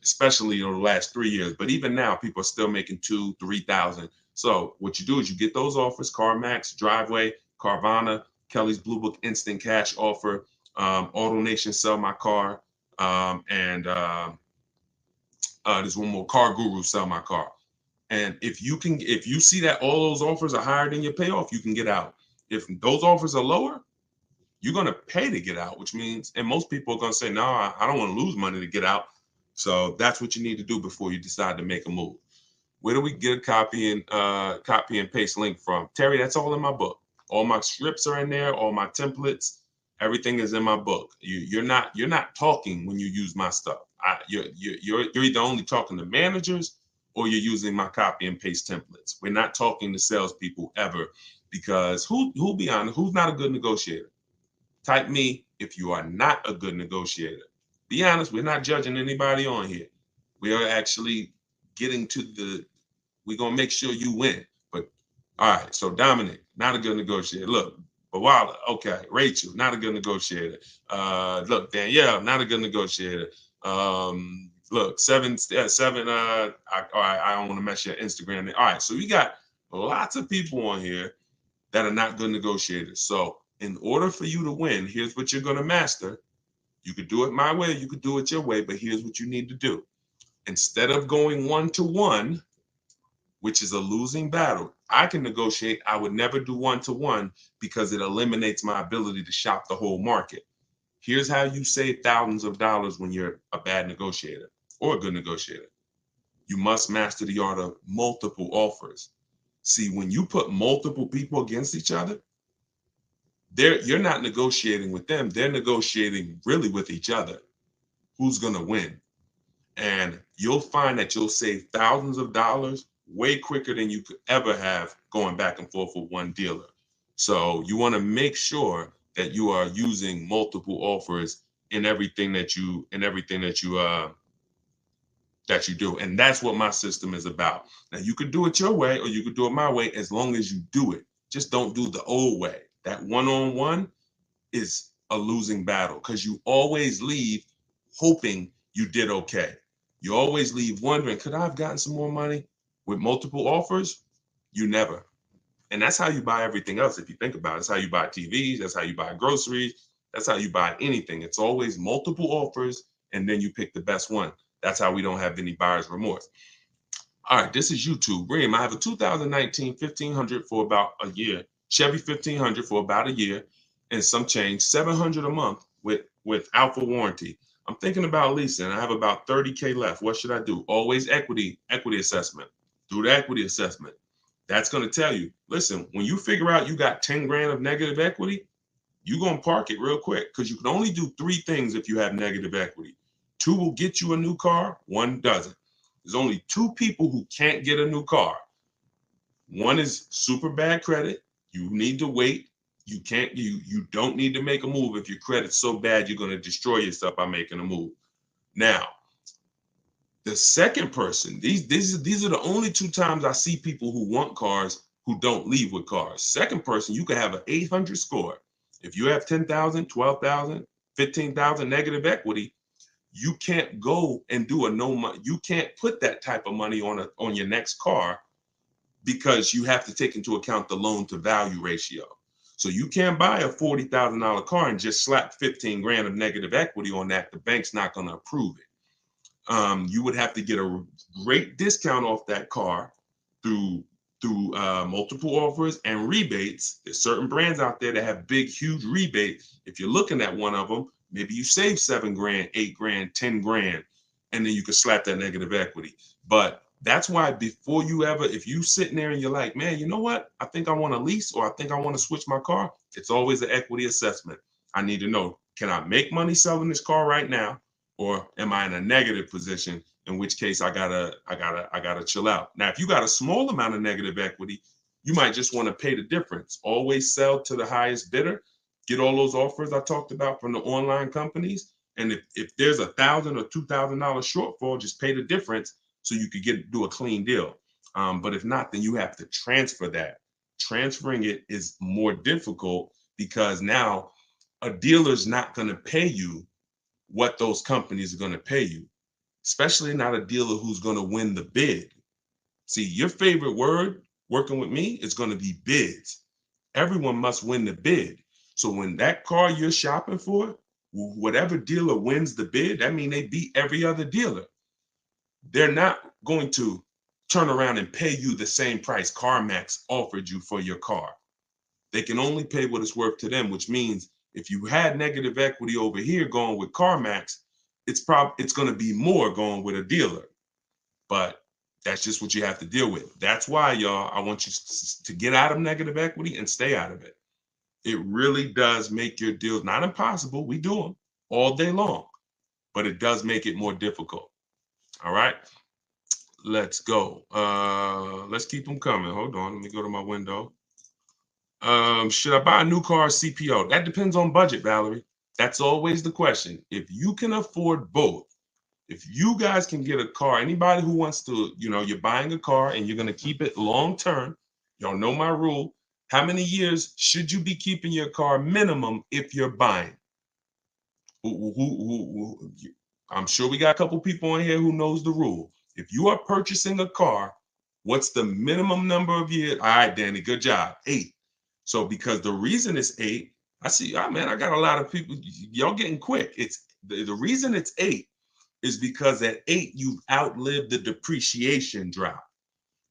especially in the last 3 years. But even now, people are still making 2,000, 3,000. So what you do is you get those offers: CarMax, Driveway, Carvana, Kelly's Blue Book Instant Cash Offer, AutoNation Sell My Car, and there's one more, Car Guru Sell My Car. And if you see that all those offers are higher than your payoff, you can get out. If those offers are lower, you're going to pay to get out, which means, and most people are going to say, no, I don't want to lose money to get out. So that's what you need to do before you decide to make a move. Where do we get a copy and paste link from? Terry, that's all in my book. All my scripts are in there, all my templates, everything is in my book. You're not talking when you use my stuff. You're either only talking to managers or you're using my copy and paste templates. We're not talking to salespeople ever, because who'll be honest, who's not a good negotiator? Type me if you are not a good negotiator. Be honest, we're not judging anybody on here. We are actually we're going to make sure you win. But all right, so Dominic, not a good negotiator. Look, Bawala, okay. Rachel, not a good negotiator. Look, Danielle, not a good negotiator. Look, seven. I don't want to mess your Instagram. All right, so we got lots of people on here that are not good negotiators. So in order for you to win, here's what you're going to master. You could do it my way, you could do it your way, but here's what you need to do. Instead of going 1-to-1, which is a losing battle, I can negotiate. I would never do 1-to-1 because it eliminates my ability to shop the whole market. Here's how you save thousands of dollars when you're a bad negotiator or a good negotiator. You must master the art of multiple offers. See, when you put multiple people against each other, you're not negotiating with them. They're negotiating really with each other. Who's going to win? And you'll find that you'll save thousands of dollars way quicker than you could ever have going back and forth with one dealer. So you want to make sure that you are using multiple offers in everything that you do. And that's what my system is about. Now you could do it your way or you could do it my way as long as you do it. Just don't do the old way. That one-on-one is a losing battle because you always leave hoping you did okay. You always leave wondering, could I have gotten some more money? With multiple offers, you never. And that's how you buy everything else. If you think about it, that's how you buy TVs. That's how you buy groceries. That's how you buy anything. It's always multiple offers, and then you pick the best one. That's how we don't have any buyer's remorse. All right, this is YouTube. Reem, I have a 2019 1500 for about a year. Chevy 1500 for about a year and some change, 700 a month with alpha warranty. I'm thinking about leasing. I have about 30K left. What should I do? Always equity assessment. Do the equity assessment. That's going to tell you, listen, when you figure out you got 10 grand of negative equity, you're going to park it real quick because you can only do 3 things if you have negative equity. 2 will get you a new car, 1 doesn't. There's only 2 people who can't get a new car. One is super bad credit. You need to wait. You don't need to make a move if your credit's so bad you're going to destroy yourself by making a move. Now, the second person, these are the only 2 times I see people who want cars who don't leave with cars. Second person, you can have an 800 score. If you have 10,000, 12,000, 15,000 negative equity, you can't go and do a no money. You can't put that type of money on your next car because you have to take into account the loan to value ratio. So you can't buy a $40,000 car and just slap 15 grand of negative equity on that. The bank's not going to approve it. You would have to get a great discount off that car through multiple offers and rebates. There's certain brands out there that have big, huge rebates. If you're looking at one of them, maybe you save 7 grand, 8 grand, 10 grand, and then you can slap that negative equity. But that's why before you ever, if you sitting there and you're like, man, you know what? I think I want to lease or I think I want to switch my car. It's always an equity assessment. I need to know, can I make money selling this car right now? Or am I in a negative position? In which case I gotta chill out. Now, if you got a small amount of negative equity, you might just want to pay the difference. Always sell to the highest bidder. Get all those offers I talked about from the online companies. And if there's $1,000 or $2,000 shortfall, just pay the difference so you could do a clean deal. But if not, then you have to transfer that. Transferring it is more difficult because now a dealer's not going to pay you what those companies are going to pay you, especially not a dealer who's going to win the bid. See, your favorite word working with me is going to be bids. Everyone must win the bid. So when that car you're shopping for, whatever dealer wins the bid, that means they beat every other dealer. They're not going to turn around and pay you the same price CarMax offered you for your car. They can only pay what it's worth to them, which means if you had negative equity over here going with CarMax, it's going to be more going with a dealer. But that's just what you have to deal with. That's why, y'all, I want you to get out of negative equity and stay out of it. It really does make your deals not impossible. We do them all day long, but it does make it more difficult. All right, let's go. Let's keep them coming. Hold on, let me go to my window. Should I buy a new car or CPO? That depends on budget, Valerie. That's always the question. If you can afford both, if you guys can get a car, anybody who wants to, you're buying a car and you're going to keep it long term, y'all know my rule. How many years should you be keeping your car minimum if you're buying? I'm sure we got a couple people in here who knows the rule. If you are purchasing a car, what's the minimum number of years? All right, Danny, good job. 8. So because the reason it's 8, I see, man, I got a lot of people, y'all getting quick. It's the reason it's 8 is because at 8, you've outlived the depreciation drop.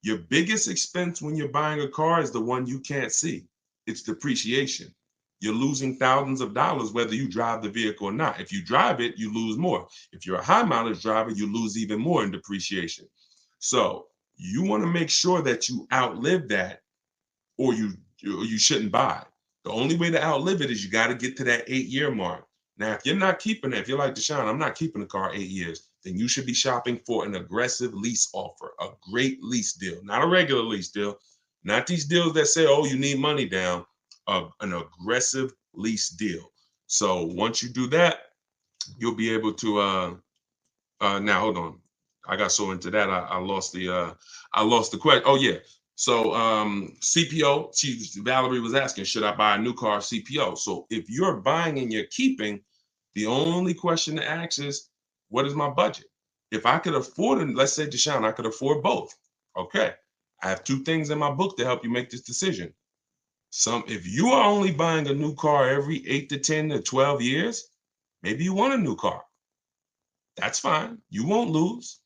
Your biggest expense when you're buying a car is the one you can't see. It's depreciation. You're losing thousands of dollars whether you drive the vehicle or not. If you drive it, you lose more. If you're a high mileage driver, you lose even more in depreciation. So you want to make sure that you outlive that, or you shouldn't buy. The only way to outlive it is you got to get to that 8-year mark. Now, if you're not keeping it, if you're like Deshone, I'm not keeping the car 8 years, then you should be shopping for an aggressive lease offer, a great lease deal, not a regular lease deal, not these deals that say, oh, you need money down, an aggressive lease deal. So once you do that, you'll be able to now hold on. I got so into that I lost the question. Oh yeah. So CPO, Valerie was asking, should I buy a new car CPO? So if you're buying and you're keeping, the only question to ask is, what is my budget? If I could afford it, let's say Deshone, I could afford both. Okay. I have two things in my book to help you make this decision. If you are only buying a new car every 8 to 10 to 12 years, maybe you want a new car. That's fine. You won't lose.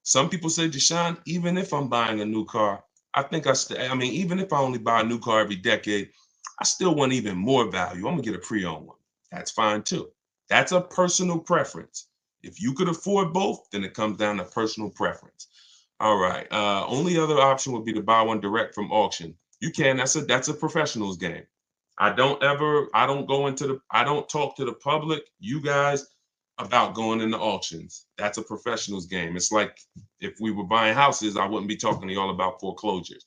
Some people say, Deshone, even if I'm buying a new car, I mean, even if I only buy a new car every decade, I still want even more value. I'm gonna get a pre-owned one. That's fine too. That's a personal preference. If you could afford both, then it comes down to personal preference. All right. Only other option would be to buy one direct from auction. You can. That's a professional's game. I don't talk to the public, you guys, about going into auctions. That's a professional's game. It's like if we were buying houses, I wouldn't be talking to y'all about foreclosures.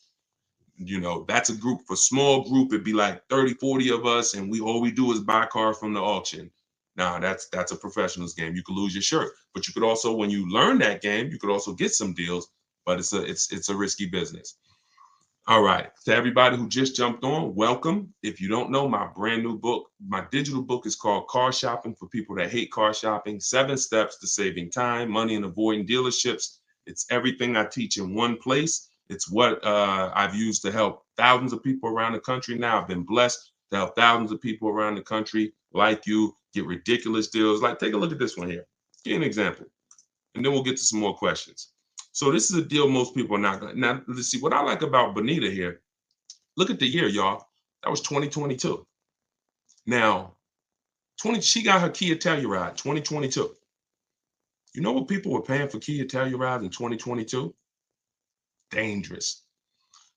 That's a group, for small group, it'd be like 30, 40 of us, and all we do is buy cars from the auction. Now that's a professional's game. You could lose your shirt, but you could also, when you learn that game, you could also get some deals, but it's a risky business. All right. To everybody who just jumped on, welcome. If you don't know, my brand new book, my digital book is called Car Shopping for People That Hate Car Shopping, 7 Steps to Saving Time, Money, and Avoiding Dealerships. It's everything I teach in one place. It's what I've used to help thousands of people around the country now. I've been blessed to help thousands of people around the country like you get ridiculous deals. Like, take a look at this one here. Give you an example, and then we'll get to some more questions. So this is a deal most people are not going to. Now, let's see. What I like about Bonita here, look at the year, y'all. That was 2022. Now, she got her Kia Telluride, 2022. You know what people were paying for Kia Telluride in 2022? Dangerous.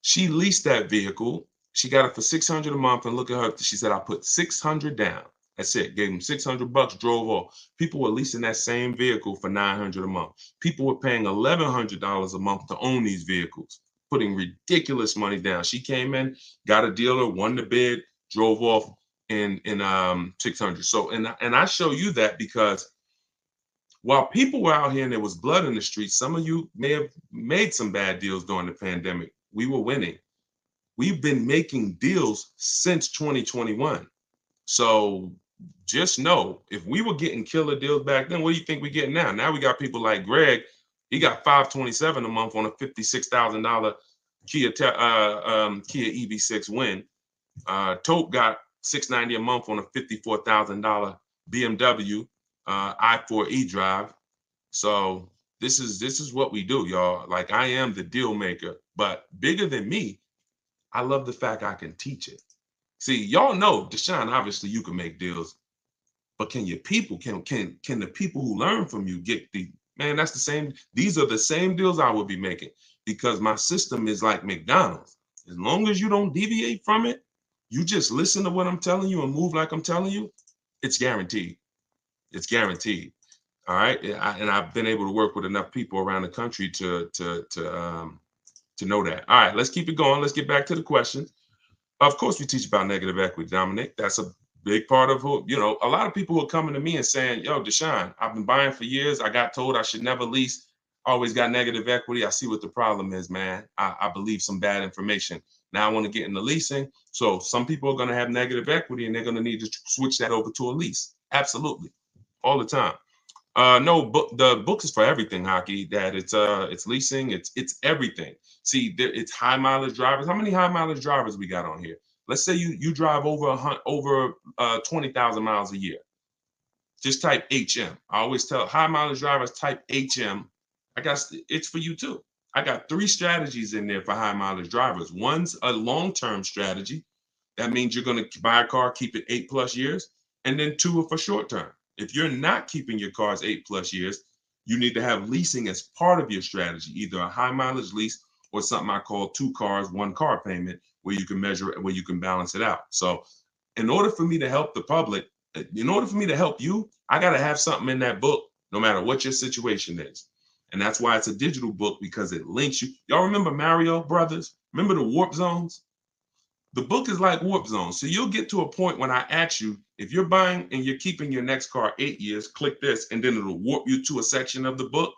She leased that vehicle. She got it for $600 a month, and look at her. She said, I put $600 down. That's it. Gave them $600, drove off. People were leasing that same vehicle for $900 a month. People were paying $1,100 a month to own these vehicles, putting ridiculous money down. She came in, got a dealer, won the bid, drove off in 600. So, and I show you that because while people were out here and there was blood in the streets, some of you may have made some bad deals during the pandemic. We were winning. We've been making deals since 2021. So just know, if we were getting killer deals back then, what do you think we're getting now? Now we got people like Greg. He got $527 a month on a $56,000 Kia EV6 Win. Tope got $690 a month on a $54,000 BMW i4 e-drive. So this is what we do, y'all. Like, I am the deal maker, but bigger than me, I love the fact I can teach it. See, y'all know, Deshone, obviously you can make deals, but can the people who learn from you get the, man, that's the same. These are the same deals I would be making, because my system is like McDonald's. As long as you don't deviate from it, you just listen to what I'm telling you and move like I'm telling you, it's guaranteed. It's guaranteed. All right. And I've been able to work with enough people around the country to know that. All right, let's keep it going. Let's get back to the questions. Of course, we teach about negative equity, Dominic. That's a big part of who, a lot of people who are coming to me and saying, yo, Deshone, I've been buying for years. I got told I should never lease. Always got negative equity. I see what the problem is, man. I believe some bad information. Now I want to get into leasing. So some people are going to have negative equity and they're going to need to switch that over to a lease. Absolutely. All the time. No, but the book is for everything, Hockey. That it's leasing, it's everything. See, it's high mileage drivers. How many high mileage drivers we got on here? Let's say you drive over 20,000 miles a year. Just type HM. I always tell high mileage drivers, type HM. I got it's for you too. I got 3 strategies in there for high mileage drivers. One's a long-term strategy. That means you're going to buy a car, keep it 8+ years, and then 2 are for short term. If you're not keeping your cars 8+ years, you need to have leasing as part of your strategy, either a high mileage lease or something I call 2 cars, 1 car payment, where you can measure it, where you can balance it out. So in order for me to help the public, in order for me to help you, I got to have something in that book, no matter what your situation is. And that's why it's a digital book, because it links you. Y'all remember Mario Brothers? Remember the warp zones? The book is like warp zone. So you'll get to a point when I ask you, if you're buying and you're keeping your next car 8 years, click this, and then it'll warp you to a section of the book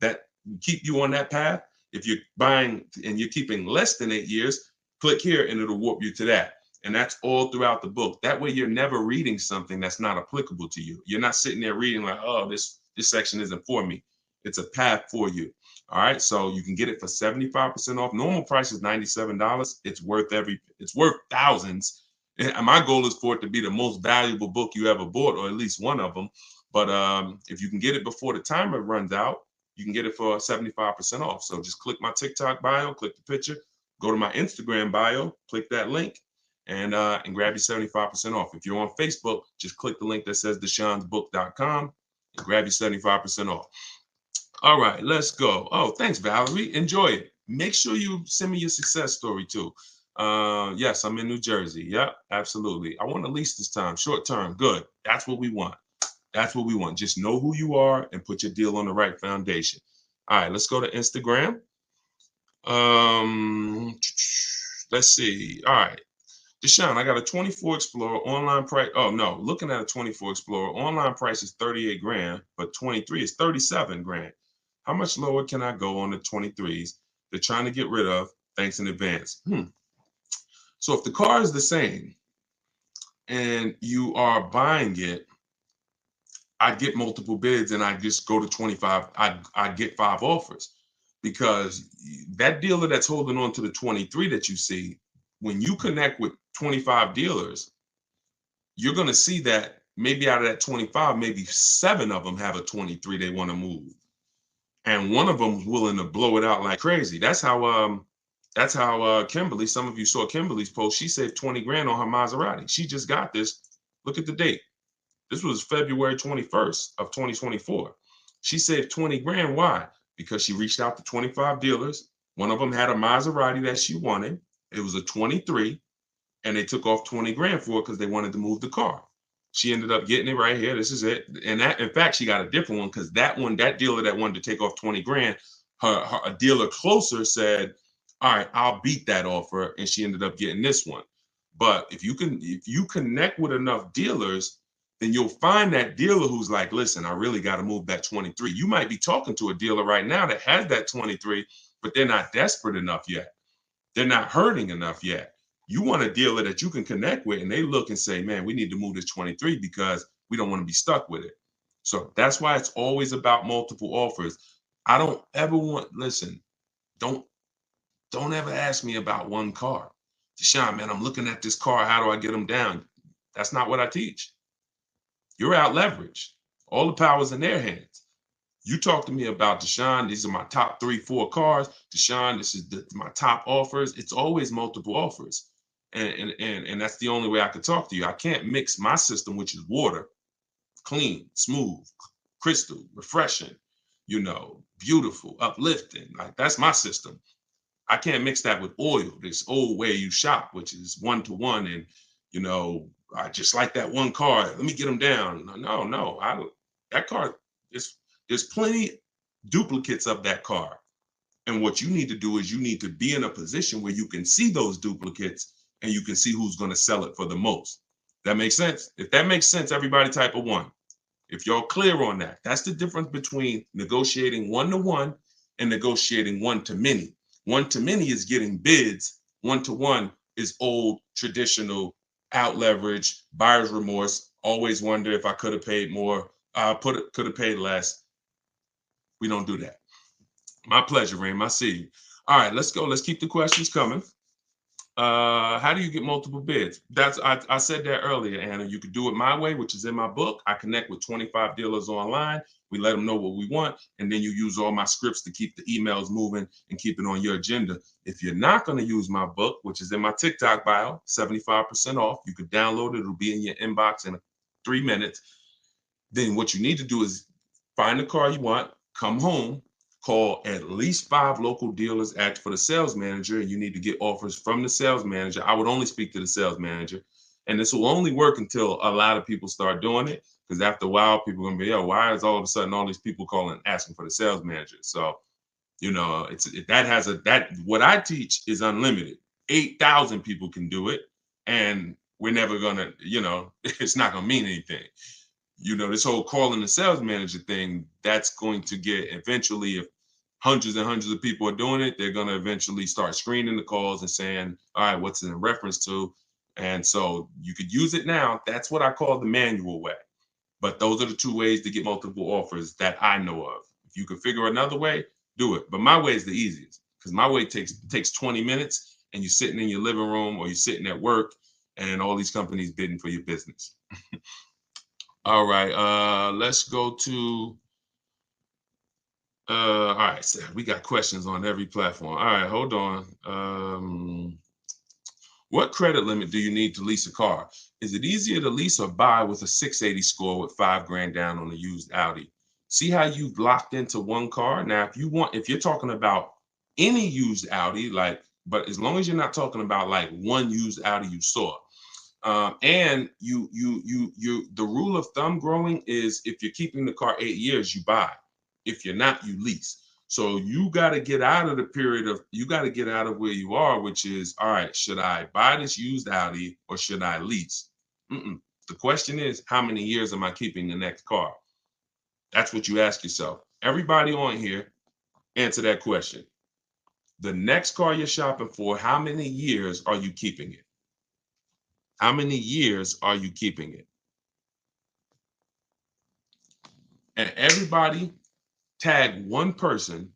that keep you on that path. If you're buying and you're keeping less than 8 years, click here and it'll warp you to that. And that's all throughout the book. That way you're never reading something that's not applicable to you. You're not sitting there reading like, oh, this section isn't for me. It's a path for you. All right. So you can get it for 75% off. Normal price is $97. It's worth thousands. And my goal is for it to be the most valuable book you ever bought, or at least one of them. But if you can get it before the timer runs out, you can get it for 75% off. So just click my TikTok bio, click the picture, go to my Instagram bio, click that link, and grab your 75% off. If you're on Facebook, just click the link that says deshonsbook.com and grab your 75% off. All right, let's go. Oh, thanks, Valerie. Enjoy it. Make sure you send me your success story too. Yes, I'm in New Jersey. Yep, absolutely. I want to lease this time, short term. Good. That's what we want. That's what we want. Just know who you are and put your deal on the right foundation. All right, let's go to Instagram. Let's see. All right. Deshone, I got a 24 Explorer online price. Oh no, looking at a 24 Explorer, online price is 38 grand, but 23 is 37 grand. How much lower can I go on the 23s? They're trying to get rid of. Thanks in advance. So if the car is the same and you are buying it, I'd get multiple bids and I just go to 25. I'd get 5 offers, because that dealer that's holding on to the 23 that you see, when you connect with 25 dealers, you're going to see that maybe out of that 25, maybe 7 of them have a 23 they want to move. And one of them is willing to blow it out like crazy. That's how Kimberly, some of you saw Kimberly's post. She saved 20 grand on her Maserati. She just got this. Look at the date. This was February 21st of 2024. She saved 20 grand. Why? Because she reached out to 25 dealers. One of them had a Maserati that she wanted. It was a 23, and they took off 20 grand for it because they wanted to move the car. She ended up getting it right here. This is it. And that, in fact, she got a different one, because that dealer that wanted to take off 20 grand, a dealer closer said, all right, I'll beat that offer. And she ended up getting this one. But if you connect with enough dealers, then you'll find that dealer who's like, listen, I really got to move that 23. You might be talking to a dealer right now that has that 23, but they're not desperate enough yet. They're not hurting enough yet. You want a dealer that you can connect with, and they look and say, man, we need to move this 23 because we don't want to be stuck with it. So that's why it's always about multiple offers. I don't ever want, listen, don't ever ask me about one car. Deshone, man, I'm looking at this car. How do I get them down? That's not what I teach. You're out leveraged. All the power's in their hands. You talk to me about, Deshone, these are my top 3, 4 cars. Deshone, this is my top offers. It's always multiple offers. And that's the only way I could talk to you. I can't mix my system, which is water, clean, smooth, crystal, refreshing, beautiful, uplifting. Like, that's my system. I can't mix that with oil, this old way you shop, which is 1-to-1. And, I just like that one car. Let me get them down. No. That car, there's plenty duplicates of that car. And what you need to do is you need to be in a position where you can see those duplicates and you can see who's going to sell it for the most. That makes sense? If that makes sense, everybody type a 1. If y'all clear on that, that's the difference between negotiating 1-to-1 and negotiating 1-to-many. 1-to-many is getting bids. 1-to-1 is old, traditional, out leverage, buyer's remorse. Always wonder if I could have paid more. Could have paid less. We don't do that. My pleasure, Raym. I see you. All right, let's go. Let's keep the questions coming. How do you get multiple bids? I said that earlier, Anna. You could do it my way, which is in my book. I connect with 25 dealers online. We let them know what we want, and then you use all my scripts to keep the emails moving and keep it on your agenda. If you're not going to use my book, which is in my TikTok bio, 75% off, you can download it. It'll be in your inbox in 3 minutes. Then what you need to do is find the car you want, come home, call at least 5 local dealers, ask for the sales manager, and you need to get offers from the sales manager. I would only speak to the sales manager. And this will only work until a lot of people start doing it, because after a while, people are going to be, why is all of a sudden all these people calling asking for the sales manager? So, what I teach is unlimited. 8,000 people can do it, and we're never gonna, it's not gonna mean anything. This whole calling the sales manager thing, that's going to get eventually, if hundreds and hundreds of people are doing it, they're going to eventually start screening the calls and saying, all right, what's it in reference to? And so you could use it now. That's what I call the manual way. But those are the two ways to get multiple offers that I know of. If you can figure another way, do it. But my way is the easiest, because my way takes 20 minutes, and you're sitting in your living room or you're sitting at work, and all these companies bidding for your business. All right, let's go to, all right, so we got questions on every platform. All right, hold on. What credit limit do you need to lease a car? Is it easier to lease or buy with a 680 score with $5,000 down on a used Audi? See how you've locked into one car? Now, if you're talking about any used Audi, but as long as you're not talking about like one used Audi you saw, and the rule of thumb growing is, if you're keeping the car 8 years, you buy. If you're not, you lease. So you got to get out of where you are, which is, all right, should I buy this used Audi or should I lease? The question is, how many years am I keeping the next car? That's what you ask yourself. Everybody on here, answer that question. The next car you're shopping for, how many years are you keeping it? How many years are you keeping it? And everybody tag one person,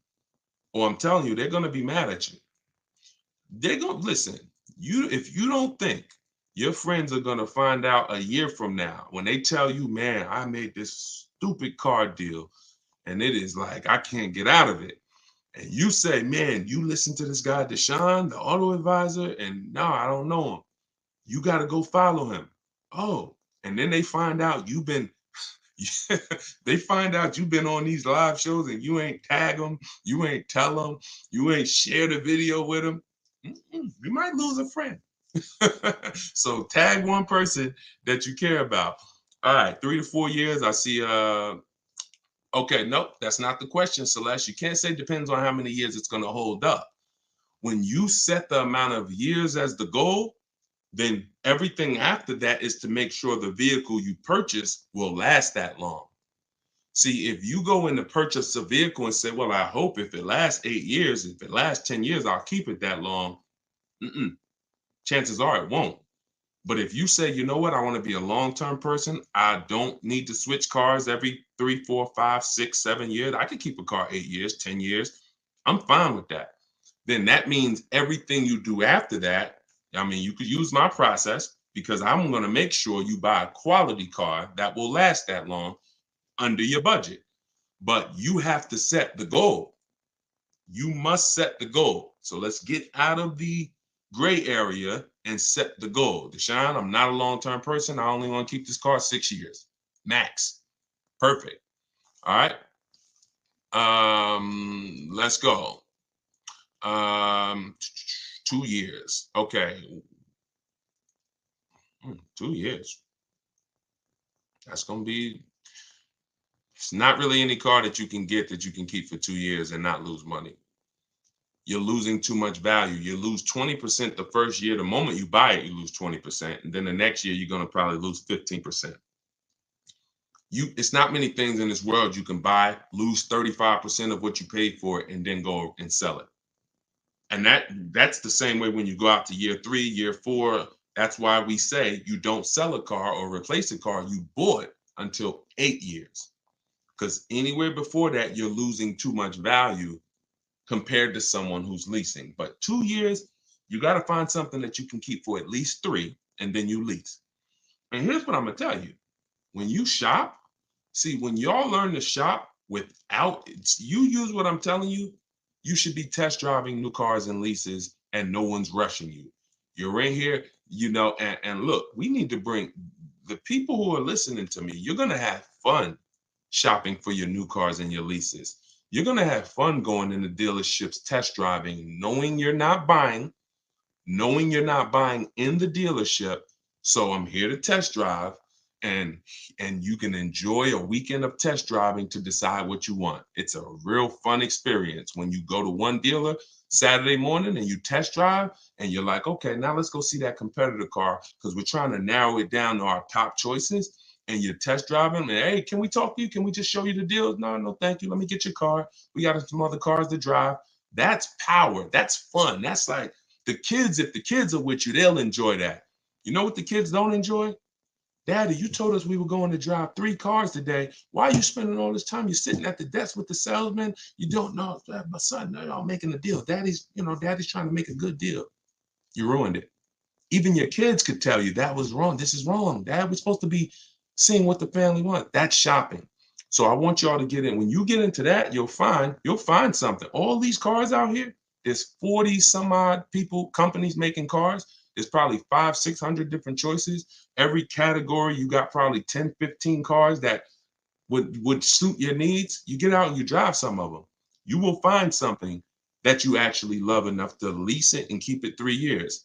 or I'm telling you, they're going to be mad at you. They're going to listen. If you don't think your friends are going to find out a year from now when they tell you, man, I made this stupid car deal and it is like, I can't get out of it. And you say, man, you listen to this guy, Deshone, the auto advisor, and no, I don't know him. You got to go follow him. Oh, and then they find out you've been on these live shows and you ain't tag them, you ain't tell them, you ain't share the video with them. You might lose a friend. So tag one person that you care about. All right, 3 to 4 years. I see. Okay, nope, that's not the question, Celeste. You can't say depends on how many years it's going to hold up. When you set the amount of years as the goal, then everything after that is to make sure the vehicle you purchase will last that long. See, if you go in to purchase a vehicle and say, well, I hope if it lasts 8 years, if it lasts 10 years, I'll keep it that long. Chances are it won't. But if you say, you know what, I want to be a long-term person, I don't need to switch cars every 3, 4, 5, 6, 7 years. I could keep a car 8 years, 10 years. I'm fine with that. Then that means everything you do after that, I mean, you could use my process, because I'm going to make sure you buy a quality car that will last that long under your budget. But you have to set the goal. You must set the goal. So let's get out of the gray area and set the goal. Deshone, I'm not a long-term person. I only want to keep this car 6 years max. Perfect. All right. Let's go. 2 years. Okay. 2 years. That's going to be, it's not really any car that you can get that you can keep for 2 years and not lose money. You're losing too much value. You lose 20% the first year. The moment you buy it, you lose 20%. And then the next year, you're going to probably lose 15%. It's not many things in this world you can buy, lose 35% of what you paid for it, and then go and sell it. And that's the same way when you go out to year 3, year 4. That's why we say you don't sell a car or replace a car you bought until 8 years. Because anywhere before that, you're losing too much value compared to someone who's leasing. But 2 years, you got to find something that you can keep for at least 3, and then you lease. And here's what I'm going to tell you. When you shop, see, when y'all learn to shop without, you use what I'm telling you, you should be test driving new cars and leases, and no one's rushing you. You're in here, and look, we need to bring the people who are listening to me, you're going to have fun shopping for your new cars and your leases. You're going to have fun going into dealerships, test driving, knowing you're not buying in the dealership. So I'm here to test drive. and you can enjoy a weekend of test driving to decide what you want. It's a real fun experience when you go to one dealer Saturday morning and you test drive and you're like, okay, now let's go see that competitor car because we're trying to narrow it down to our top choices. And you're test driving, and hey, can we talk to you? Can we just show you the deals? No, no, thank you. Let me get your car. We got some other cars to drive. That's power. That's fun. That's like the kids. If the kids are with you, they'll enjoy that. You know what the kids don't enjoy? Daddy, you told us we were going to drive 3 cars today. Why are you spending all this time? You're sitting at the desk with the salesman. You don't know. My son, y'all making a deal. Daddy's trying to make a good deal. You ruined it. Even your kids could tell you that was wrong. This is wrong. Dad, we're supposed to be seeing what the family wants. That's shopping. So I want y'all to get in. When you get into that, you'll find something. All these cars out here, there's 40 some odd companies making cars. There's probably 500, 600 different choices. Every category, you got probably 10, 15 cars that would suit your needs. You get out and you drive some of them. You will find something that you actually love enough to lease it and keep it 3 years.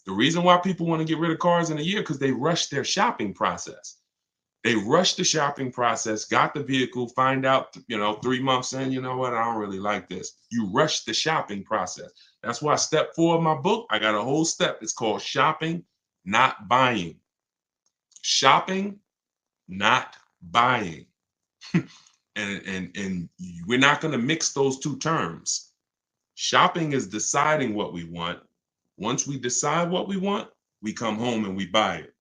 The reason why people want to get rid of cars in a year because they rush their shopping process. They rush the shopping process, got the vehicle, find out, 3 months in, you know what, I don't really like this. You rush the shopping process. That's why step 4 of my book, I got a whole step. It's called shopping, not buying. Shopping, not buying. and we're not going to mix those two terms. Shopping is deciding what we want. Once we decide what we want, we come home and we buy it.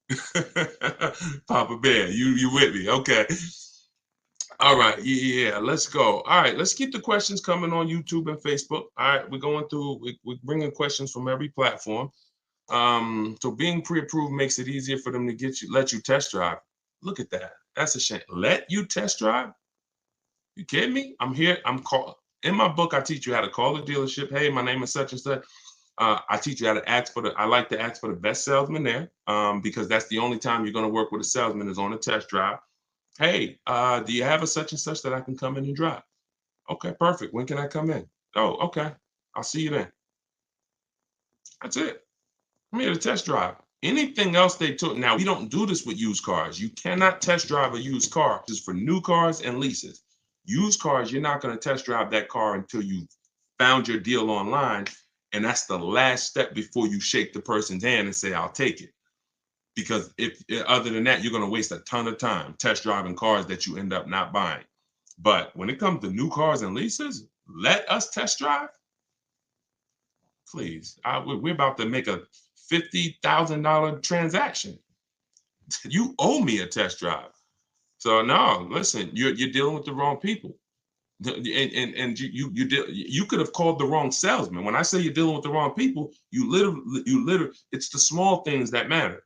Papa Bear, you with me? Okay. All right. Yeah, let's go. All right, let's keep the questions coming on YouTube and Facebook. All right, we're going through. We're bringing questions from every platform. So being pre-approved makes it easier for them to let you test drive. Look at that. That's a shame. Let you test drive? You kidding me? I'm here. In my book, I teach you how to call the dealership. Hey, my name is such and such. I teach you how to I like to ask for the best salesman there because that's the only time you're going to work with a salesman is on a test drive. Hey, do you have a such and such that I can come in and drive? Okay, perfect. When can I come in? Oh, okay. I'll see you then. That's it. I'm here to test drive. Anything else they took. Now, we don't do this with used cars. You cannot test drive a used car. This is for new cars and leases. Used cars, you're not going to test drive that car until you found your deal online. And that's the last step before you shake the person's hand and say, I'll take it. Because if other than that, you're going to waste a ton of time test driving cars that you end up not buying. But when it comes to new cars and leases, let us test drive. Please, we're about to make a $50,000 transaction. You owe me a test drive. So no, listen, you're dealing with the wrong people. And you could have called the wrong salesman. When I say you're dealing with the wrong people, you literally, it's the small things that matter.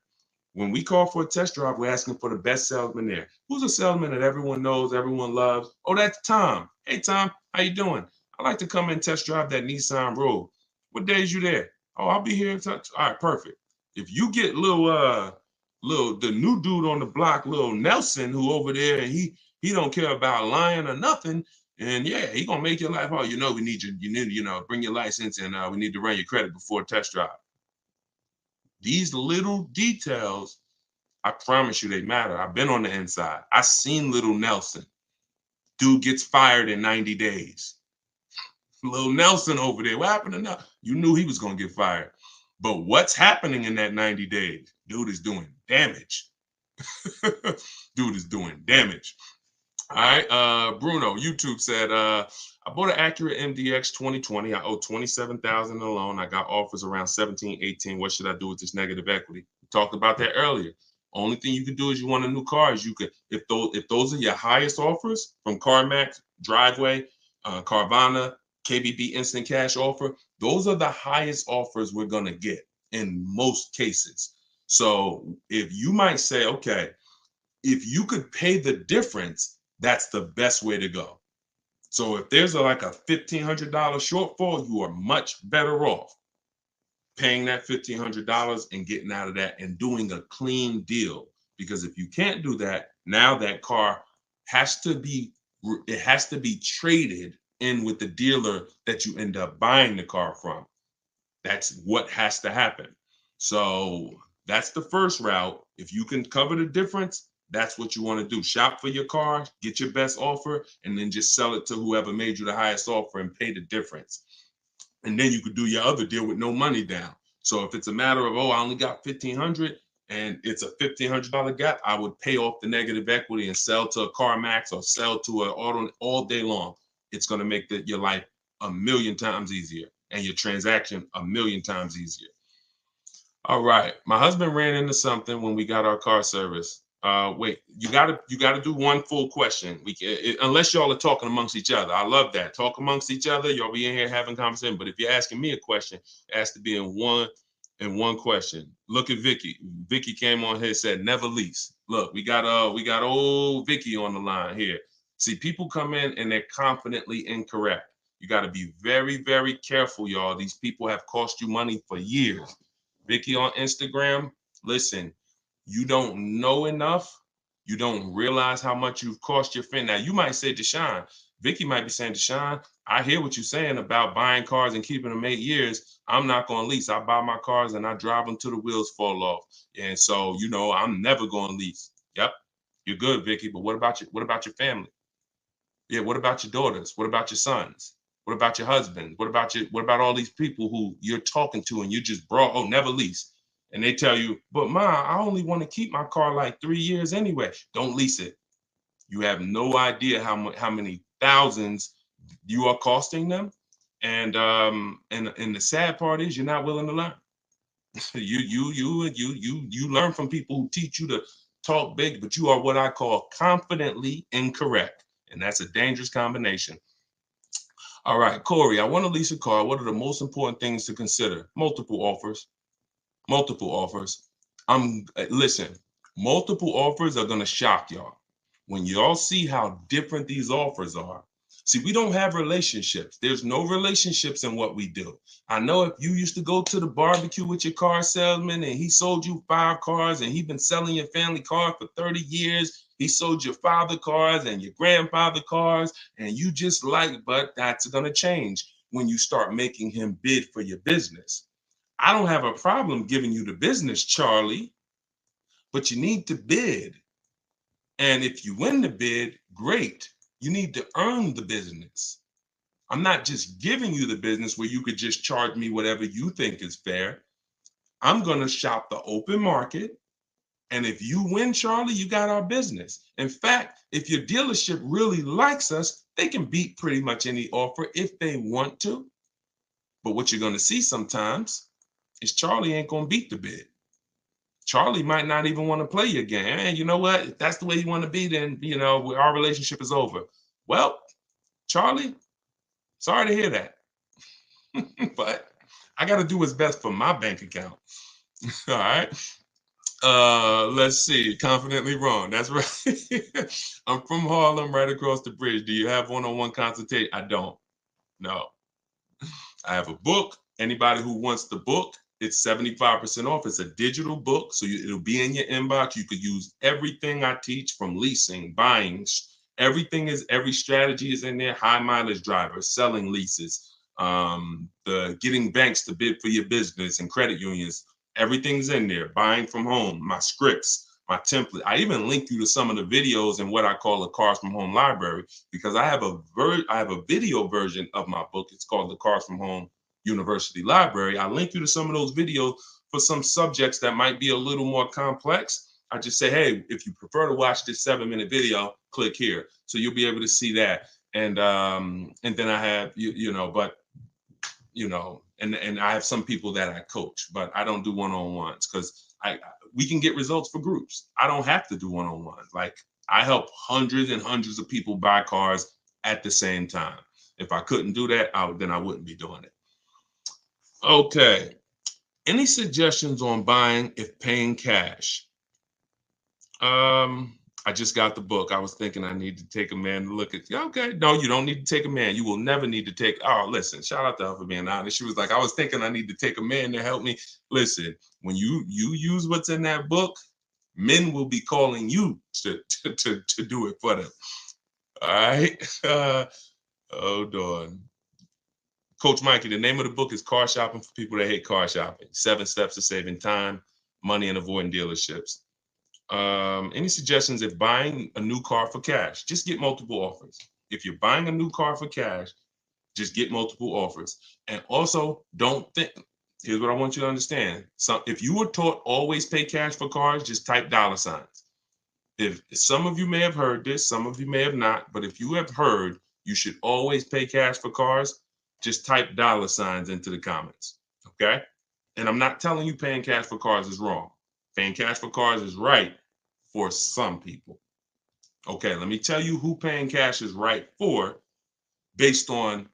When we call for a test drive, we're asking for the best salesman there. Who's a salesman that everyone knows, everyone loves? Oh, that's Tom. Hey, Tom, how you doing? I'd like to come and test drive that Nissan Rogue. What days you there? Oh, I'll be here. All right, perfect. If you get the new dude on the block, little Nelson, who over there, and he don't care about lying or nothing, and yeah, he gonna make your life. Oh, we need you. Bring your license, and we need to run your credit before test drive. These little details, I promise you, they matter. I've been on the inside. I seen little Nelson. Dude gets fired in 90 days. Little Nelson over there. What happened to Nelson? You knew he was gonna get fired. But what's happening in that 90 days? Dude is doing damage. Dude is doing damage. All right, Bruno, YouTube said, I bought an Acura MDX 2020. I owe $27,000 alone. I got offers around 17, 18. What should I do with this negative equity? We talked about that earlier. Only thing you can do is you want a new car. Is you could, if those are your highest offers from CarMax, Driveway, Carvana, KBB Instant Cash Offer, those are the highest offers we're gonna get in most cases. So if you might say, okay, if you could pay the difference, that's the best way to go. So if there's like a $1,500 shortfall, you are much better off paying that $1,500 and getting out of that and doing a clean deal. Because if you can't do that, now that car has to be traded in with the dealer that you end up buying the car from. That's what has to happen. So that's the first route. If you can cover the difference, That's what you want to do. Shop for your car, get your best offer, and then just sell it to whoever made you the highest offer and pay the difference. And then you could do your other deal with no money down. So if it's a matter of, oh, I only got 1,500 and it's a $1,500 gap, I would pay off the negative equity and sell to a CarMax or sell to an auto all day long. It's going to make your life a million times easier and your transaction a million times easier. All right. My husband ran into something when we got our car service. Wait, you gotta do one full question. Unless y'all are talking amongst each other. I love that. Talk amongst each other. Y'all be in here having conversation. But if you're asking me a question, it has to be in one question. Look at Vicky. Vicky came on here and said never lease. Look, we got old Vicky on the line here. See, people come in and they're confidently incorrect. You got to be very, very careful, y'all. These people have cost you money for years. Vicky on Instagram, listen, you don't know enough. You don't realize how much you've cost your friend. Now, you might say, Deshone, Vicky might be saying, Deshone, I hear what you're saying about buying cars and keeping them 8 years. I'm not going to lease. I buy my cars and I drive them till the wheels fall off. And so, I'm never going to lease. Yep, you're good, Vicky. But what about your family? Yeah, what about your daughters? What about your sons? What about your husband? What about all these people who you're talking to and you just brought, oh, never lease. And they tell you, but Ma, I only want to keep my car like 3 years anyway. Don't lease it. You have no idea how many thousands you are costing them. And the sad part is you're not willing to learn. You learn from people who teach you to talk big, but you are what I call confidently incorrect. And that's a dangerous combination. All right, Corey, I want to lease a car. What are the most important things to consider? Multiple offers. Listen, multiple offers are going to shock y'all. When y'all see how different these offers are. See, we don't have relationships. There's no relationships in what we do. I know if you used to go to the barbecue with your car salesman and he sold you 5 cars and he's been selling your family car for 30 years, he sold your father cars and your grandfather cars, and you just but that's going to change when you start making him bid for your business. I don't have a problem giving you the business, Charlie, but you need to bid. And if you win the bid, great. You need to earn the business. I'm not just giving you the business where you could just charge me whatever you think is fair. I'm going to shop the open market. And if you win, Charlie, you got our business. In fact, if your dealership really likes us, they can beat pretty much any offer if they want to. But what you're going to see sometimes is Charlie ain't going to beat the bid. Charlie might not even want to play your game. And you know what? If that's the way you want to be, then, our relationship is over. Well, Charlie, sorry to hear that. But I got to do what's best for my bank account. All right. Let's see. Confidently wrong. That's right. I'm from Harlem, right across the bridge. Do you have one-on-one consultation? I don't. No. I have a book. Anybody who wants the book, it's 75% off. It's a digital book, so it'll be in your inbox. You could use everything I teach from leasing, buying. Every strategy is in there. High mileage drivers, selling leases, the getting banks to bid for your business and credit unions. Everything's in there. Buying from home, my scripts, my template. I even link you to some of the videos in what I call a Cars from Home library, because I have a video version of my book. It's called the Cars from Home University Library. I link you to some of those videos for some subjects that might be a little more complex. I just say, hey, if you prefer to watch this 7-minute video, click here. So you'll be able to see that. And then I have, and I have some people that I coach, but I don't do one-on-ones because we can get results for groups. I don't have to do one-on-ones. Like, I help hundreds and hundreds of people buy cars at the same time. If I couldn't do that, then I wouldn't be doing it. Okay. Any suggestions on buying if paying cash? I just got the book. I was thinking I need to take a man to look at. Okay, no, you don't need to take a man. You will never need to take. Oh, listen, shout out to her for being honest. She was like, I was thinking I need to take a man to help me. Listen, when you use what's in that book, men will be calling you to do it for them. All right. Hold on. Coach Mikey, the name of the book is Car Shopping for People That Hate Car Shopping. 7 Steps to Saving Time, Money, and Avoiding Dealerships. Any suggestions if buying a new car for cash? Just get multiple offers. If you're buying a new car for cash, just get multiple offers. And also, don't think. Here's what I want you to understand. So, if you were taught always pay cash for cars, just type $signs. If some of you may have heard this, some of you may have not, but if you have heard you should always pay cash for cars, just type $signs into the comments. Okay? And I'm not telling you paying cash for cars is wrong. Paying cash for cars is right for some people. Okay, let me tell you who paying cash is right for based on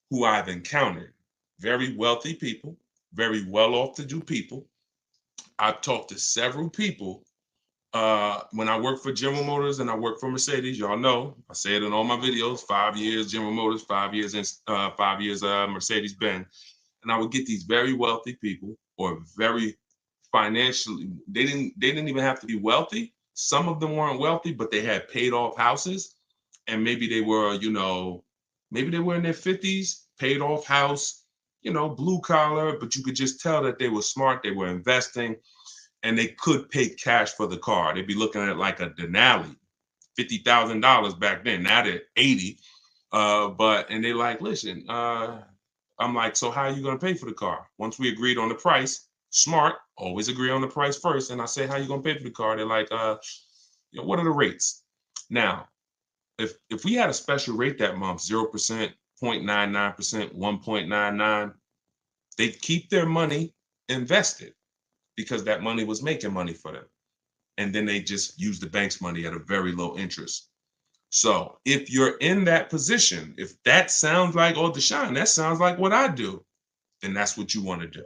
who I've encountered. Very wealthy people, very well off to do people. I've talked to several people when I worked for General Motors and I worked for Mercedes. Y'all know I say it in all my videos: 5 years General Motors, 5 years in 5 years Mercedes Benz. And I would get these very wealthy people or very financially. They didn't even have to be wealthy. Some of them weren't wealthy, but they had paid off houses, and maybe they were, maybe they were in their 50s, paid off house, blue collar, but you could just tell that they were smart. They were investing, and they could pay cash for the car. They'd be looking at like a Denali, $50,000 back then. Now they're 80. And they're like, listen, I'm like, so how are you going to pay for the car? Once we agreed on the price, smart, always agree on the price first. And I say, how are you going to pay for the car? They're like, what are the rates? Now, if we had a special rate that month, 0%, 0.99%, 1.99, they'd keep their money invested because that money was making money for them. And then they just use the bank's money at a very low interest. So if you're in that position, if that sounds like, oh, Deshone, that sounds like what I do, then that's what you want to do.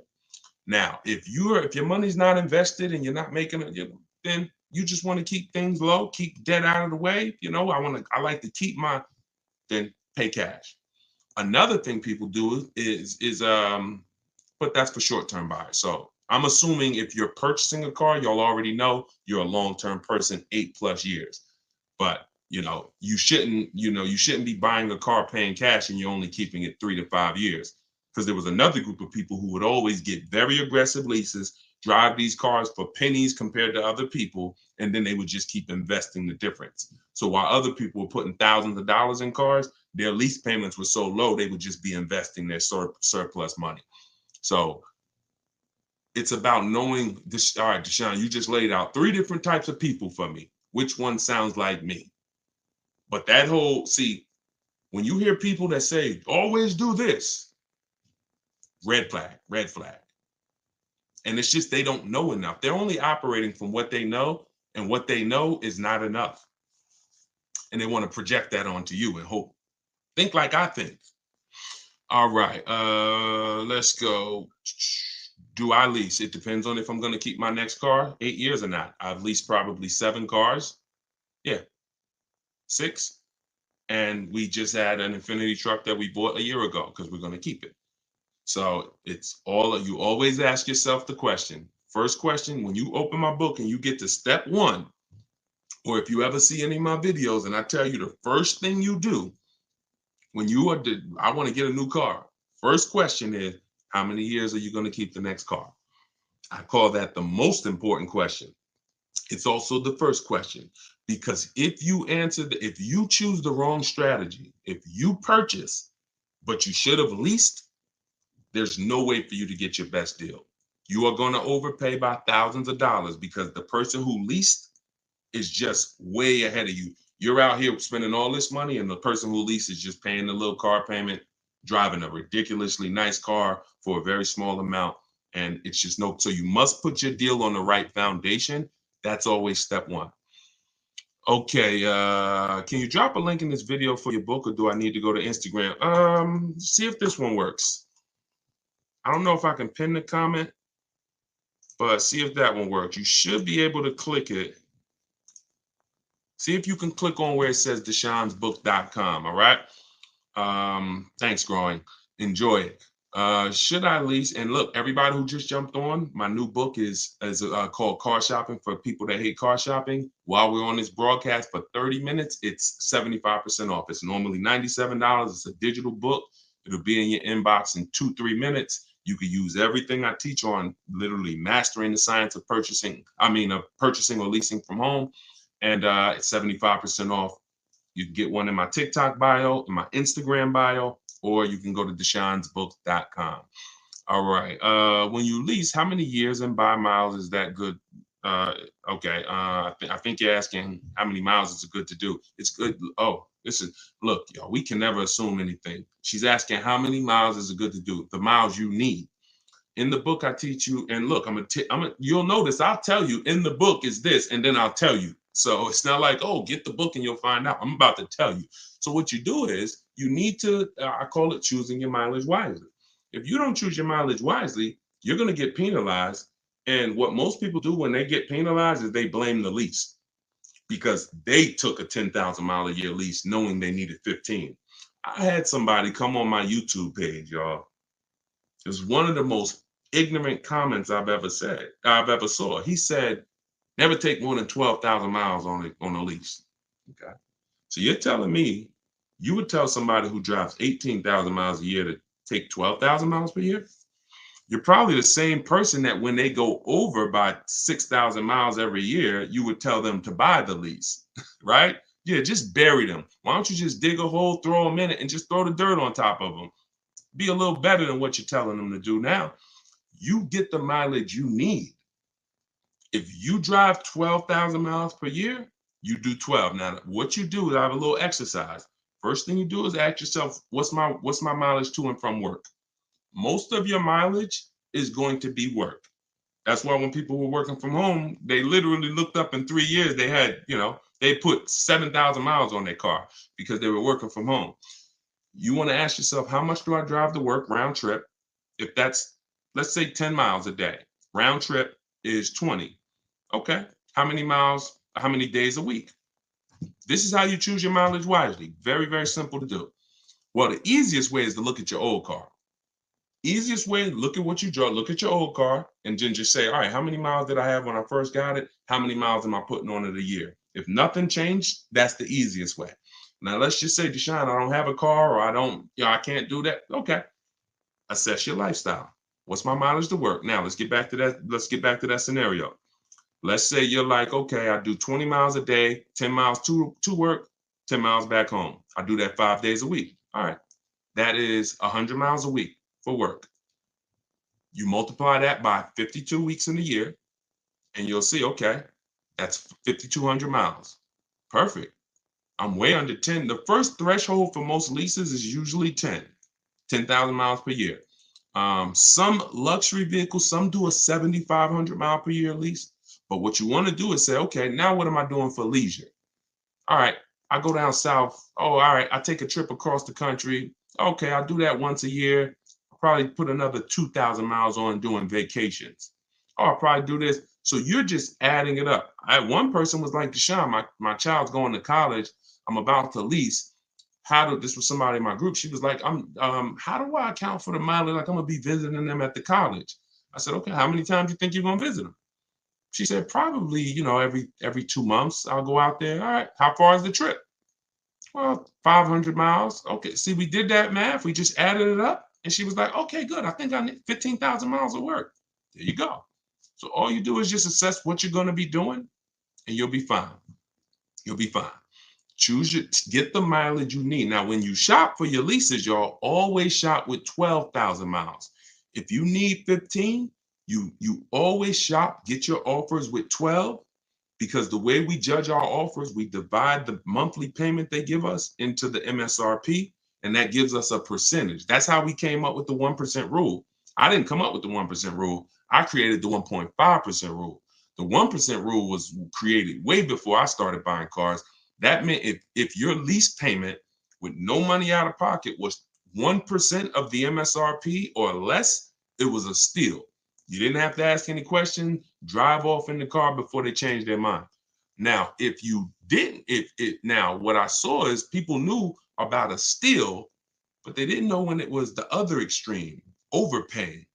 Now, if your money's not invested and you're not making it, then you just want to keep things low, keep debt out of the way. I like to keep then pay cash. Another thing people do is but that's for short-term buyers. So I'm assuming if you're purchasing a car, y'all already know you're a long-term person, 8+ years. But you shouldn't be buying a car paying cash and you're only keeping it 3 to 5 years. Because there was another group of people who would always get very aggressive leases, drive these cars for pennies compared to other people, and then they would just keep investing the difference. So while other people were putting thousands of dollars in cars, their lease payments were so low, they would just be investing their surplus money. So it's about knowing this. All right, Deshone, you just laid out 3 different types of people for me. Which one sounds like me? But when you hear people that say, always do this, red flag. And it's just they don't know enough. They're only operating from what they know, and what they know is not enough. And they want to project that onto you and hope. Think like I think. All right, let's go. Do I lease? It depends on if I'm going to keep my next car 8 years or not. I've leased probably 7 cars. Yeah, 6. And we just had an Infinity truck that we bought a year ago because we're going to keep it. So it's you always ask yourself the question. First question, when you open my book and you get to step 1, or if you ever see any of my videos and I tell you the first thing you do when I want to get a new car, first question is, how many years are you going to keep the next car? I call that the most important question. It's also the first question, because if you choose the wrong strategy, if you purchase, but you should have leased, there's no way for you to get your best deal. You are going to overpay by thousands of dollars because the person who leased is just way ahead of you. You're out here spending all this money, and the person who leased is just paying the little car payment, driving a ridiculously nice car for a very small amount. And it's just so you must put your deal on the right foundation. That's always step 1. Okay, can you drop a link in this video for your book, or do I need to go to Instagram? See if this one works. I don't know if I can pin the comment, but see if that one works. You should be able to click it. See if you can click on where it says deshonesbook.com. All right. Thanks, Growing. Enjoy it. Should I lease? And look, everybody who just jumped on, my new book is called Car Shopping for People That Hate Car Shopping. While we're on this broadcast for 30 minutes, it's 75% off. It's normally $97. It's a digital book. It'll be in your inbox in 2-3 minutes. You could use everything I teach on literally mastering the science of purchasing or leasing from home. And it's 75% off. You can get one in my TikTok bio, in my Instagram bio, or you can go to deshonesbook.com. All right. When you lease, how many years and by miles is that good? Okay. I think you're asking how many miles is it good to do. It's good. Oh, look, y'all, we can never assume anything. She's asking how many miles is it good to do? The miles you need. In the book, I teach you, and look, you'll notice I'll tell you in the book is this, and then I'll tell you. So it's not like, oh, get the book and you'll find out. I'm about to tell you. So what you do is you need to, I call it choosing your mileage wisely. If you don't choose your mileage wisely, you're going to get penalized. And what most people do when they get penalized is they blame the lease because they took a 10,000 mile a year lease knowing they needed 15. I had somebody come on my YouTube page, y'all. It was one of the most ignorant comments I've ever saw. He said, never take more than 12,000 miles on a lease. Okay. So you're telling me you would tell somebody who drives 18,000 miles a year to take 12,000 miles per year? You're probably the same person that when they go over by 6,000 miles every year, you would tell them to buy the lease, right? Yeah, just bury them. Why don't you just dig a hole, throw them in it, and just throw the dirt on top of them? Be a little better than what you're telling them to do now. You get the mileage you need. If you drive 12,000 miles per year, you do 12. Now, what you do is I have a little exercise. First thing you do is ask yourself, what's my mileage to and from work? Most of your mileage is going to be work. That's why when people were working from home, they literally looked up in 3 years, they had, they put 7,000 miles on their car because they were working from home. You want to ask yourself, how much do I drive to work round trip? If that's, let's say 10 miles a day, round trip is 20. Okay. How many miles, how many days a week? This is how you choose your mileage wisely. Very, very simple to do. Well, the easiest way is to look at your old car. Easiest way, look at what you draw, look at your old car, and then just say, all right, how many miles did I have when I first got it? How many miles am I putting on it a year? If nothing changed, that's the easiest way. Now, let's just say, Deshone, I don't have a car or I can't do that. Okay. Assess your lifestyle. What's my mileage to work? Now, let's get back to that scenario. Let's say you're like, okay, I do 20 miles a day, 10 miles to work, 10 miles back home. I do that 5 days a week. All right. That is 100 miles a week for work. You multiply that by 52 weeks in the year, and you'll see, okay, that's 5,200 miles. Perfect. I'm way under 10. The first threshold for most leases is usually 10,000 miles per year. Some luxury vehicles, some do a 7,500 mile per year lease. But what you want to do is say, okay, now what am I doing for leisure? All right, I go down south. Oh, all right, I take a trip across the country. Okay, I'll do that once a year. I'll probably put another 2,000 miles on doing vacations. Oh, I'll probably do this. So you're just adding it up. One person was like, Deshone, my child's going to college. I'm about to lease. This was somebody in my group. She was like, how do I account for the mileage? Like I'm gonna be visiting them at the college. I said, okay, how many times do you think you're gonna visit them? She said, probably, every 2 months I'll go out there. All right, how far is the trip? Well, 500 miles. Okay, see, we did that math. We just added it up. And she was like, okay, good. I think I need 15,000 miles of work. There you go. So all you do is just assess what you're gonna be doing and you'll be fine. You'll be fine. Get the mileage you need. Now, when you shop for your leases, y'all always shop with 12,000 miles. If you need 15, you always get your offers with 12 because the way we judge our offers, we divide the monthly payment they give us into the MSRP, and that gives us a percentage. That's how we came up with the 1% rule. I didn't come up with the 1% rule. I created the 1.5% rule. The 1% rule was created way before I started buying cars. That meant if your lease payment with no money out of pocket was 1% of the MSRP or less, it was a steal. You didn't have to ask any questions, drive off in the car before they changed their mind. Now, if you didn't, now what I saw is people knew about a steal, but they didn't know when it was the other extreme, overpaying.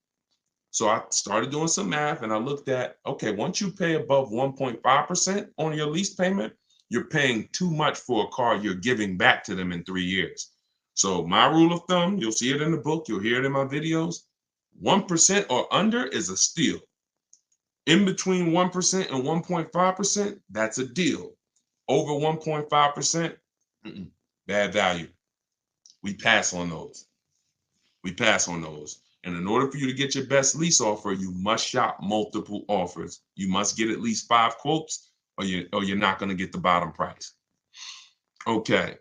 So I started doing some math and I looked at, okay, once you pay above 1.5% on your lease payment, you're paying too much for a car you're giving back to them in 3 years. So my rule of thumb, you'll see it in the book, you'll hear it in my videos, 1% or under is a steal. In between 1% and 1.5%, that's a deal. Over 1.5%, bad value. We pass on those. We pass on those. And in order for you to get your best lease offer, you must shop multiple offers. You must get at least 5 quotes, or you're not going to get the bottom price. Okay.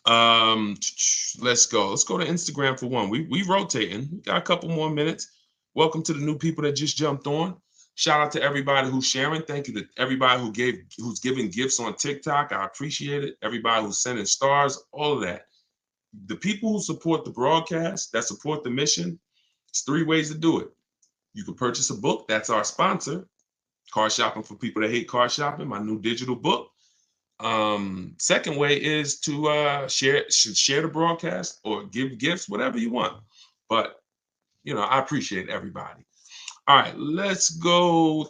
Let's go. Let's go to Instagram for one. We rotating. We got a couple more minutes. Welcome to the new people that just jumped on. Shout out to everybody who's sharing. Thank you to everybody who's giving gifts on TikTok. I appreciate it. Everybody who's sending stars, all of that. The people who support the broadcast, that support the mission, it's 3 ways to do it. You can purchase a book. That's our sponsor. Car Shopping for People That Hate Car Shopping, my new digital book. Second way is to share the broadcast or give gifts, whatever you want. But, I appreciate everybody. All right, let's go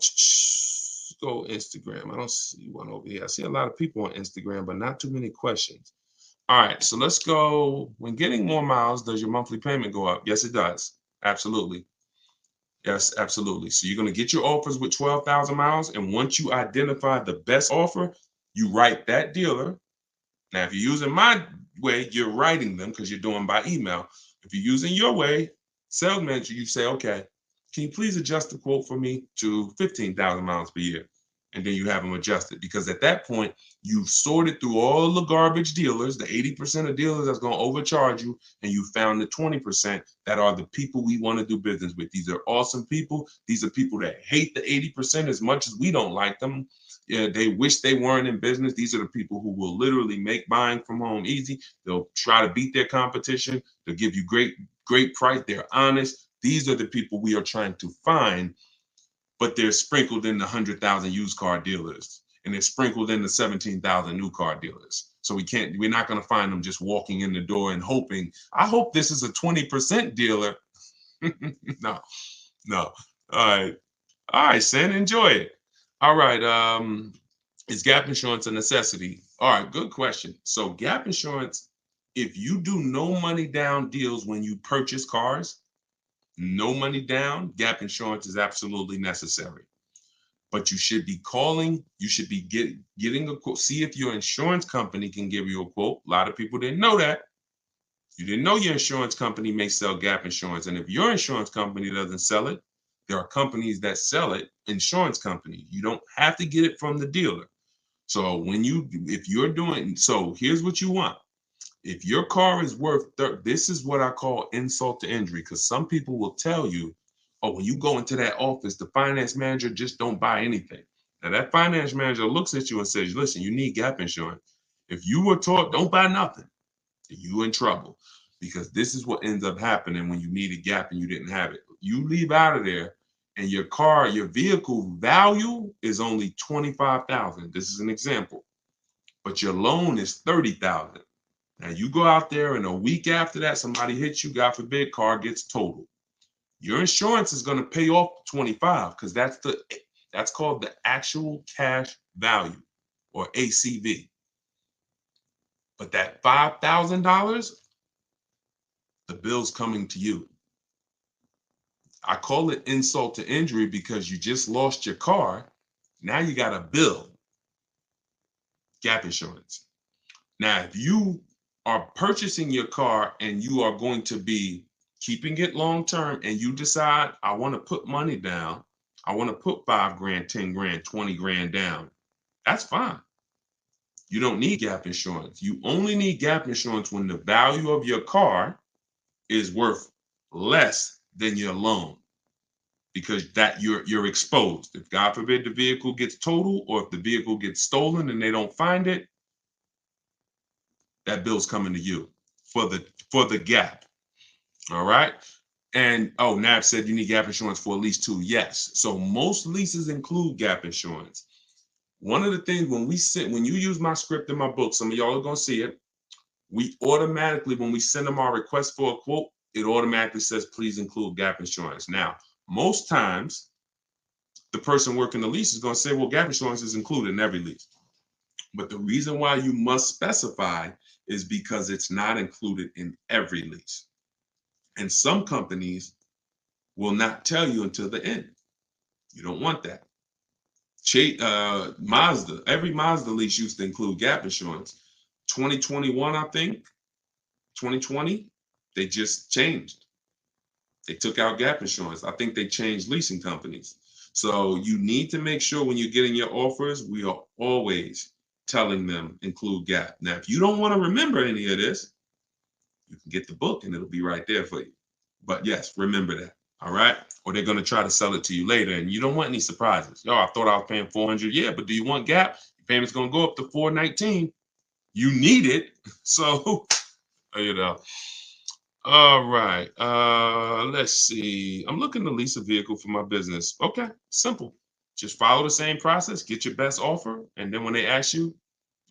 Instagram. I don't see one over here. I see a lot of people on Instagram, but not too many questions. All right, so let's go. When getting more miles, does your monthly payment go up? Yes, it does. Absolutely. Yes, absolutely. So you're going to get your offers with 12,000 miles. And once you identify the best offer, you write that dealer. Now, if you're using my way, you're writing them because you're doing by email. If you're using your way, sales manager, you say, okay, can you please adjust the quote for me to 15,000 miles per year? And then you have them adjusted, because at that point, you've sorted through all the garbage dealers, the 80% of dealers that's going to overcharge you, and you found the 20% that are the people we want to do business with. These are awesome people. These are people that hate the 80% as much as we don't like them. Yeah, they wish they weren't in business. These are the people who will literally make buying from home easy. They'll try to beat their competition. They'll give you great price. They're honest. These are the people we are trying to find, but they're sprinkled in the 100,000 used car dealers, and they're sprinkled in the 17,000 new car dealers. So we're not going to find them just walking in the door and hoping, I hope this is a 20% dealer. No. All right, Sen, enjoy it. All right. Is gap insurance a necessity? All right, good question. So gap insurance, if you do no money down deals when you purchase cars, no money down, gap insurance is absolutely necessary. But you should be calling, you should be getting a quote. See if your insurance company can give you a quote. A lot of people didn't know that. You didn't know your insurance company may sell gap insurance. And if your insurance company doesn't sell it, there are companies that sell it, insurance companies. You don't have to get it from the dealer. So here's what you want. If your car is worth, this is what I call insult to injury, because some people will tell you, oh, when you go into that office, the finance manager just don't buy anything. Now that finance manager looks at you and says, listen, you need gap insurance. If you were taught, don't buy nothing, you in trouble, because this is what ends up happening when you need a gap and you didn't have it. You leave out of there and your vehicle value is only 25,000. This is an example, but your loan is 30,000. Now you go out there and a week after that, somebody hits you, God forbid, car gets totaled. Your insurance is going to pay off 25, because that's called the actual cash value, or ACV. But that $5,000, the bill's coming to you. I call it insult to injury because you just lost your car. Now you got a bill. Gap insurance. Now, if you are purchasing your car and you are going to be keeping it long term, and you decide, I want to put money down, I want to put 5 grand, 10 grand, 20 grand down, that's fine. You don't need gap insurance. You only need gap insurance when the value of your car is worth less than your loan, because that you're exposed. If God forbid the vehicle gets totaled, or if the vehicle gets stolen and they don't find it, that bill's coming to you for the gap. All right. And Nav said you need gap insurance for at least 2. Yes. So most leases include gap insurance. One of the things when you use my script in my book, some of y'all are gonna see it. We automatically, when we send them our request for a quote, it automatically says, please include gap insurance. Now, most times the person working the lease is gonna say, well, gap insurance is included in every lease. But the reason why you must specify is because it's not included in every lease. And some companies will not tell you until the end. You don't want that. Mazda, every Mazda lease used to include gap insurance. 2021, I think, 2020, they just changed. They took out gap insurance. I think they changed leasing companies. So you need to make sure when you're getting your offers, we are always telling them include gap. Now, if you don't want to remember any of this, you can get the book and it'll be right there for you. But yes, remember that. All right. Or they're going to try to sell it to you later and you don't want any surprises. Yo, I thought I was paying 400. Yeah, but do you want gap? Your payment's going to go up to 419. You need it. So, you know. All right. Let's see. I'm looking to lease a vehicle for my business. Okay, simple. Just follow the same process, get your best offer, and then when they ask you,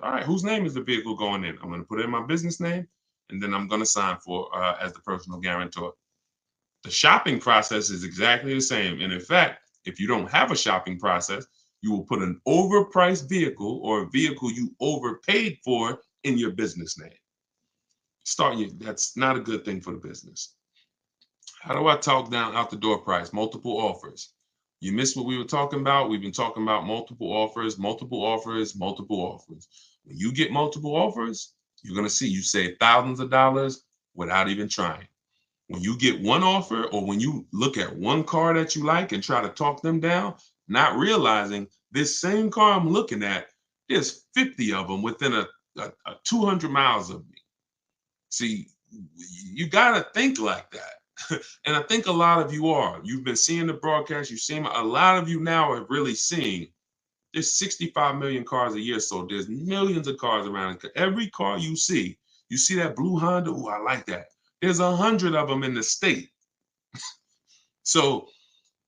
all right, whose name is the vehicle going in? I'm going to put in my business name, and then I'm going to sign for as the personal guarantor. The shopping process is exactly the same. And in fact, if you don't have a shopping process, you will put an overpriced vehicle or a vehicle you overpaid for in your business name. That's not a good thing for the business. How do I talk down out the door price? Multiple offers. You missed what we were talking about. We've been talking about multiple offers, multiple offers, multiple offers. When you get multiple offers, you're going to see you save thousands of dollars without even trying. When you get one offer or when you look at one car that you like and try to talk them down, not realizing this same car I'm looking at, there's 50 of them within a 200 miles of me. See, you got to think like that. And I think a lot of you are. You've been seeing the broadcast. You've seen a lot of you now are really seeing there's 65 million cars a year. So there's millions of cars around. Every car you see that blue Honda. Oh, I like that. There's 100 of them in the state. So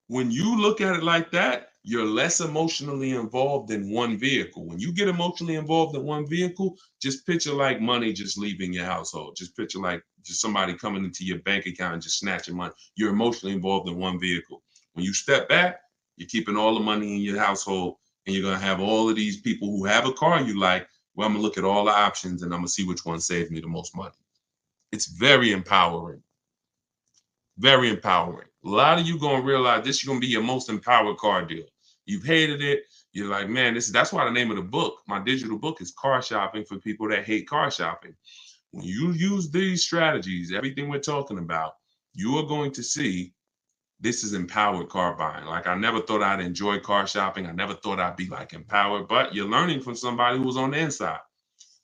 when you look at it like that, you're less emotionally involved in one vehicle. When you get emotionally involved in one vehicle, just picture like money just leaving your household. Just picture like just somebody coming into your bank account and just snatching money. You're emotionally involved in one vehicle. When you step back, you're keeping all the money in your household and you're going to have all of these people who have a car you like. Well, I'm going to look at all the options and I'm going to see which one saves me the most money. It's very empowering. Very empowering. A lot of you gonna realize this is gonna be your most empowered car deal. You've hated it. You're like, man, that's why the name of the book, my digital book, is Car Shopping for People That Hate Car Shopping. When you use these strategies, everything we're talking about, you are going to see this is empowered car buying. Like I never thought I'd enjoy car shopping. I never thought I'd be like empowered, but you're learning from somebody who was on the inside.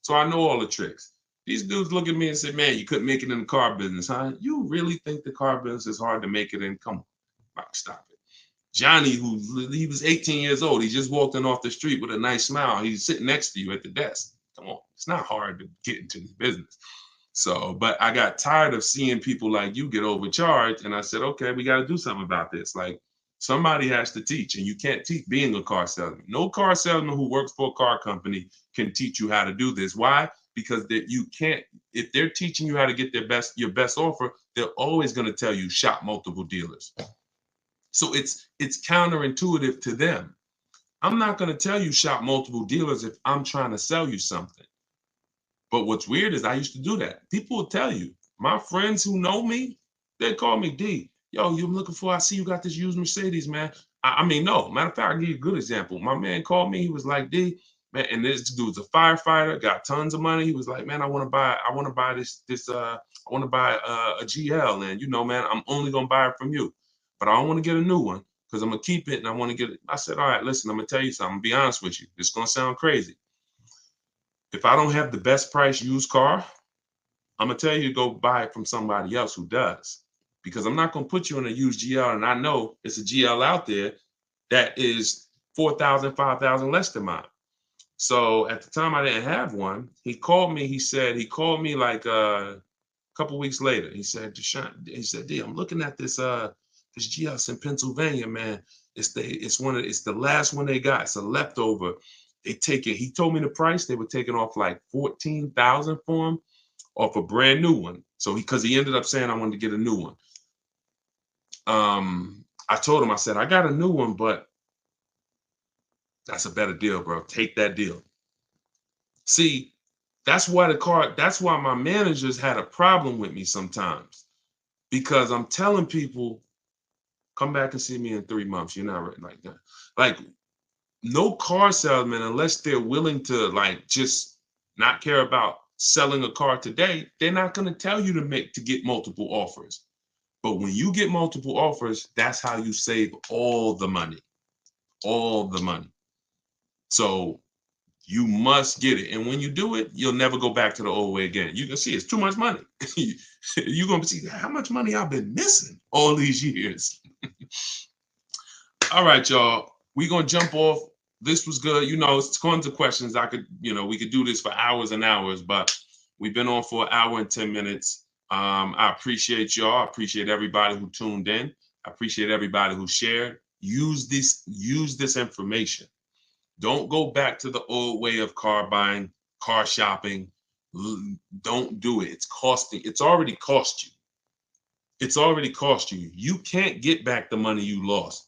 So I know all the tricks. These dudes look at me and say, man, you couldn't make it in the car business, huh? You really think the car business is hard to make it in? Come on, stop it. Johnny, he was 18 years old. He just walked in off the street with a nice smile. He's sitting next to you at the desk. Come on, it's not hard to get into this business. So, but I got tired of seeing people like you get overcharged. And I said, okay, we got to do something about this. Like somebody has to teach, and you can't teach being a car salesman. No car salesman who works for a car company can teach you how to do this. Why? Because you can't, if they're teaching you how to get your best offer, they're always going to tell you shop multiple dealers. So it's counterintuitive to them. I'm not going to tell you shop multiple dealers if I'm trying to sell you something. But what's weird is I used to do that. People will tell you, my friends who know me, they call me D. Yo, you looking for, I see you got this used Mercedes, man. I mean, no, matter of fact, I'll give you a good example. My man called me, he was like, D, man, and this dude's a firefighter, got tons of money. He was like, man, I want to buy a GL. And you know, man, I'm only gonna buy it from you. But I don't want to get a new one because I'm gonna keep it and I want to get it. I said, all right, listen, I'm gonna tell you something. I'm gonna be honest with you. It's gonna sound crazy. If I don't have the best price used car, I'm gonna tell you to go buy it from somebody else who does. Because I'm not gonna put you in a used GL and I know it's a GL out there that is 4,000, 5,000 less than mine. So at the time I didn't have one. He called me. He called me like a couple weeks later. He said, Deshone, he said, D, I'm looking at this GS in Pennsylvania, man. It's the last one they got. It's a leftover. They take it. He told me the price. They were taking off like 14,000 for him off a brand new one. So because he ended up saying I wanted to get a new one. I told him, I said, I got a new one, but that's a better deal, bro. Take that deal. See, that's why my managers had a problem with me sometimes, because I'm telling people Come back and see me in 3 months. You're not ready like that. Like, no car salesman, unless they're willing to like just not care about selling a car today, they're not going to tell you to get multiple offers. But when you get multiple offers, that's how you save all the money. All the money. So you must get it. And when you do it, you'll never go back to the old way again. You can see it's too much money. You're going to see how much money I've been missing all these years. All right, y'all. We're going to jump off. This was good. You know, it's tons of questions. We could do this for hours and hours, but we've been on for an hour and 10 minutes. I appreciate y'all. I appreciate everybody who tuned in. I appreciate everybody who shared. Use this information. Don't go back to the old way of car buying, car shopping. Don't do it. It's already cost you. It's already cost you. You can't get back the money you lost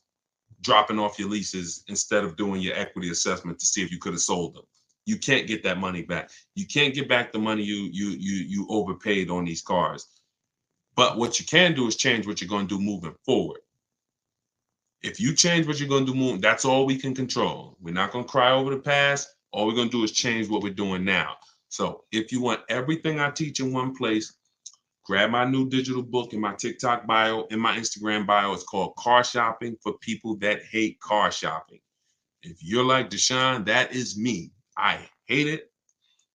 dropping off your leases instead of doing your equity assessment to see if you could have sold them. You can't get that money back. You can't get back the money you overpaid on these cars. But what you can do is change what you're going to do moving forward. If you change what you're going to do, that's all we can control. We're not going to cry over the past. All we're going to do is change what we're doing now. So if you want everything I teach in one place, grab my new digital book in my TikTok bio, in my Instagram bio. It's called Car Shopping for People That Hate Car Shopping. If you're like Deshone, that is me. I hate it.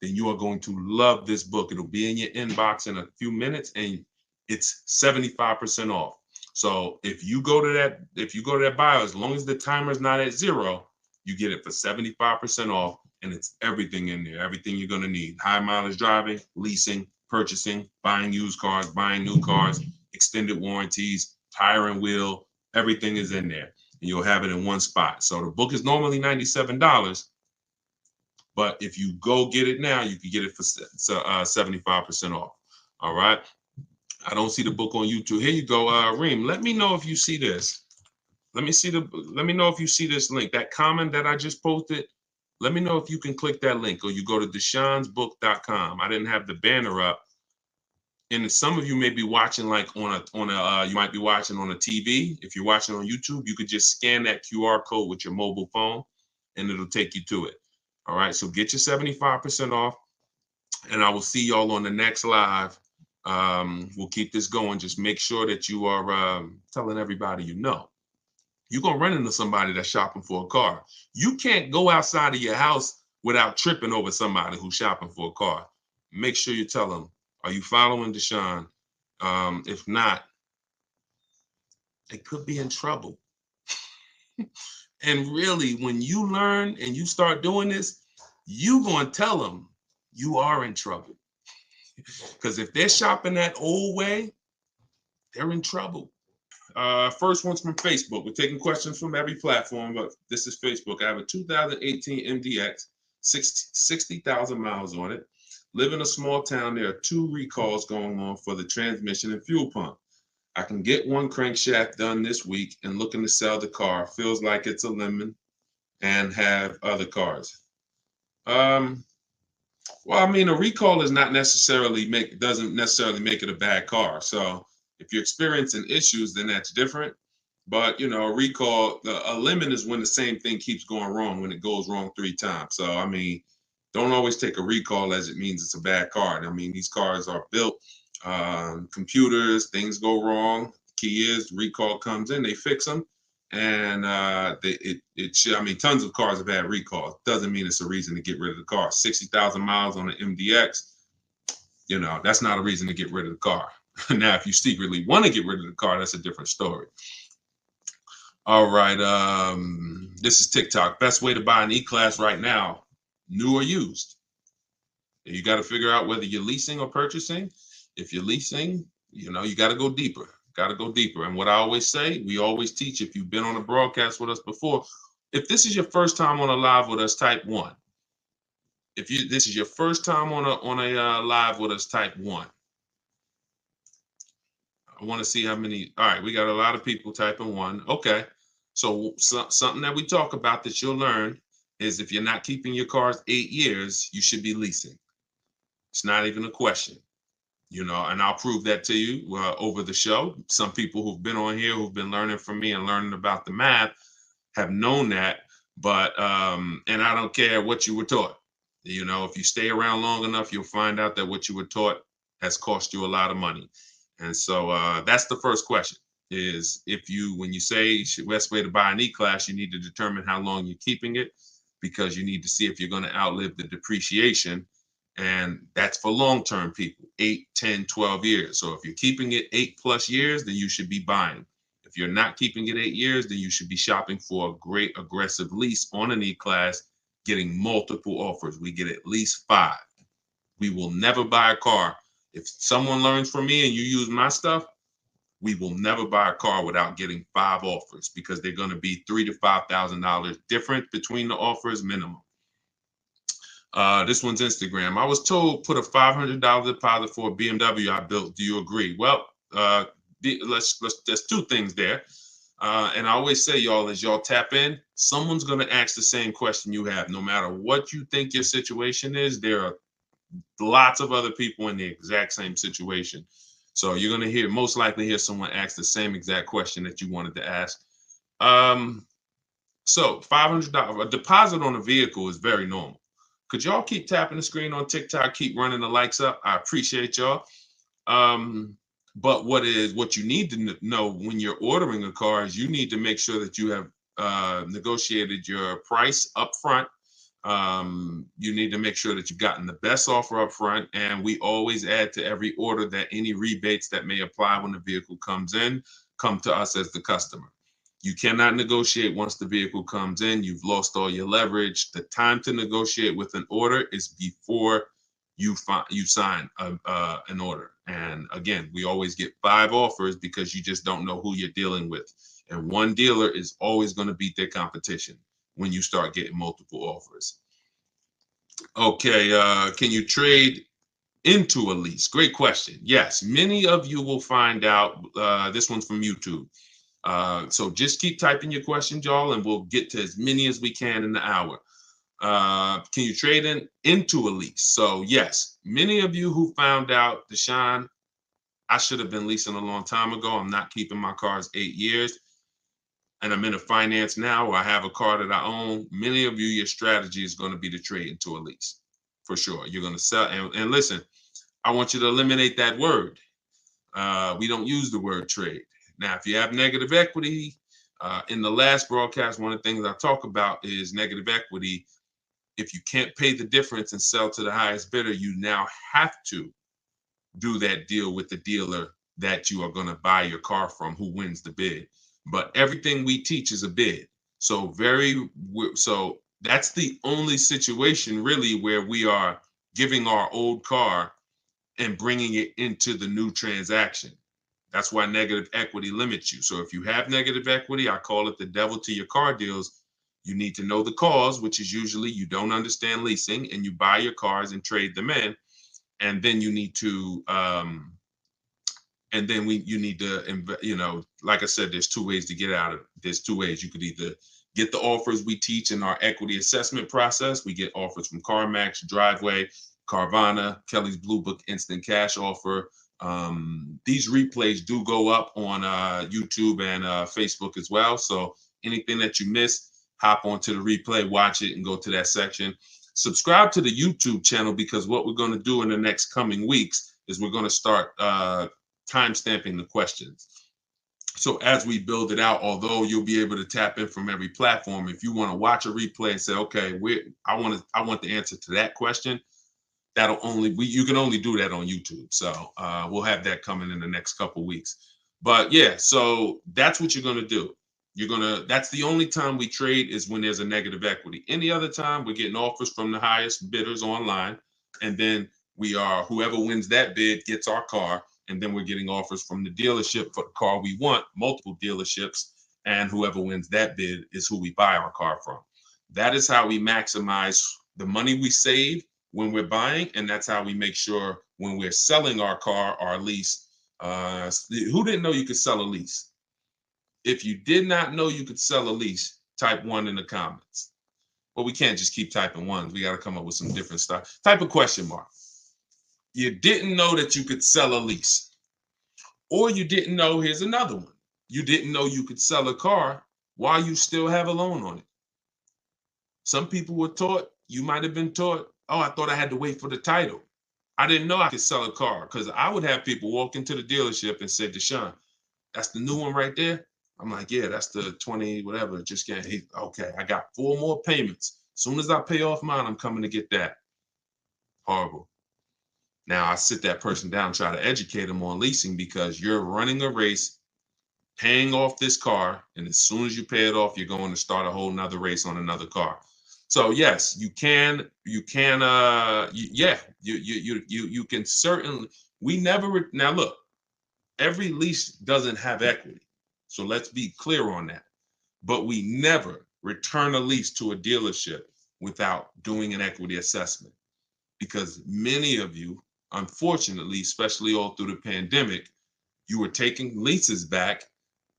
Then you are going to love this book. It'll be in your inbox in a few minutes, and it's 75% off. So if you go to that bio, as long as the timer is not at 0, you get it for 75% off, and it's everything in there, everything you're going to need. High mileage driving, leasing, purchasing, buying used cars, buying new cars, extended warranties, tire and wheel, everything is in there. And you'll have it in one spot. So the book is normally $97, but if you go get it now, you can get it for 75% off. All right. I don't see the book on YouTube. Here you go, Reem. Let me know if you see this. Let me know if you see this link. That comment that I just posted. Let me know if you can click that link, or you go to deshonsbook.com. I didn't have the banner up. And some of you may be watching like you might be watching on a TV. If you're watching on YouTube, you could just scan that QR code with your mobile phone and it'll take you to it. All right, so get your 75% off, and I will see y'all on the next live. We'll keep this going. Just make sure that you are telling everybody you know. You're going to run into somebody that's shopping for a car. You can't go outside of your house without tripping over somebody who's shopping for a car. Make sure you tell them, are you following Deshone? If not, they could be in trouble. And really, when you learn and you start doing this, you're going to tell them you are in trouble. Because if they're shopping that old way, they're in trouble. First one's from Facebook. We're taking questions from every platform, but this is Facebook. I have a 2018 MDX, 60,000 miles on it. Live in a small town. There are 2 recalls going on for the transmission and fuel pump. I can get one crankshaft done this week and looking to sell the car. Feels like it's a lemon and have other cars. Well, I mean, a recall is not necessarily doesn't necessarily make it a bad car. So if you're experiencing issues, then that's different. But you know, a recall, a lemon is when the same thing keeps going wrong, when it goes wrong 3 times. So I mean, don't always take a recall as it means it's a bad car. I mean, these cars are built, computers, things go wrong. Key is recall comes in, they fix them, and tons of cars have had recalls. Doesn't mean it's a reason to get rid of the car. 60,000 miles on an MDX, you know, that's not a reason to get rid of the car. Now, if you secretly want to get rid of the car, that's a different story. All right, this is TikTok. Best way to buy an E-Class right now, new or used. You got to figure out whether you're leasing or purchasing. If you're leasing, you know, you got to go deeper. And what I always say, we always teach, if you've been on a broadcast with us before, if this is your first time on a live with us, type 1. If this is your first time on a live with us, type 1. I want to see how many. All right, we got a lot of people typing 1. Okay. So something that we talk about that you'll learn is if you're not keeping your cars 8 years, you should be leasing. It's not even a question. And I'll prove that to you over the show. Some people who've been on here, who've been learning from me and learning about the math, have known that. But and I don't care what you were taught. If you stay around long enough, you'll find out that what you were taught has cost you a lot of money. And so that's the first question: is when you say best way to buy an E-Class, you need to determine how long you're keeping it, because you need to see if you're going to outlive the depreciation. And that's for long-term people, 8, 10, 12 years. So if you're keeping it 8+ years, then you should be buying. If you're not keeping it 8 years, then you should be shopping for a great aggressive lease on an E-Class, getting multiple offers. We get at least 5. We will never buy a car. If someone learns from me and you use my stuff, we will never buy a car without getting 5 offers, because they're going to be $3,000 to $5,000 different between the offers minimum. This one's Instagram. I was told put a $500 deposit for a BMW I built. Do you agree? Well, there's 2 things there. And I always say, y'all, as y'all tap in, someone's going to ask the same question you have. No matter what you think your situation is, there are lots of other people in the exact same situation. So you're going to most likely hear someone ask the same exact question that you wanted to ask. So $500, a deposit on a vehicle is very normal. Could y'all keep tapping the screen on TikTok, keep running the likes up? I appreciate y'all. But what you need to know when you're ordering a car is you need to make sure that you have negotiated your price up front. You need to make sure that you've gotten the best offer up front. And we always add to every order that any rebates that may apply when the vehicle comes in come to us as the customer. You cannot negotiate once the vehicle comes in. You've lost all your leverage. The time to negotiate with an order is before you sign an order. And again, we always get 5 offers because you just don't know who you're dealing with. And one dealer is always going to beat their competition when you start getting multiple offers. Okay, can you trade into a lease? Great question. Yes, many of you will find out. This one's from YouTube. So just keep typing your questions, y'all, and we'll get to as many as we can in the hour. Can you trade into a lease? So yes, many of you who found out, Deshone, I should have been leasing a long time ago. I'm not keeping my cars 8 years. And I'm in a finance now, or I have a car that I own. Many of you, your strategy is going to be to trade into a lease. For sure. You're going to sell. And listen, I want you to eliminate that word. We don't use the word trade. Now, if you have negative equity, in the last broadcast, one of the things I talk about is negative equity. If you can't pay the difference and sell to the highest bidder, you now have to do that deal with the dealer that you are going to buy your car from, who wins the bid. But everything we teach is a bid. So that's the only situation really where we are giving our old car and bringing it into the new transaction. That's why negative equity limits you. So if you have negative equity, I call it the devil to your car deals. You need to know the cause, which is usually you don't understand leasing and you buy your cars and trade them in. And then you need to, like I said, there's 2 ways to get out of it. There's 2 ways. You could either get the offers we teach in our equity assessment process. We get offers from CarMax, Driveway, Carvana, Kelly's Blue Book Instant Cash Offer. These replays do go up on YouTube and Facebook as well. So anything that you miss, hop onto the replay, watch it, and go to that section. Subscribe to the YouTube channel, because what we're going to do in the next coming weeks is we're going to start time-stamping the questions. So as we build it out, although you'll be able to tap in from every platform, if you want to watch a replay and say, okay, I want the answer to that question, you can only do that on YouTube. So we'll have that coming in the next couple weeks. But yeah, so that's what you're going to do. That's the only time we trade, is when there's a negative equity. Any other time, we're getting offers from the highest bidders online. And then whoever wins that bid gets our car. And then we're getting offers from the dealership for the car we want, multiple dealerships. And whoever wins that bid is who we buy our car from. That is how we maximize the money we save when we're buying. And that's how we make sure when we're selling our car, our lease. Who didn't know you could sell a lease? If you did not know you could sell a lease, type 1 in the comments. But we can't just keep typing ones. We got to come up with some different stuff. Type a question mark. You didn't know that you could sell a lease. Or you didn't know, here's another one. You didn't know you could sell a car while you still have a loan on it. Some people were taught, you might have been taught, oh, I thought I had to wait for the title. I didn't know I could sell a car because I would have people walk into the dealership and say, Deshone, that's the new one right there. I'm like, yeah, that's the 20, whatever. Just can't. Okay, I got 4 more payments. As soon as I pay off mine, I'm coming to get that. Horrible. Now I sit that person down, try to educate them on leasing because you're running a race, paying off this car, and as soon as you pay it off, you're going to start a whole nother race on another car. So yes, you can, you can certainly. We never now look. Every lease doesn't have equity, so let's be clear on that. But we never return a lease to a dealership without doing an equity assessment, because many of you, unfortunately, especially all through the pandemic, you were taking leases back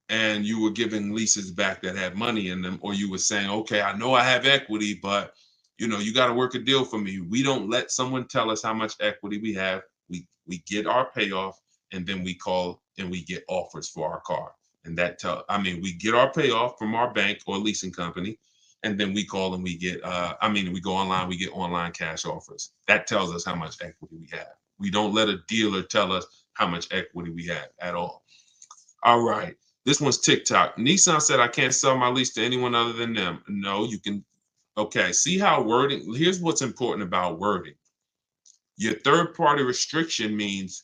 and you were giving leases back that had money in them, or you were saying, okay, I know I have equity, but you got to work a deal for me. We don't let someone tell us how much equity we have. We get our payoff, and then we call and we get offers for our car. And we get our payoff from our bank or leasing company, and then we call and we get, we go online, we get online cash offers. That tells us how much equity we have. We don't let a dealer tell us how much equity we have at all. All right. This one's TikTok. Nissan said I can't sell my lease to anyone other than them. No, you can. Okay. See how wording, here's what's important about wording. Your third party restriction means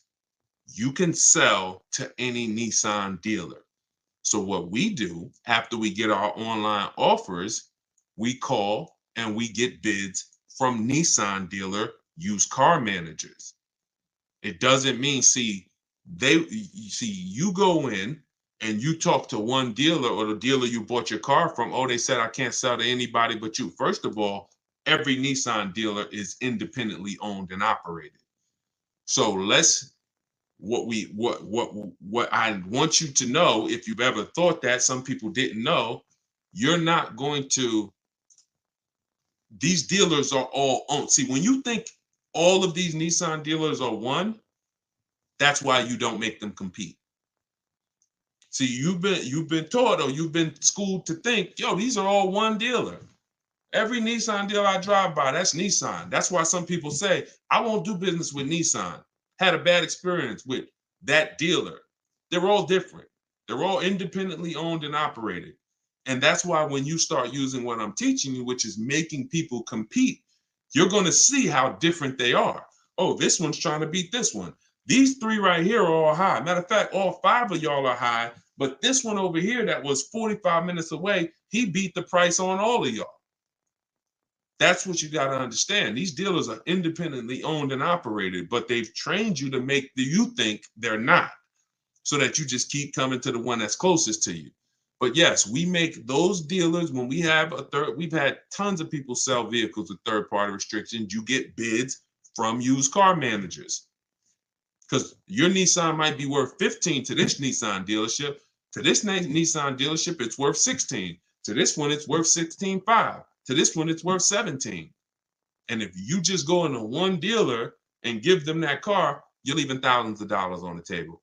you can sell to any Nissan dealer. So what we do after we get our online offers, we call and we get bids from Nissan dealer used car managers. It doesn't mean, you go in and you talk to one dealer or the dealer you bought your car from. Oh, they said I can't sell to anybody but you. First of all, every Nissan dealer is independently owned and operated. So what I want you to know, if you've ever thought that, some people didn't know, you're not going to, these dealers are all owned. See, when you think all of these Nissan dealers are one, that's why you don't make them compete. See, you've been taught, or you've been schooled to think, yo, these are all one dealer. Every Nissan dealer I drive by, that's Nissan. That's why some people say, I won't do business with Nissan. Had a bad experience with that dealer. They're all different. They're all independently owned and operated. And that's why when you start using what I'm teaching you, which is making people compete, you're going to see how different they are. Oh, this one's trying to beat this one. These 3 right here are all high. Matter of fact, all 5 of y'all are high, but this one over here that was 45 minutes away, he beat the price on all of y'all. That's what you got to understand. These dealers are independently owned and operated, but they've trained you to make you think they're not, so that you just keep coming to the one that's closest to you. But yes, we make those dealers, when we have we've had tons of people sell vehicles with third-party restrictions. You get bids from used car managers. Because your Nissan might be worth 15 to this Nissan dealership. To this Nissan dealership, it's worth 16. To this one, it's worth 16.5. To this one, it's worth 17. And if you just go into one dealer and give them that car, you're leaving thousands of dollars on the table.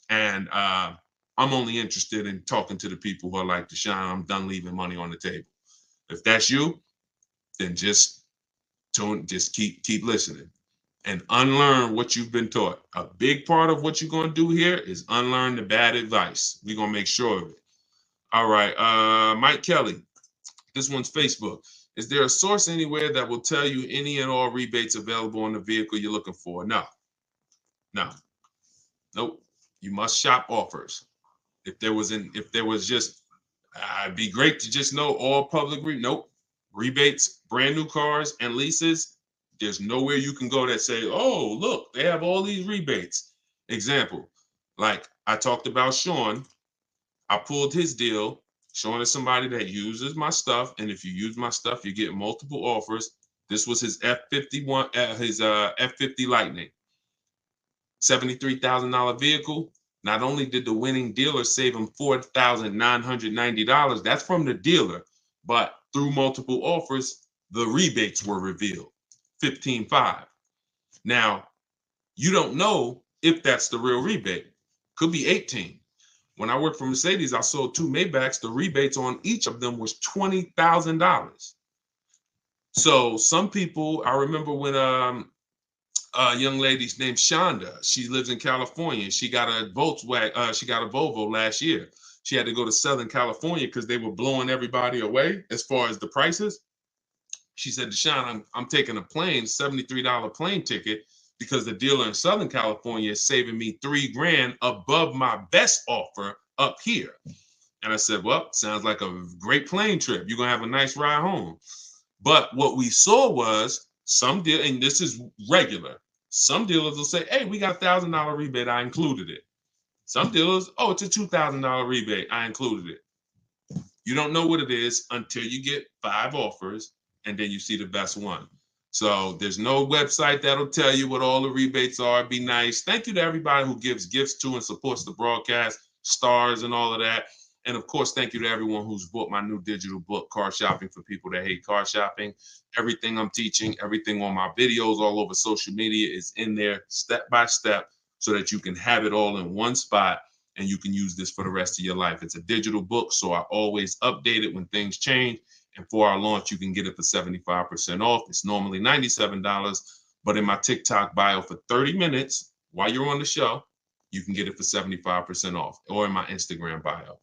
And I'm only interested in talking to the people who are like, Deshone, I'm done leaving money on the table. If that's you, then just keep listening and unlearn what you've been taught. A big part of what you're going to do here is unlearn the bad advice. We're going to make sure of it. All right. Mike Kelly, this one's Facebook. Is there a source anywhere that will tell you any and all rebates available on the vehicle you're looking for? No. Nope. You must shop offers. If there was just, it'd be great to just know all public nope. Rebates, brand new cars and leases. There's nowhere you can go that say, oh, look, they have all these rebates. Example, like I talked about Sean, I pulled his deal. Sean is somebody that uses my stuff, and if you use my stuff, you get multiple offers. This was his F51, his F50 Lightning, $73,000 vehicle. Not only did the winning dealer save him $4,990, that's from the dealer, but through multiple offers, the rebates were revealed, 15.5. Now, You don't know if that's the real rebate. Could be 18. When I worked for Mercedes, I sold 2 Maybachs. The rebates on each of them was $20,000. So some people, I remember when a young lady named Shonda, she lives in California. She got a Volkswagen, she got a Volvo last year. She had to go to Southern California because they were blowing everybody away as far as the prices. She said, Deshaun, I'm taking a plane, $73 plane ticket, because the dealer in Southern California is saving me $3,000 above my best offer up here. And I said, well, sounds like a great plane trip. You're gonna have a nice ride home. But what we saw was some deal, and this is regular. Some dealers will say, hey, we got $1,000 rebate, I included it. Some dealers, oh, it's a $2,000 rebate, I included it. You don't know what it is until you get 5 offers and then you see the best one. So there's no website that'll tell you what all the rebates are. Be nice. Thank you to everybody who gives gifts to and supports the broadcast, stars and all of that. And of course, thank you to everyone who's bought my new digital book, Car Shopping for People That Hate Car Shopping. Everything I'm teaching, everything on my videos all over social media is in there step by step so that you can have it all in one spot and you can use this for the rest of your life. It's a digital book, so I always update it when things change. And for our launch, you can get it for 75% off. It's normally $97, but in my TikTok bio for 30 minutes while you're on the show, you can get it for 75% off, or in my Instagram bio.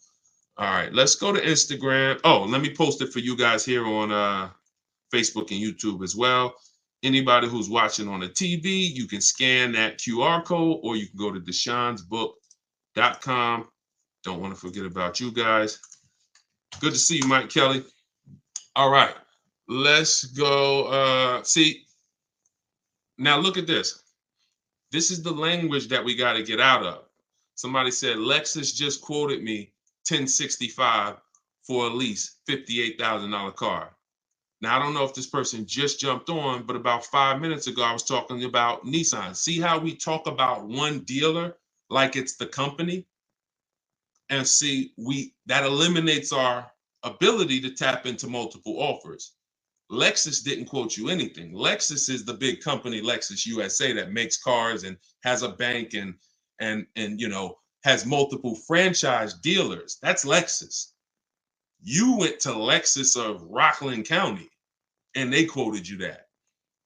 All right, let's go to Instagram. Oh, let me post it for you guys here on Facebook and YouTube as well. Anybody who's watching on the TV, you can scan that QR code, or you can go to deshonsbook.com. Don't want to forget about you guys. Good to see you, Mike Kelly. All right, let's go. See, now look at this. This is the language that we got to get out of. Somebody said, Lexus just quoted me $1,065 for a lease, $58,000 car. Now, I don't know if this person just jumped on, but about 5 minutes ago, I was talking about Nissan. See how we talk about one dealer like it's the company? And see, that eliminates our ability to tap into multiple offers. Lexus didn't quote you anything. Lexus is the big company, Lexus USA, that makes cars and has a bank and has multiple franchise dealers. That's Lexus. You went to Lexus of Rockland County and they quoted you that.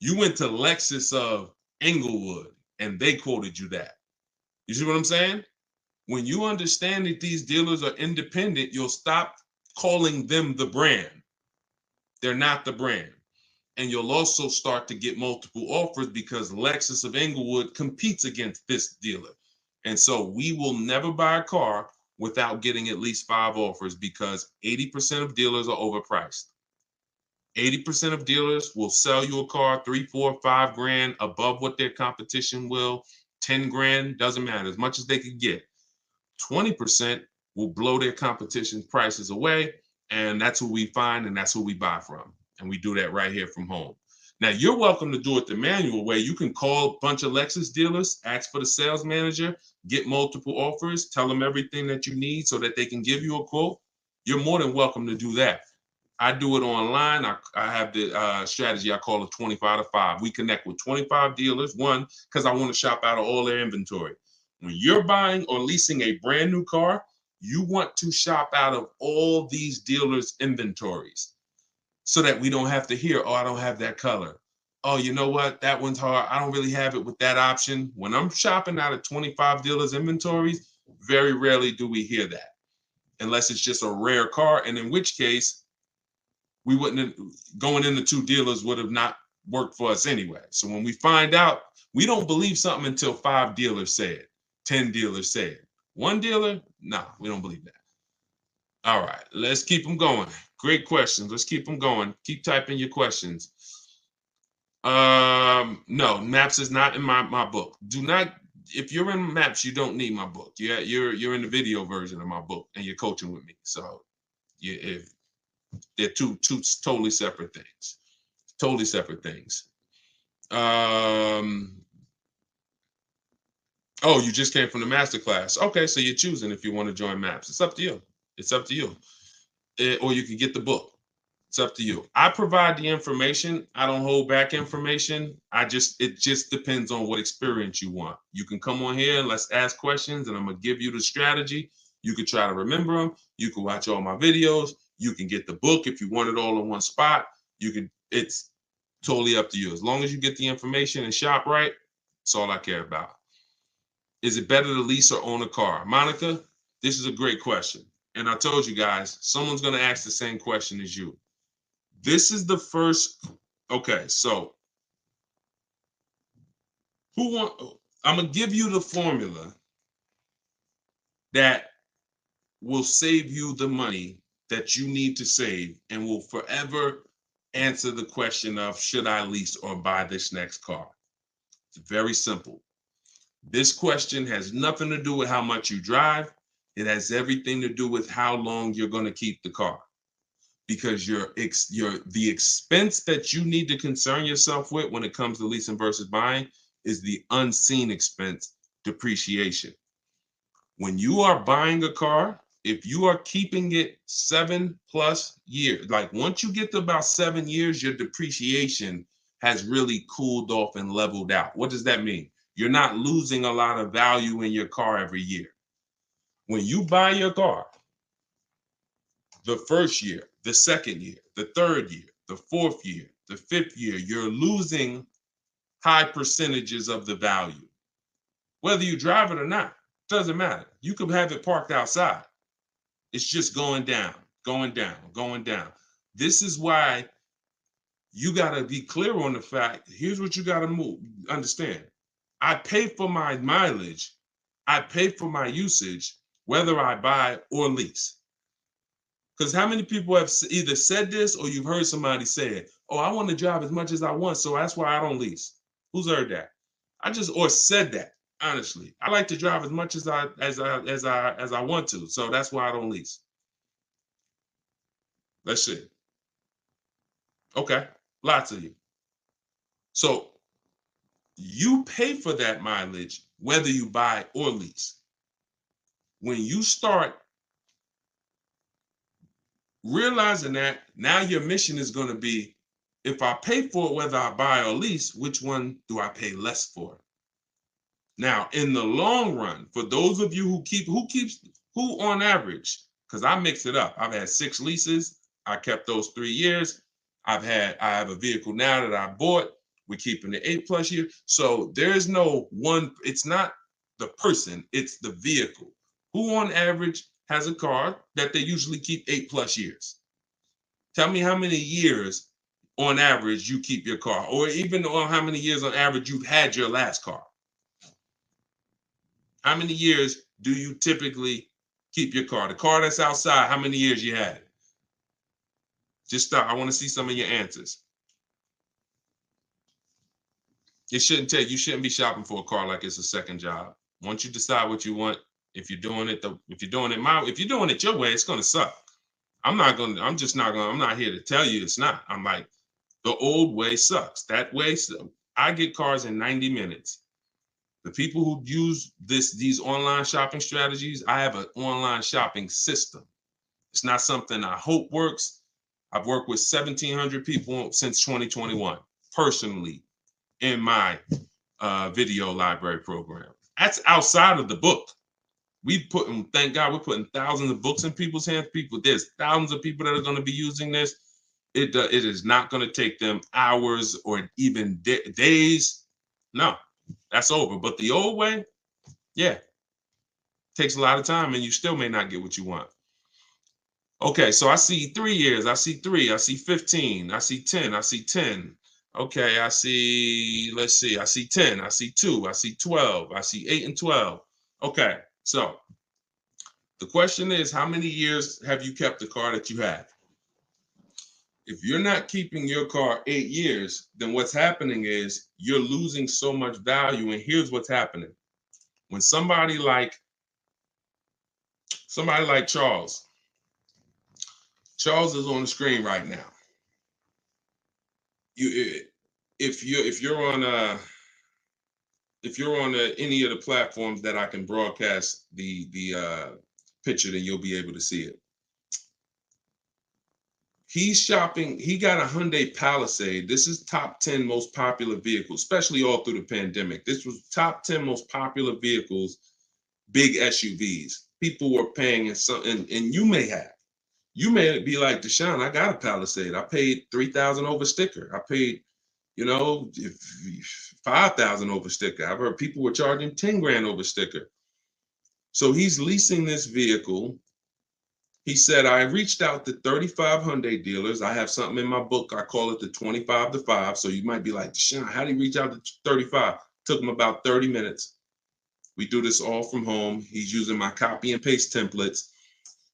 You went to Lexus of Englewood and they quoted you that. You see what I'm saying? When you understand that these dealers are independent, you'll stop calling them the brand. They're not the brand. And you'll also start to get multiple offers because Lexus of Englewood competes against this dealer. And so we will never buy a car without getting at least 5 offers, because 80% of dealers are overpriced. 80% of dealers will sell you a car 3, 4, 5 grand above what their competition will. 10 grand, doesn't matter, as much as they can get. 20% will blow their competition's prices away. And that's who we find, and that's who we buy from. And we do that right here from home. Now, you're welcome to do it the manual way. You can call a bunch of Lexus dealers, ask for the sales manager, get multiple offers, tell them everything that you need so that they can give you a quote. You're more than welcome to do that. I do it online. I have the strategy I call it 25 to 5. We connect with 25 dealers, one, because I want to shop out of all their inventory. When you're buying or leasing a brand new car, you want to shop out of all these dealers' inventories so that we don't have to hear, oh, I don't have that color. Oh, you know what? That one's hard. I don't really have it with that option. When I'm shopping out of 25 dealers' inventories, very rarely do we hear that, unless it's just a rare car, and in which case, we wouldn't have, going into 2 dealers would have not worked for us anyway. So when we find out, we don't believe something until 5 dealers say it, 10 dealers say it. 1 dealer, no, we don't believe that. All right, let's keep them going. Great questions. Let's keep them going. Keep typing your questions. No, maps is not in my book. Do not, if you're in maps, you don't need my book. You're in the video version of my book and you're coaching with me. So if they're two totally separate things. Totally separate things. Oh, you just came from the masterclass. Okay, so you're choosing if you want to join MAPS. It's up to you. It's up to you. Or you can get the book. It's up to you. I provide the information. I don't hold back information. It just depends on what experience you want. You can come on here and let's ask questions, and I'm gonna give you the strategy. You can try to remember them. You can watch all my videos. You can get the book if you want it all in one spot. It's totally up to you. As long as you get the information and shop right, that's all I care about. Is it better to lease or own a car? Monica, this is a great question. And I told you guys, someone's gonna ask the same question as you. This is the first. Okay, so I'm gonna give you the formula that will save you the money that you need to save and will forever answer the question of should I lease or buy this next car? It's very simple. This question has nothing to do with how much you drive. It has everything to do with how long you're going to keep the car. Because the expense that you need to concern yourself with when it comes to leasing versus buying is the unseen expense, depreciation. When you are buying a car, if you are keeping it 7+ years, like once you get to about 7 years, your depreciation has really cooled off and leveled out. What does that mean? You're not losing a lot of value in your car every year. When you buy your car, the first year, the second year, the third year, the fourth year, the fifth year, you're losing high percentages of the value. Whether you drive it or not, doesn't matter. You could have it parked outside. It's just going down, going down, going down. This is why you got to be clear on the fact. Here's what you got to understand. I pay for my mileage. I pay for my usage, whether I buy or lease. Because how many people have either said this or you've heard somebody say it? Oh, I want to drive as much as I want, so that's why I don't lease. Who's heard that? Or said that. Honestly, I like to drive as much as I want to, so that's why I don't lease. Let's see. Okay, lots of you. So you pay for that mileage whether you buy or lease. When you start realizing that, now your mission is going to be, if I pay for it whether I buy or lease, which one do I pay less for? Now, in the long run, for those of you who on average, because I mix it up. I've had 6 leases. I kept those 3 years. I have a vehicle now that I bought. We're keeping it 8+ years. So there's no one, it's not the person, it's the vehicle. Who on average has a car that they usually keep 8+ years? Tell me how many years on average you keep your car, or even on how many years on average you've had your last car. How many years do you typically keep your car? The car that's outside, how many years you had it? Just stop. I want to see some of your answers. You shouldn't be shopping for a car like it's a second job. Once you decide what you want, if you're doing it your way, it's gonna suck. I'm not here to tell you it's not. I'm like, the old way sucks. That way, I get cars in 90 minutes. The people who use these online shopping strategies, I have an online shopping system. It's not something I hope works. I've worked with 1,700 people since 2021, personally, in my video library program. That's outside of the book. Thank God, we're putting thousands of books in people's hands. There's thousands of people that are going to be using this. It is not going to take them hours or even days. No, that's over. But the old way, yeah, takes a lot of time, and you still may not get what you want. Okay, so I see 3 years. I see 3. I see 15. I see 10. I see 10. Okay, let's see. I see 10. I see 2. I see 12. I see 8 and 12. Okay, so the question is, how many years have you kept the car that you have? If you're not keeping your car 8 years, then what's happening is you're losing so much value. And here's what's happening. When somebody like Charles is on the screen right now. If you're on any of the platforms that I can broadcast the picture, then you'll be able to see it. He's shopping. He got a Hyundai Palisade. This is top 10 most popular vehicles, especially all through the pandemic. This was top 10 most popular vehicles, big SUVs. People were paying in some, and you may be like, Deshone, I got a Palisade. I paid 3,000 over sticker. I paid, 5,000 over sticker. I've heard people were charging 10 grand over sticker. So he's leasing this vehicle. He said, I reached out to 35 Hyundai dealers. I have something in my book. I call it the 25 to 5. So you might be like, Deshone, how do you reach out to 35? Took him about 30 minutes. We do this all from home. He's using my copy and paste templates.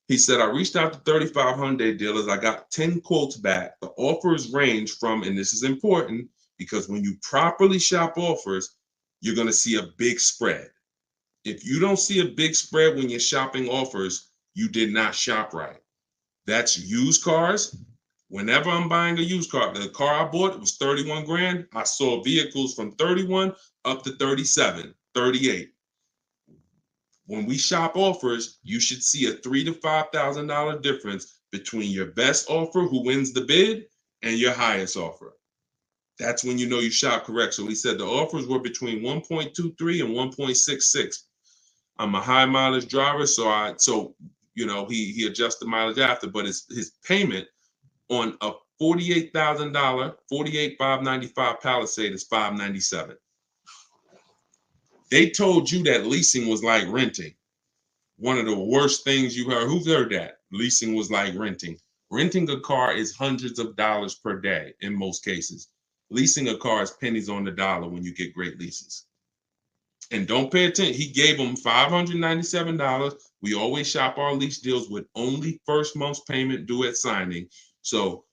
He said, I reached out to 35 Hyundai dealers. I got 10 quotes back. The offers range from, and this is important because when you properly shop offers, you're going to see a big spread. If you don't see a big spread when you're shopping offers, you did not shop right. That's used cars. Whenever I'm buying a used car, the car I bought, it was 31 grand. I saw vehicles from 31 up to 37, 38. When we shop offers, you should see a $3,000 to $5,000 difference between your best offer, who wins the bid, and your highest offer. That's when you know you shop correct. So he said the offers were between 1.23 and 1.66. I'm a high mileage driver, so he adjusts the mileage after, but his payment on a $48,000, 48,595 Palisade is $597. They told you that leasing was like renting. One of the worst things you heard. Who's heard that? Leasing was like renting. Renting a car is hundreds of dollars per day in most cases. Leasing a car is pennies on the dollar when you get great leases. And don't pay attention. He gave them $597. We always shop our lease deals with only first month's payment due at signing. So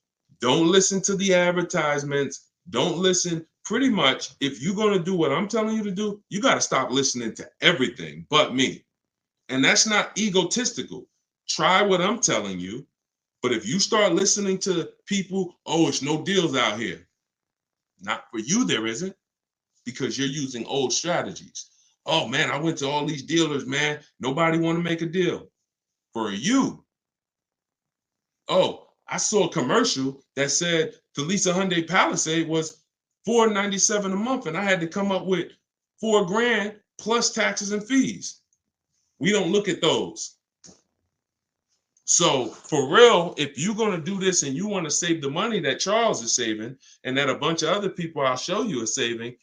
don't listen to the advertisements. Don't listen. Pretty much, if you're going to do what I'm telling you to do, you got to stop listening to everything but me. And that's not egotistical. Try what I'm telling you. But if you start listening to people, oh, it's no deals out here. Not for you, there isn't, because you're using old strategies. Oh man, I went to all these dealers, man. Nobody want to make a deal. For you, oh, I saw a commercial that said to lease a Hyundai Palisade was $497 a month, and I had to come up with $4 grand plus taxes and fees. We don't look at those. So for real, if you're going to do this and you want to save the money that Charles is saving and that a bunch of other people I'll show you are saving,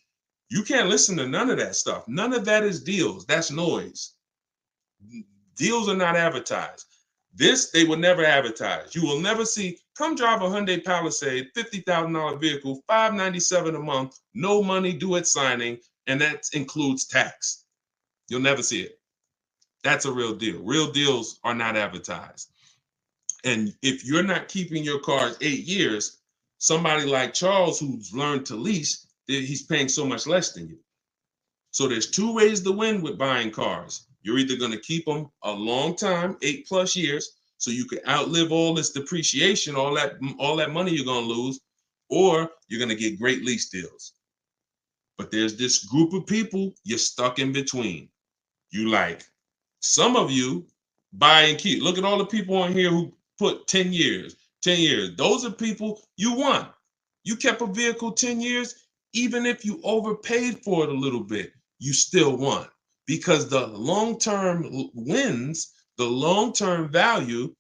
you can't listen to none of that stuff. None of that is deals. That's noise. Deals are not advertised. This, they will never advertise. You will never see, come drive a Hyundai Palisade, $50,000 vehicle, $597 a month, no money due at signing, and that includes tax. You'll never see it. That's a real deal. Real deals are not advertised. And if you're not keeping your cars 8 years, somebody like Charles, who's learned to lease, he's paying so much less than you. So there's two ways to win with buying cars. You're either going to keep them a long time, 8+ years, so you can outlive all this depreciation, all that money you're going to lose, or you're going to get great lease deals. But there's this group of people you're stuck in between. You like, some of you buy and keep. Look at all the people on here who put 10 years, 10 years. Those are people you won. You kept a vehicle 10 years, even if you overpaid for it a little bit, you still won, because the long-term wins, the long-term value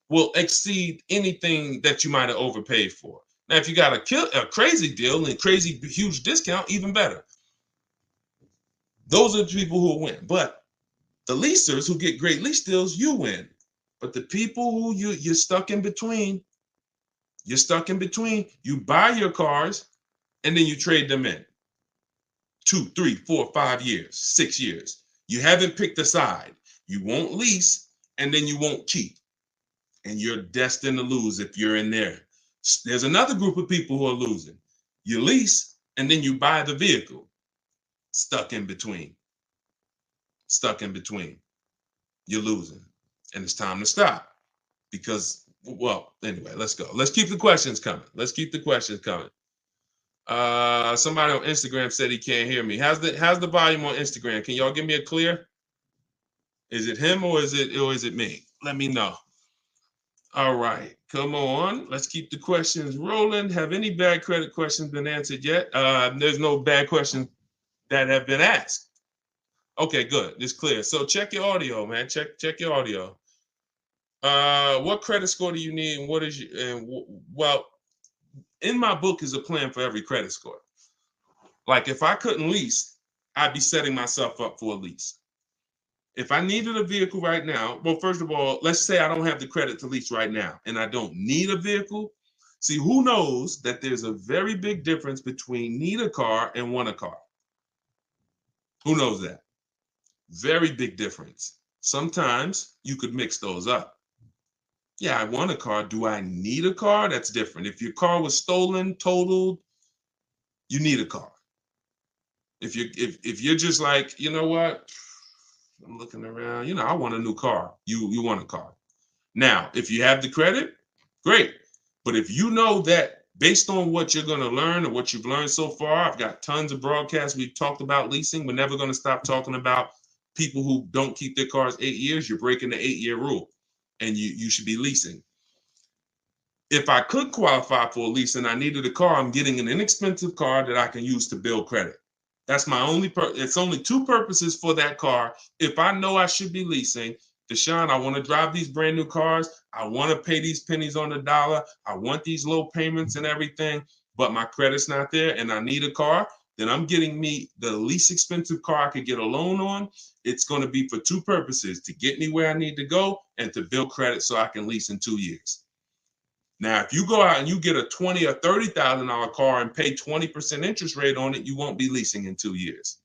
will exceed anything that you might have overpaid for. Now, if you got a crazy deal and crazy huge discount, even better. Those are the people who will win. But the leasers who get great lease deals, you win. But the people who you're stuck in between, you buy your cars and then you trade them in. 2, 3, 4, 5 years, 6 years. You haven't picked a side. You won't lease and then you won't keep. And you're destined to lose if you're in there. There's another group of people who are losing. You lease and then you buy the vehicle. Stuck in between. You're losing. And it's time to stop. Because, well, anyway, let's go. Let's keep the questions coming. Somebody on Instagram said he can't hear me. How's the volume on Instagram? Can y'all give me a clear? Is it him or is it me? Let me know. All right, come on. Let's keep the questions rolling. Have any bad credit questions been answered yet? There's no bad questions that have been asked. Okay, good. It's clear. So check your audio, man. Check your audio. What credit score do you need, and what is your well, in my book is a plan for every credit score. Like if I couldn't lease, I'd be setting myself up for a lease. If I needed a vehicle right now, well, first of all, let's say I don't have the credit to lease right now and I don't need a vehicle. See, who knows that there's a very big difference between need a car and want a car? Who knows that? Very big difference. Sometimes you could mix those up. Yeah, I want a car. Do I need a car? That's different. If your car was stolen, totaled, you need a car. If you're just like, you know what? I'm looking around, I want a new car. You want a car. Now, if you have the credit, great. But if you know that based on what you're going to learn or what you've learned so far, I've got tons of broadcasts. We've talked about leasing. We're never going to stop talking about people who don't keep their cars 8 years. You're breaking the 8-year rule and you should be leasing. If I could qualify for a lease and I needed a car, I'm getting an inexpensive car that I can use to build credit. That's my only it's only two purposes for that car. If I know I should be leasing, Deshone, I want to drive these brand new cars. I want to pay these pennies on the dollar. I want these low payments and everything, but my credit's not there and I need a car. Then I'm getting me the least expensive car I could get a loan on. It's going to be for two purposes: to get me where I need to go and to build credit so I can lease in 2 years. Now, if you go out and you get a $20,000 or $30,000 car and pay 20% interest rate on it, you won't be leasing in 2 years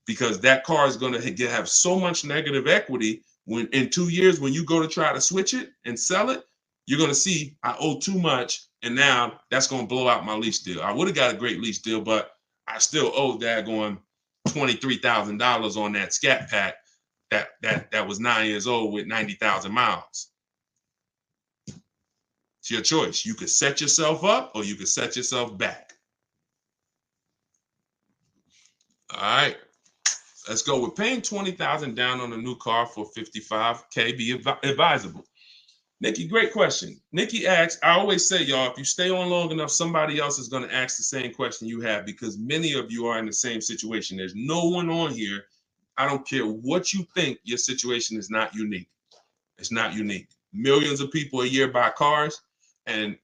because that car is going to have so much negative equity. When in 2 years, when you go to try to switch it and sell it, you're going to see I owe too much, and now that's going to blow out my lease deal. I would have got a great lease deal, but I still owe daggone $23,000 on that Scat Pack that was 9 years old with 90,000 miles. It's your choice. You could set yourself up or you could set yourself back. All right. Let's go. We're paying $20,000 down on a new car for $55K. Be advisable. Nikki, great question. Nikki asks, I always say, y'all, if you stay on long enough, somebody else is going to ask the same question you have because many of you are in the same situation. There's no one on here. I don't care what you think, your situation is not unique. It's not unique. Millions of people a year buy cars. And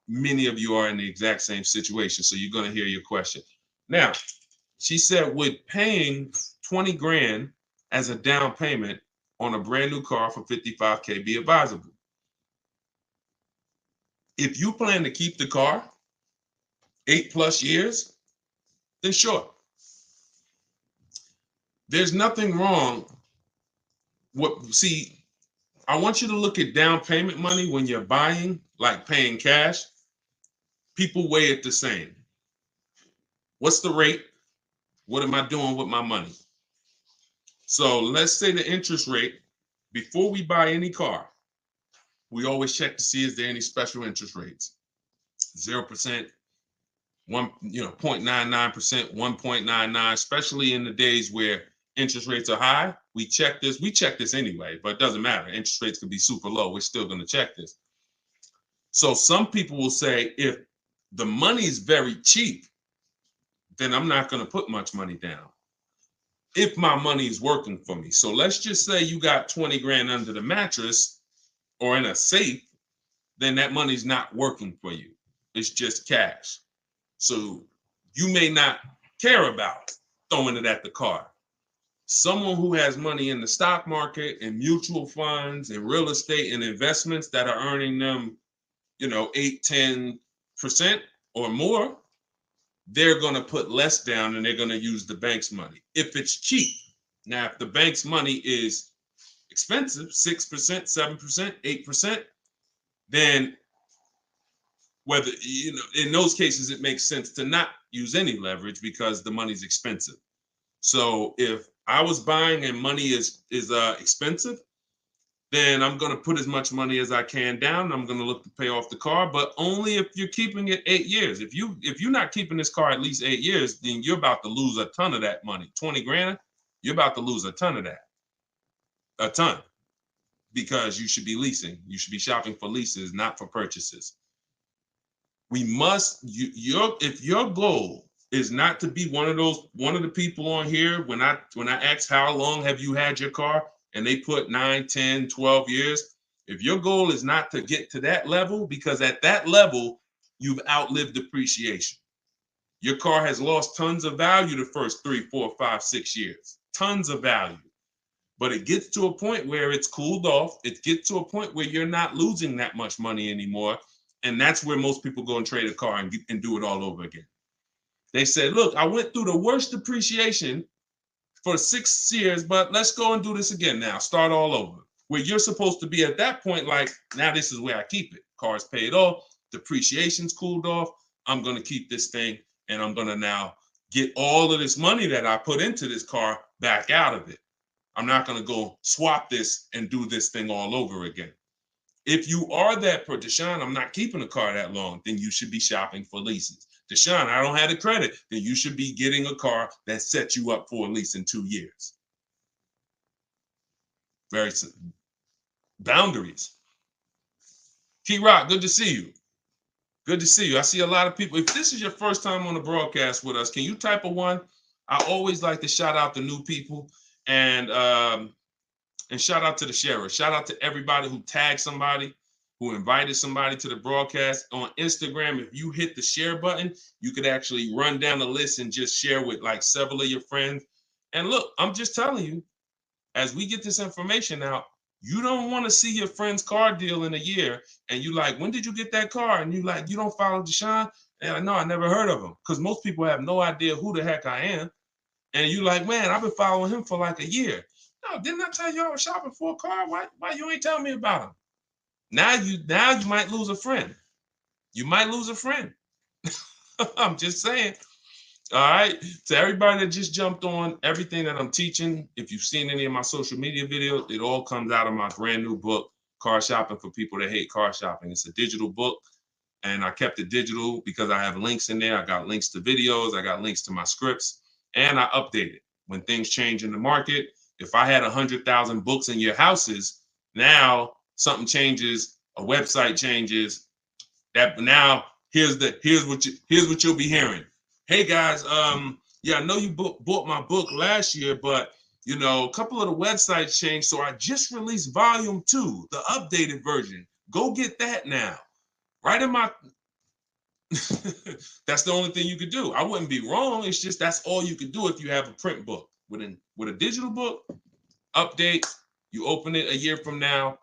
many of you are in the exact same situation. So you're going to hear your question. Now, she said, would paying 20 grand as a down payment on a brand new car for $55K be advisable? If you plan to keep the car 8+ years, then sure. There's nothing wrong. See, I want you to look at down payment money when you're buying, like paying cash. People weigh it the same. What's the rate? What am I doing with my money? So let's say the interest rate, before we buy any car, we always check to see is there any special interest rates. 0%, 0.99%, 1.99, especially in the days where interest rates are high. We check this. We check this anyway, but it doesn't matter. Interest rates could be super low. We're still going to check this. So some people will say, if the money is very cheap, then I'm not going to put much money down if my money is working for me. So let's just say you got 20 grand under the mattress or in a safe, then that money's not working for you. It's just cash. So you may not care about throwing it at the car. Someone who has money in the stock market and mutual funds and real estate and investments that are earning them, 8-10% or more, they're going to put less down and they're going to use the bank's money if it's cheap. Now, if the bank's money is expensive, 6%, 7%, 8%, then whether, in those cases, it makes sense to not use any leverage because the money's expensive. So if I was buying and money is expensive, then I'm going to put as much money as I can down. I'm going to look to pay off the car, but only if you're keeping it 8 years. If you're not keeping this car at least 8 years, then you're about to lose a ton of that money. 20 grand, you're about to lose a ton of that. A ton. because you should be leasing. You should be shopping for leases, not for purchases. We must, if your goal is not to be one of the people on here, when I ask how long have you had your car and they put 9, 10, 12 years, if your goal is not to get to that level, because at that level, you've outlived depreciation. Your car has lost tons of value the first 3, 4, 5, 6 years, tons of value. But it gets to a point where it's cooled off. It gets to a point where you're not losing that much money anymore. And that's where most people go and trade a car and do it all over again. They said, look, I went through the worst depreciation for 6 years, but let's go and do this again now. Start all over. Where you're supposed to be at that point, like, now this is where I keep it. Car's paid off, depreciation's cooled off. I'm going to keep this thing, and I'm going to now get all of this money that I put into this car back out of it. I'm not going to go swap this and do this thing all over again. If you are that per Deshone, I'm not keeping a car that long, then you should be shopping for leases. Deshone, I don't have the credit, then you should be getting a car that sets you up for a lease in 2 years. Very simple. Boundaries. T-Rock, good to see you. Good to see you. I see a lot of people. If this is your first time on the broadcast with us, can you type a 1? I always like to shout out the new people and shout out to the sharers. Shout out to everybody who tagged somebody, who invited somebody to the broadcast. On Instagram, if you hit the share button, you could actually run down the list and just share with like several of your friends. And look, I'm just telling you, as we get this information out, you don't want to see your friend's car deal in a year. And you like, when did you get that car? And you like, you don't follow Deshone? And like, no, I never heard of him. Because most people have no idea who the heck I am. And you like, man, I've been following him for like a year. No, didn't I tell you I was shopping for a car? Why you ain't telling me about him? Now you might lose a friend. You might lose a friend. I'm just saying. All right. To everybody that just jumped on, everything that I'm teaching, if you've seen any of my social media videos, it all comes out of my brand new book, Car Shopping for People That Hate Car Shopping. It's a digital book, and I kept it digital because I have links in there. I got links to videos. I got links to my scripts, and I update it when things change in the market. If I had 100,000 books in your houses, now something changes, a website changes. That now here's what you'll be hearing. Hey guys, yeah, I know you bought my book last year, but you know, a couple of the websites changed, so I just released volume 2, the updated version. Go get that now. Right in my that's the only thing you could do. I wouldn't be wrong. It's just that's all you could do if you have a print book. With a digital book, update, you open it a year from now.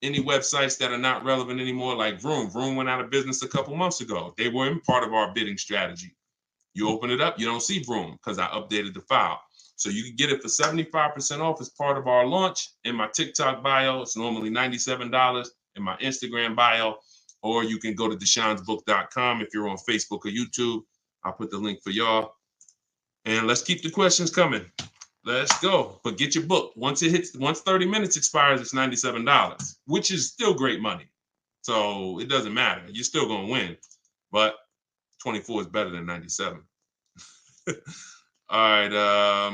Any websites that are not relevant anymore, like Vroom went out of business a couple months ago. They weren't part of our bidding strategy. You open it up, you don't see Vroom because I updated the file. So you can get it for 75% off as part of our launch. In my TikTok bio, it's normally $97. In my Instagram bio, or you can go to deshonsbook.com if you're on Facebook or YouTube. I'll put the link for y'all. And let's keep the questions coming. Let's go. But get your book. Once 30 minutes expires, it's $97, which is still great money. So it doesn't matter. You're still going to win. But 24 is better than 97. All right.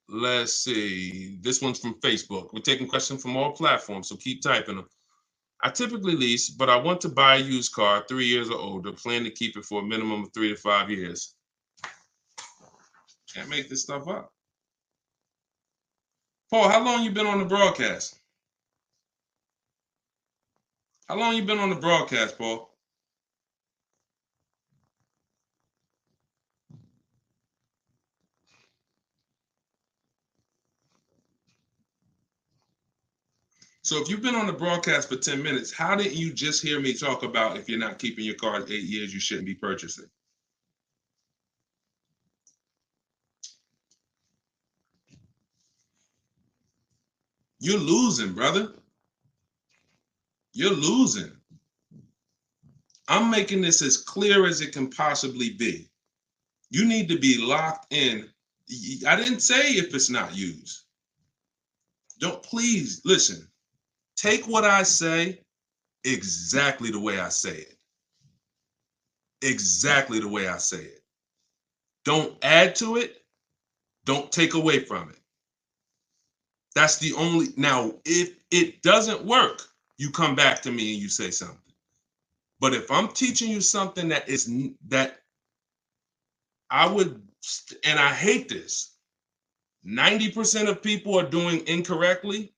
Let's see. This one's from Facebook. We're taking questions from all platforms, so keep typing them. I typically lease, but I want to buy a used car 3 years or older. Plan to keep it for a minimum of 3 to 5 years. Can't make this stuff up. Paul, how long you been on the broadcast? How long you been on the broadcast, Paul? So if you've been on the broadcast for 10 minutes, how did you just hear me talk about if you're not keeping your car 8 years, you shouldn't be purchasing? You're losing, brother. You're losing. I'm making this as clear as it can possibly be. You need to be locked in. I didn't say if it's not used. Don't, please listen. Take what I say exactly the way I say it. Exactly the way I say it. Don't add to it. Don't take away from it. That's the only, now, if it doesn't work, you come back to me and you say something. But if I'm teaching you something that I would, and I hate this, 90% of people are doing incorrectly,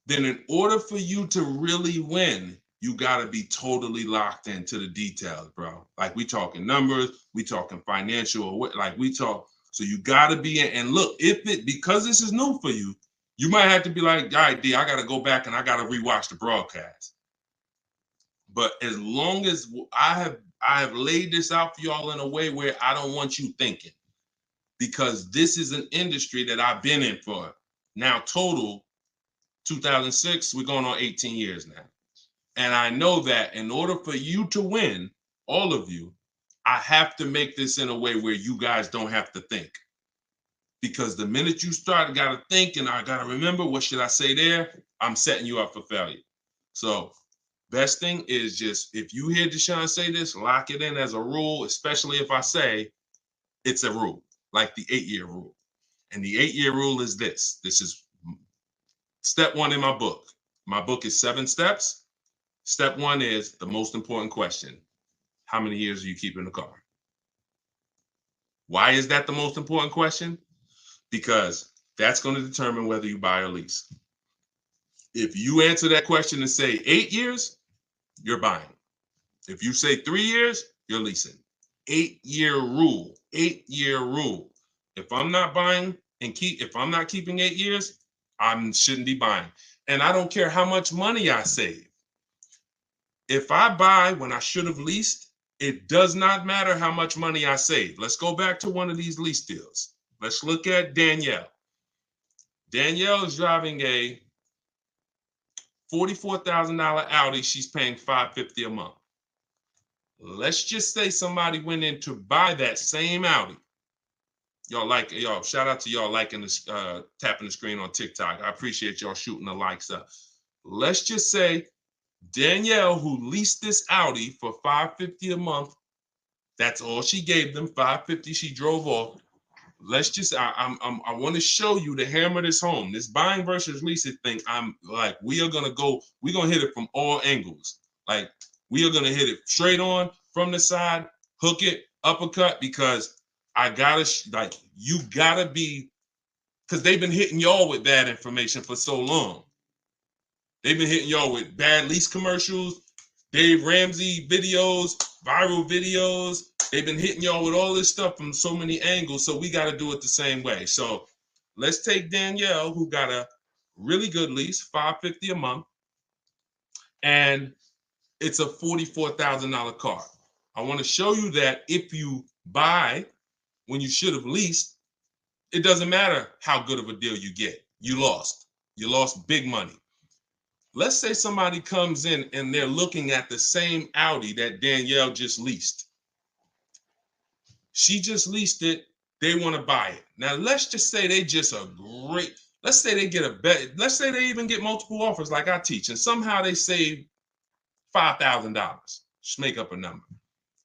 then in order for you to really win, you got to be totally locked into the details, bro. Like we talking numbers, we talking financial, like we talk. So you got to be in, and look, because this is new for you, you might have to be like, all right, D, I got to go back and I got to rewatch the broadcast. But as long as I have laid this out for y'all in a way where I don't want you thinking, because this is an industry that I've been in for now total 2006, we're going on 18 years now. And I know that in order for you to win, all of you, I have to make this in a way where you guys don't have to think. Because the minute you start, I got to think and I got to remember, what should I say there? I'm setting you up for failure. So best thing is just, if you hear Deshone say this, lock it in as a rule, especially if I say it's a rule, like the 8-year rule. And the 8-year rule is this. This is step 1 in my book. My book is 7 steps. Step 1 is the most important question. How many years are you keeping the car? Why is that the most important question? Because that's going to determine whether you buy or lease. If you answer that question and say 8 years, you're buying. If you say 3 years, you're leasing. 8-year rule. 8-year rule. If I'm not buying if I'm not keeping 8 years, I shouldn't be buying. And I don't care how much money I save. If I buy when I should have leased, it does not matter how much money I save. Let's go back to one of these lease deals. Let's look at Danielle. Danielle is driving a $44,000 Audi. She's paying $550 a month. Let's just say somebody went in to buy that same Audi. Y'all, shout out to y'all liking this, tapping the screen on TikTok. I appreciate y'all shooting the likes up. Let's just say Danielle, who leased this Audi for $550 a month, that's all she gave them, $550. She drove off. Let's just, I want to show you to hammer this home. This buying versus leasing thing, I'm like, we're gonna hit it from all angles. Like, we are gonna hit it straight on from the side, hook it, uppercut, because you gotta be, because they've been hitting y'all with bad information for so long. They've been hitting y'all with bad lease commercials, Dave Ramsey videos, viral videos. They've been hitting y'all with all this stuff from so many angles, so we got to do it the same way. So let's take Danielle, who got a really good lease, $550 a month, and it's a $44,000 car. I want to show you that if you buy when you should have leased, it doesn't matter how good of a deal you get. You lost. You lost big money. Let's say somebody comes in and they're looking at the same Audi that Danielle just leased. She just leased it. They want to buy it. Now, let's just say let's say they get let's say they even get multiple offers like I teach, and somehow they save $5,000. Just make up a number.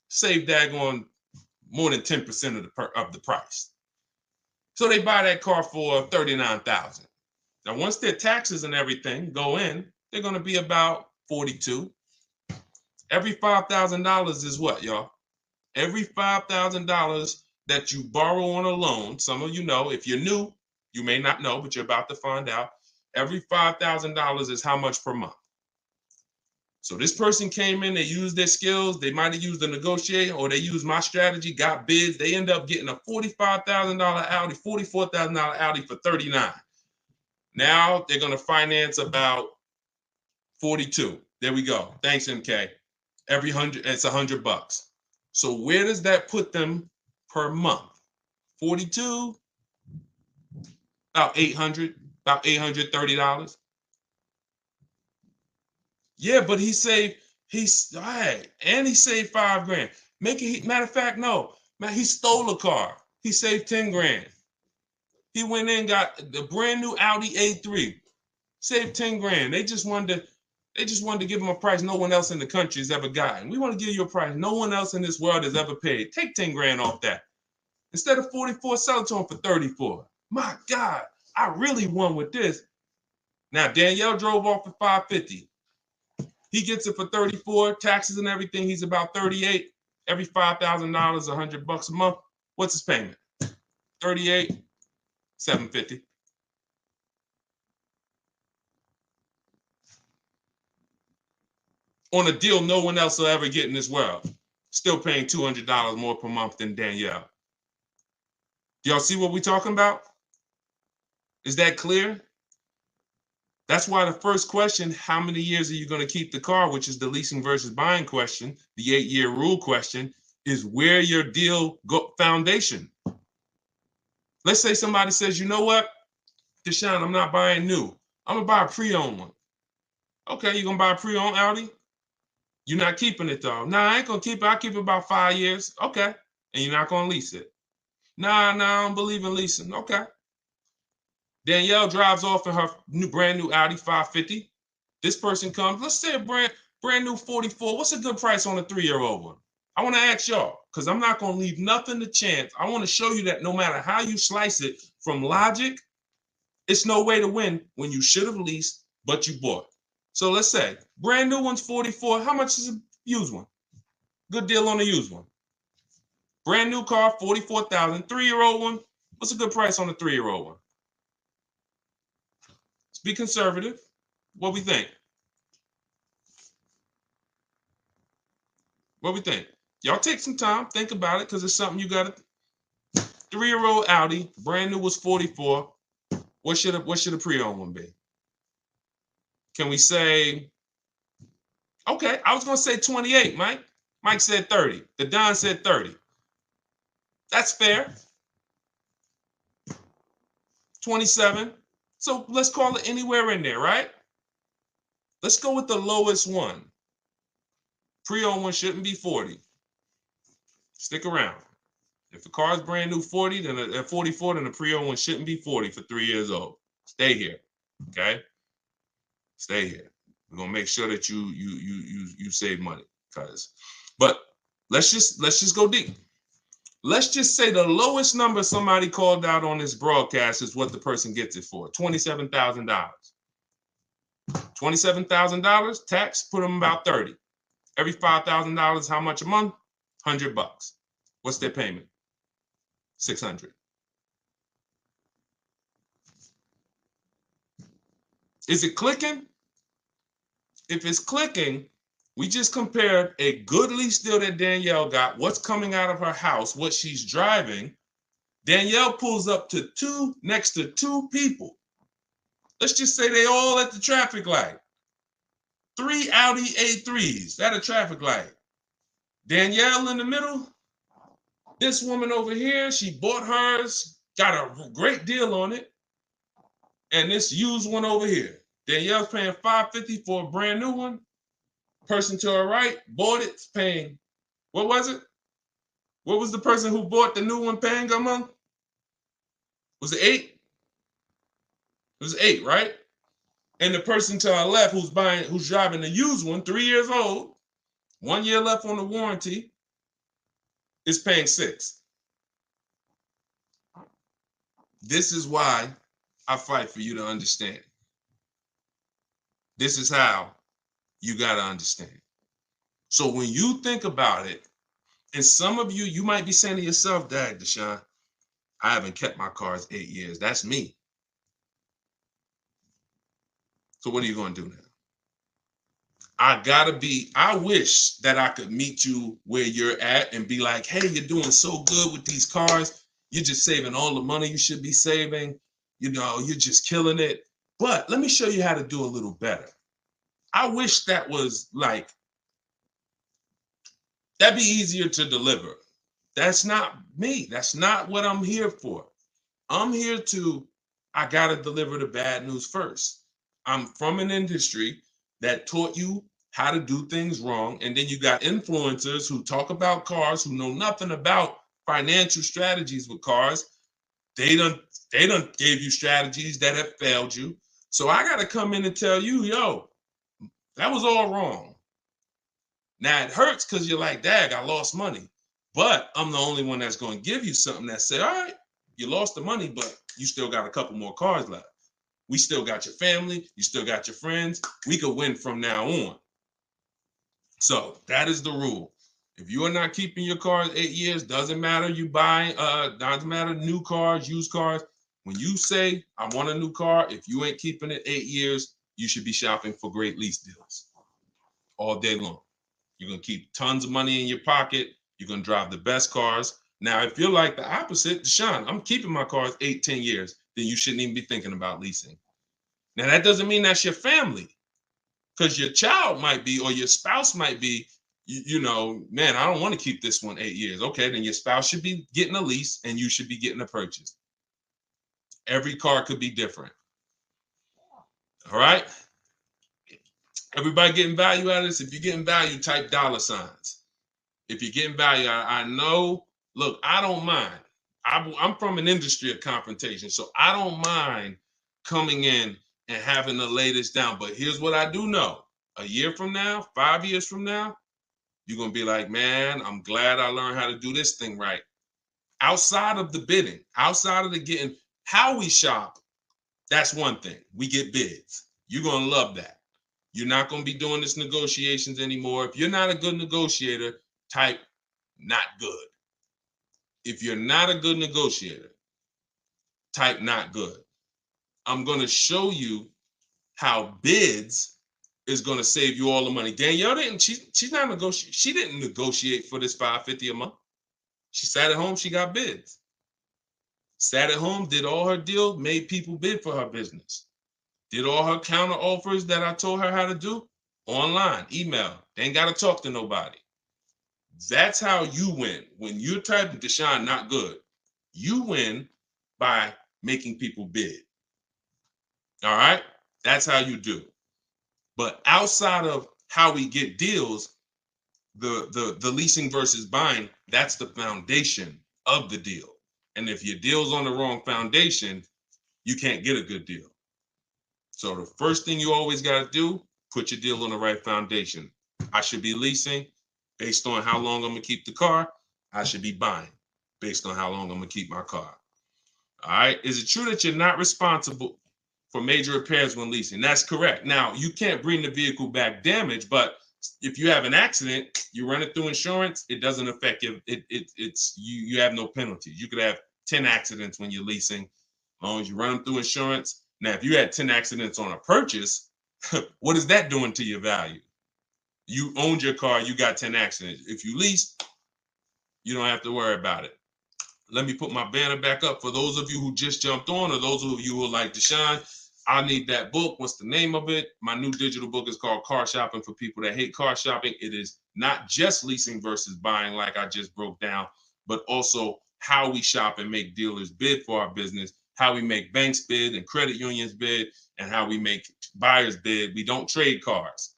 Save daggone more than 10% of the price. So they buy that car for $39,000. Now, once their taxes and everything go in, they're going to be about $42,000. Every $5,000 is what, y'all? Every $5,000 that you borrow on a loan, some of you know, if you're new, you may not know, but you're about to find out. Every $5,000 is how much per month? So this person came in, they used their skills, they might have used a negotiator, or they used my strategy, got bids. They end up getting a $45,000 Audi, $44,000 Audi for $39,000. Now they're going to finance about $42,000. There we go. Thanks, MK. Every 100, it's $100. So where does that put them per month? 42, about $830. Yeah, but he saved $5,000. Matter of fact, no, man, he stole a car. He saved $10,000. He went in, got the brand new Audi A3, saved $10,000. They just wanted to give him a price no one else in the country has ever gotten. We want to give you a price no one else in this world has ever paid. Take $10,000 off that. Instead of 44, sell it to him for 34. My God, I really won with this. Now, Danielle drove off for $550. He gets it for 34, taxes and everything. He's about 38. Every $5,000, $100 a month. What's his payment? 38, $750. On a deal no one else will ever get in this world. Still paying $200 more per month than Danielle. Do y'all see what we're talking about? Is that clear? That's why the first question, how many years are you going to keep the car, which is the leasing versus buying question, the 8-year rule question, is where your deal foundation. Let's say somebody says, you know what, Deshone, I'm not buying new. I'm going to buy a pre-owned one. Okay, you're going to buy a pre-owned Audi? You're not keeping it, though. Nah, I ain't going to keep it. I'll keep it about 5 years. Okay. And you're not going to lease it. Nah, I don't believe in leasing. Okay. Danielle drives off in her brand new Audi 550. This person comes, let's say a brand new 44. What's a good price on a 3-year-old one? I want to ask y'all, because I'm not going to leave nothing to chance. I want to show you that no matter how you slice it from logic, it's no way to win when you should have leased, but you bought. So let's say brand new one's 44. How much is a used one? Good deal on a used one. Brand new car, 44,000. 3-year-old one. What's a good price on a 3-year-old one? Let's be conservative. What we think? What we think? Y'all take some time, think about it, because it's something you got to. 3-year-old Audi, brand new was 44. What should a pre-owned one be? Can we say, okay, I was going to say 28, Mike. Mike said 30. The Don said 30. That's fair. 27. So let's call it anywhere in there, right? Let's go with the lowest one. Pre-owned one shouldn't be 40. Stick around. If the car is brand new 40, then at 44, then the pre-owned one shouldn't be 40 for 3 years old. Stay here, okay? Stay here. We're gonna make sure that you save money, but let's just go deep. Let's just say the lowest number somebody called out on this broadcast is what the person gets it for, $27,000. $27,000 tax, put them about 30. Every $5,000, how much a month? $100. What's their payment? $600. Is it clicking? If it's clicking, we just compared a good lease deal that Danielle got, what's coming out of her house, what she's driving. Danielle pulls up to next to two people. Let's just say they all at the traffic light. 3 Audi A3s at a traffic light. Danielle in the middle. This woman over here, she bought hers, got a great deal on it. And this used one over here. Danielle's paying $550 for a brand new one. Person to her right bought it, paying, what was it? What was the person who bought the new one paying a month? Was it 8? It was 8, right? And the person to our left who's driving the used one, 3 years old, 1 year left on the warranty, is paying 6. This is why I fight for you to understand. This is how you got to understand. So when you think about it, and some of you might be saying to yourself, Dad, Deshone, I haven't kept my cars 8 years. That's me. So what are you going to do now? I wish that I could meet you where you're at and be like, hey, you're doing so good with these cars. You're just saving all the money you should be saving. You know, you're just killing it. But let me show you how to do a little better. I wish that was like, that'd be easier to deliver. That's not me. That's not what I'm here for. I'm here I got to deliver the bad news first. I'm from an industry that taught you how to do things wrong. And then you got influencers who talk about cars, who know nothing about financial strategies with cars. They done gave you strategies that have failed you. So I got to come in and tell you, yo, that was all wrong. Now it hurts because you're like, Dag, I lost money. But I'm the only one that's going to give you something that say, all right, you lost the money, but you still got a couple more cars left. We still got your family. You still got your friends. We could win from now on. So that is the rule. If you are not keeping your cars 8 years, doesn't matter you buy, doesn't matter new cars, used cars. When you say, I want a new car, if you ain't keeping it 8 years, you should be shopping for great lease deals all day long. You're going to keep tons of money in your pocket. You're going to drive the best cars. Now, if you're like the opposite, Deshone, I'm keeping my cars 8, 10 years, then you shouldn't even be thinking about leasing. Now, that doesn't mean that's your family, because your child might be, or your spouse might be, you know, man, I don't want to keep this one 8 years. Okay, then your spouse should be getting a lease and you should be getting a purchase. Every car could be different. All right. Everybody getting value out of this? If you're getting value, type $signs. If you're getting value, I know, look, I don't mind. I'm from an industry of confrontation, so I don't mind coming in and having the latest down. But here's what I do know. A year from now, 5 years from now, you're going to be like, man, I'm glad I learned how to do this thing right. Outside of the bidding, outside of the getting, how we shop, that's one thing. We get bids. You're going to love that. You're not going to be doing this negotiations anymore. If you're not a good negotiator, type not good. If you're not a good negotiator, type not good. I'm going to show you how bids is going to save you all the money. Danielle she's not negotiating. She didn't negotiate for this $550 a month. She sat at home, she got bids. Sat at home, did all her deal, made people bid for her business. Did all her counter offers that I told her how to do online, email. They ain't got to talk to nobody. That's how you win. When you're typing Deshone not good, you win by making people bid. All right? That's how you do. But outside of how we get deals, the leasing versus buying, that's the foundation of the deal. And if your deal's on the wrong foundation, you can't get a good deal. So the first thing you always got to do, put your deal on the right foundation. I should be leasing based on how long I'm going to keep the car. I should be buying based on how long I'm going to keep my car. All right. Is it true that you're not responsible for major repairs when leasing? That's correct. Now, you can't bring the vehicle back damaged, but if you have an accident, you run it through insurance, it doesn't affect you. You have no penalties. You could have 10 accidents when you're leasing, as long as you run them through insurance. Now, if you had 10 accidents on a purchase, what is that doing to your value? You owned your car, you got 10 accidents. If you lease, you don't have to worry about it. Let me put my banner back up for those of you who just jumped on, or those of you who are like Deshone. I need that book. What's the name of it? My new digital book is called Car Shopping for People That Hate Car Shopping. It is not just leasing versus buying like I just broke down, but also how we shop and make dealers bid for our business, how we make banks bid and credit unions bid, and how we make buyers bid. We don't trade cars.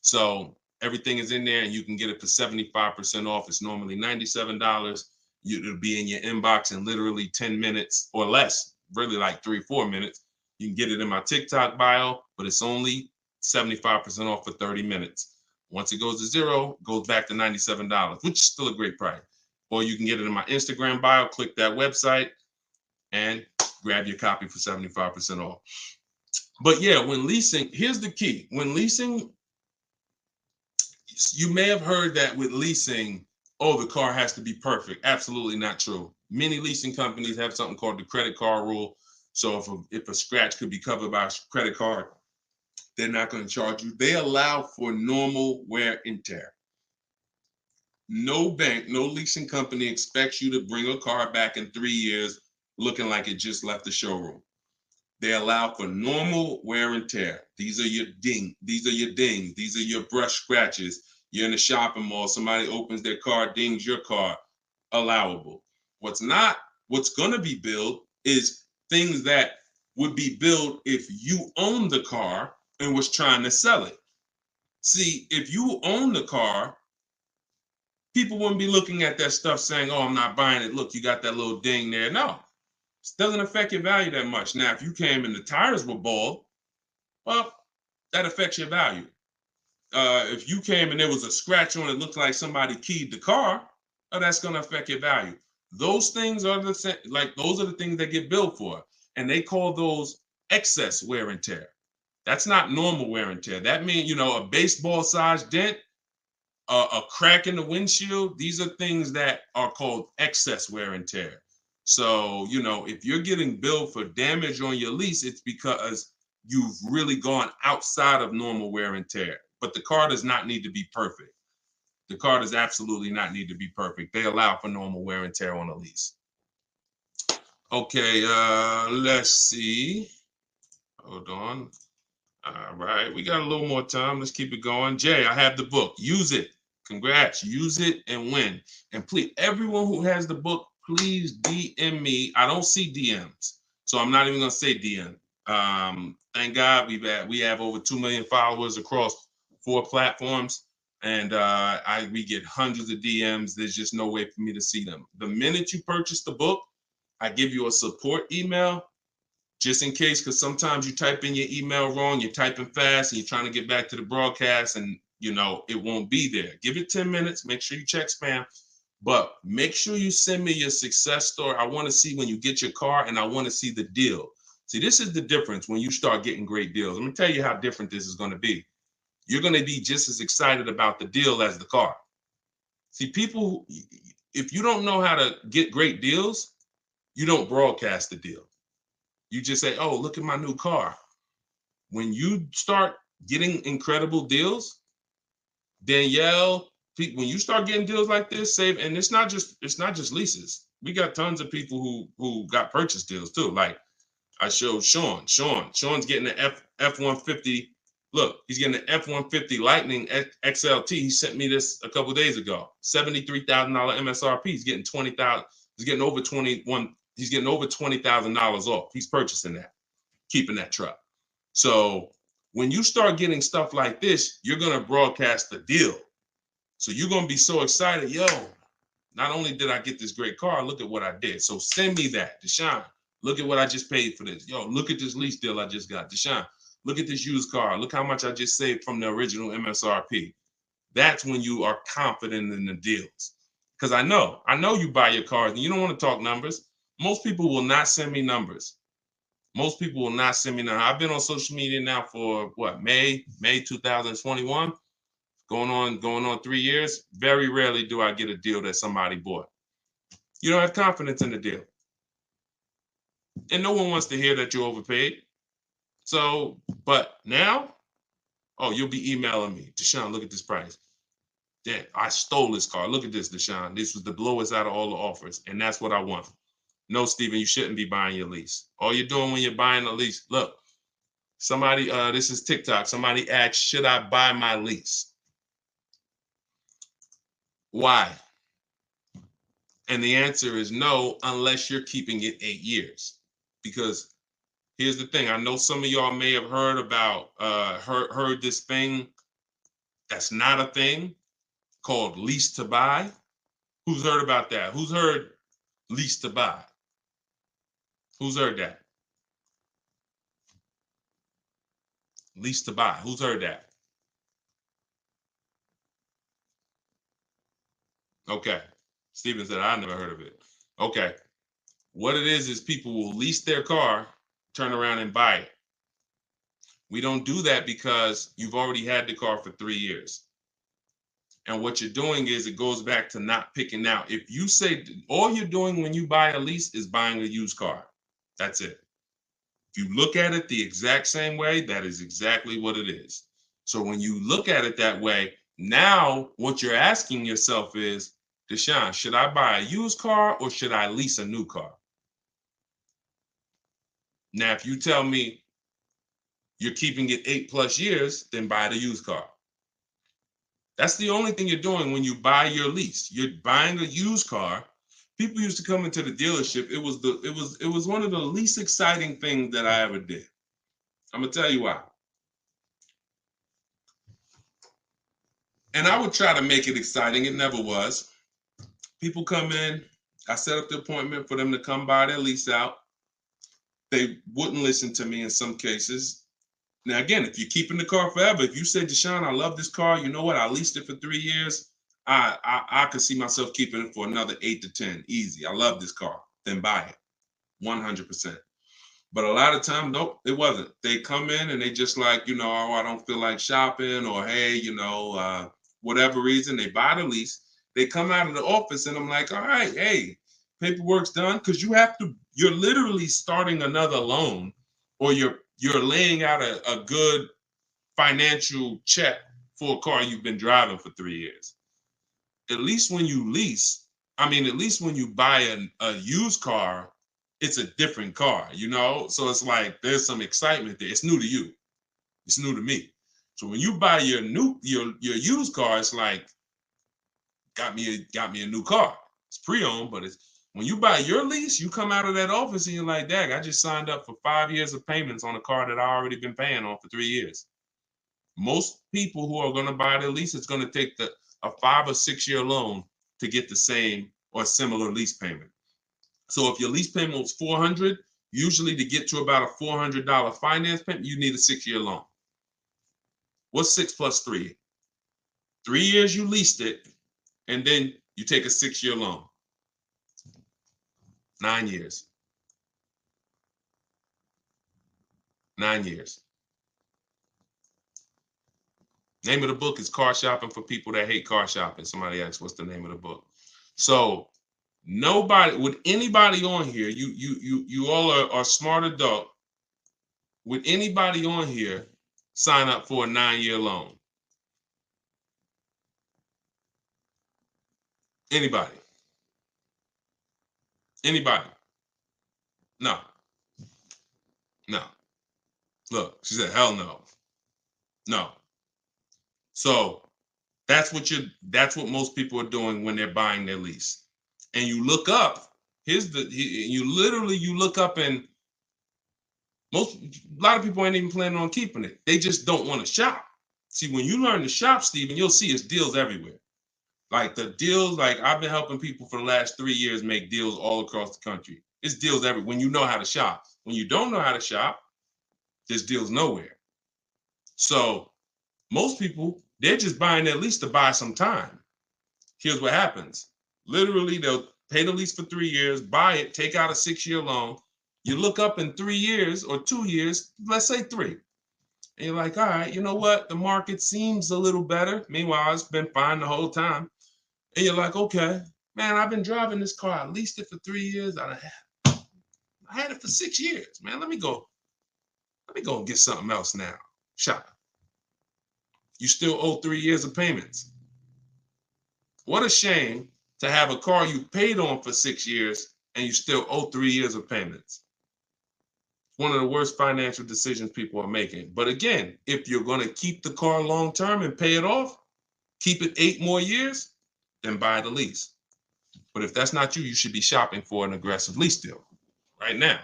So everything is in there, and you can get it for 75% off. It's normally $97. It'll be in your inbox in literally 10 minutes or less, really like 3-4 minutes. You can get it in my TikTok bio, but it's only 75% off for 30 minutes. Once it goes to zero, it goes back to $97, which is still a great price. Or you can get it in my Instagram bio, click that website, and grab your copy for 75% off. But yeah, when leasing, here's the key. When leasing, you may have heard that with leasing, oh, the car has to be perfect. Absolutely not true. Many leasing companies have something called the credit card rule. So if a scratch could be covered by a credit card, they're not going to charge you. They allow for normal wear and tear. No bank, no leasing company expects you to bring a car back in 3 years looking like it just left the showroom. They allow for normal wear and tear. These are your dings. These are your brush scratches. You're in a shopping mall, somebody opens their car, dings your car, allowable. What's going to be billed is things that would be billed if you owned the car and was trying to sell it. See, if you own the car, people wouldn't be looking at that stuff saying, oh, I'm not buying it. Look, you got that little ding there. No, it doesn't affect your value that much. Now, if you came and the tires were bald, well, that affects your value. If you came and there was a scratch on it, looked like somebody keyed the car, oh, that's going to affect your value. Those things are those are the things that get billed for. and they call those excess wear and tear. That's not normal wear and tear. That means, you know, a baseball-sized dent, a crack in the windshield. These are things that are called excess wear and tear. So, you know, if you're getting billed for damage on your lease, it's because you've really gone outside of normal wear and tear. But the car does not need to be perfect. The car does absolutely not need to be perfect. They allow for normal wear and tear on a lease. Okay, let's see. Hold on. All right, we got a little more time. Let's keep it going. Jay, I have the book. Use it. Congrats. Use it and win. And please, everyone who has the book, please DM me. I don't see DMs, so I'm not even gonna say DM. Thank God we have over 2 million followers across 4 platforms, and we get hundreds of DMs. There's just no way for me to see them. The minute you purchase the book, I give you a support email, just in case, because sometimes you type in your email wrong, you're typing fast, and you're trying to get back to the broadcast, and you know it won't be there. Give it 10 minutes. Make sure you check spam, but make sure you send me your success story. I want to see when you get your car, and I want to see the deal. See, this is the difference when you start getting great deals. Let me tell you how different this is going to be. You're going to be just as excited about the deal as the car. See, people, if you don't know how to get great deals, you don't broadcast the deal. You just say, oh, look at my new car. When you start getting incredible deals, Danielle, when you start getting deals like this, save, and it's not just leases. We got tons of people who got purchase deals too. Like I showed Sean. Sean's getting an F-150. Look, he's getting an F-150 Lightning XLT. He sent me this a couple days ago. $73,000 MSRP. He's getting $20,000. He's getting over 21. He's getting over $20,000 off. He's purchasing that, keeping that truck. So when you start getting stuff like this, you're going to broadcast the deal. So you're going to be so excited. Yo, not only did I get this great car, look at what I did. So send me that. Deshone, look at what I just paid for this. Yo, look at this lease deal I just got. Deshone, look at this used car. Look how much I just saved from the original MSRP. That's when you are confident in the deals. Because I know you buy your cars and you don't want to talk numbers. Most people will not send me numbers. Most people will not send me numbers. I've been on social media now for what, May 2021, going on 3 years. Very rarely do I get a deal that somebody bought. You don't have confidence in the deal. And no one wants to hear that you overpaid. So, but now, oh, you'll be emailing me. Deshone, look at this price. Damn, I stole this car. Look at this, Deshone. This was the lowest out of all the offers. And that's what I want. No, Stephen, you shouldn't be buying your lease. All you're doing when you're buying a lease, look, somebody, this is TikTok. Somebody asked, should I buy my lease? Why? And the answer is no, unless you're keeping it 8 years. Because here's the thing. I know some of y'all may have heard about, heard this thing that's not a thing called lease to buy. Who's heard about that? Who's heard lease to buy? Who's heard that? Lease to buy. Who's heard that? Okay. Steven said, I never heard of it. Okay. What it is people will lease their car, turn around and buy it. We don't do that because you've already had the car for 3 years. And what you're doing is it goes back to not picking out. If you say all you're doing when you buy a lease is buying a used car, that's it. If you look at it the exact same way, that is exactly what it is. So when you look at it that way, now what you're asking yourself is, Deshone, should I buy a used car or should I lease a new car? Now, if you tell me you're keeping it 8+ years, then buy the used car. That's the only thing you're doing when you buy your lease. You're buying a used car. People used to come into the dealership. It was one of the least exciting things that I ever did. I'm gonna tell you why. And I would try to make it exciting. It never was. People come in. I set up the appointment for them to come buy their lease out. They wouldn't listen to me in some cases. Now, again, if you're keeping the car forever, if you say, Deshone, I love this car, you know what? I leased it for 3 years. I could see myself keeping it for another 8 to 10. Easy. I love this car. Then buy it. 100%. But a lot of times, nope, it wasn't. They come in and they just like, you know, oh, I don't feel like shopping, or hey, you know, whatever reason, they buy the lease. They come out of the office and I'm like, all right, hey, paperwork's done, because you're literally starting another loan, or you're laying out a good financial check for a car you've been driving for 3 years. At least when you lease, at least when you buy a used car, it's a different car, you know? So it's like there's some excitement there. It's new to you. It's new to me. So when you buy your used car, it's like got me a new car. It's pre-owned, but it's when you buy your lease, you come out of that office and you're like, dang, I just signed up for 5 years of payments on a car that I already been paying on for 3 years. Most people who are going to buy their lease, it's going to take a 5 or 6 year loan to get the same or similar lease payment. So if your lease payment was $400, usually to get to about a $400 finance payment, you need a 6 year loan. What's 6 plus 3? 3 years you leased it, and then you take a 6 year loan. 9 years. 9 years. Name of the book is Car Shopping for People That Hate Car Shopping. Somebody asked, what's the name of the book? So nobody, with anybody on here, you all are smart adult. Would anybody on here sign up for a 9 year loan? Anybody? Anybody? No. No. Look, she said, hell no. No. So that's what most people are doing when they're buying their lease. And you look up, you look up, and a lot of people ain't even planning on keeping it. They just don't want to shop. See, when you learn to shop, Stephen, you'll see it's deals everywhere. Like the deals, like I've been helping people for the last 3 years make deals all across the country. It's deals everywhere when you know how to shop. When you don't know how to shop, there's deals nowhere. So most people, they're just buying their lease to buy some time. Here's what happens. Literally, they'll pay the lease for 3 years, buy it, take out a 6 year loan. You look up in 3 years or 2 years, let's say 3. And you're like, all right, you know what? The market seems a little better. Meanwhile, it's been fine the whole time. And you're like, okay, man, I've been driving this car. I leased it for 3 years. I had it for 6 years, man. Let me go and get something else now. Shop. You still owe 3 years of payments. What a shame to have a car you paid on for 6 years and you still owe 3 years of payments. One of the worst financial decisions people are making. But again, if you're going to keep the car long term and pay it off, keep it 8 more years, then buy the lease. But if that's not you, you should be shopping for an aggressive lease deal right now.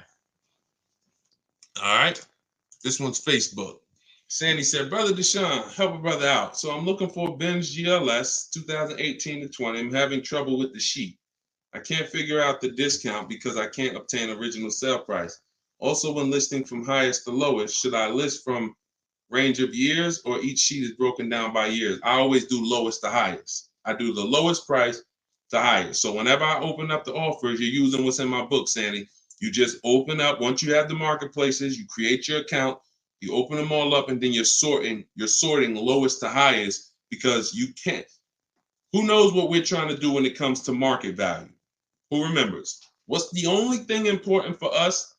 All right. This one's Facebook. Sandy said, Brother Deshone, help a brother out. So I'm looking for a Benz GLS 2018 to 20. I'm having trouble with the sheet. I can't figure out the discount because I can't obtain original sale price. Also, when listing from highest to lowest, should I list from range of years, or each sheet is broken down by years? I always do lowest to highest. I do the lowest price to highest. So whenever I open up the offers, you're using what's in my book, Sandy. You just open up, once you have the marketplaces, you create your account, you open them all up, and then you're sorting lowest to highest, because you can't. Who knows what we're trying to do when it comes to market value? Who remembers? What's the only thing important for us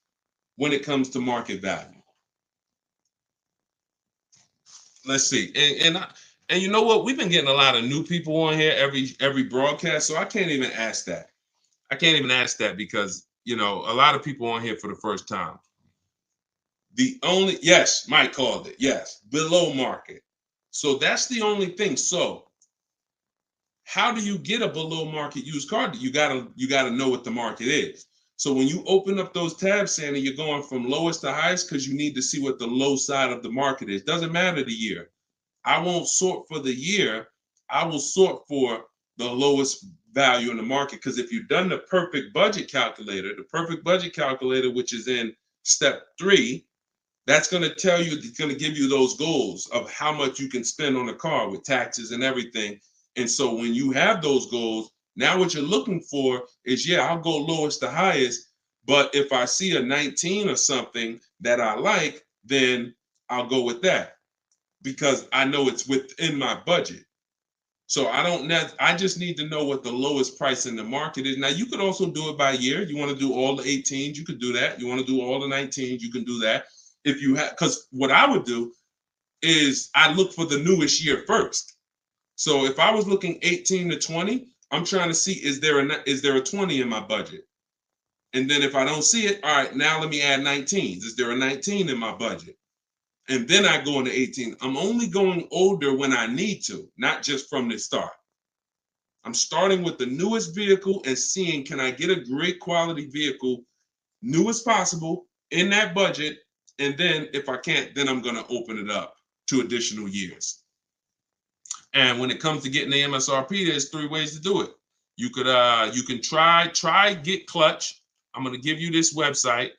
when it comes to market value? Let's see. And you know what? We've been getting a lot of new people on here every broadcast, so I can't even ask that. I can't even ask that because, you know, a lot of people on here for the first time. Yes, Mike called it. Yes, below market. So that's the only thing. So how do you get a below market used car? You gotta know what the market is. So when you open up those tabs, Sandy, you're going from lowest to highest because you need to see what the low side of the market is. Doesn't matter the year. I won't sort for the year. I will sort for the lowest value in the market, because if you've done the perfect budget calculator, which is in step 3, that's going to tell you, it's going to give you those goals of how much you can spend on a car with taxes and everything. And so when you have those goals, now what you're looking for is, yeah, I'll go lowest to highest, But if I see a 19 or something that I like, then I'll go with that because I know it's within my budget. So I just need to know what the lowest price in the market is. Now you could also do it by year. You want to do all the 18s, you could do that. You want to do all the 19s, you can do that. If you have, because what I would do is I look for the newest year first. So if I was looking 18 to 20, I'm trying to see is there a 20 in my budget? And then if I don't see it, all right, now let me add 19s. Is there a 19 in my budget? And then I go into 18. I'm only going older when I need to, not just from the start. I'm starting with the newest vehicle and seeing, can I get a great quality vehicle, new as possible, in that budget? And then if I can't, then I'm going to open it up to additional years. And when it comes to getting the MSRP, there's 3 ways to do it. You can try Get Clutch. I'm going to give you this website.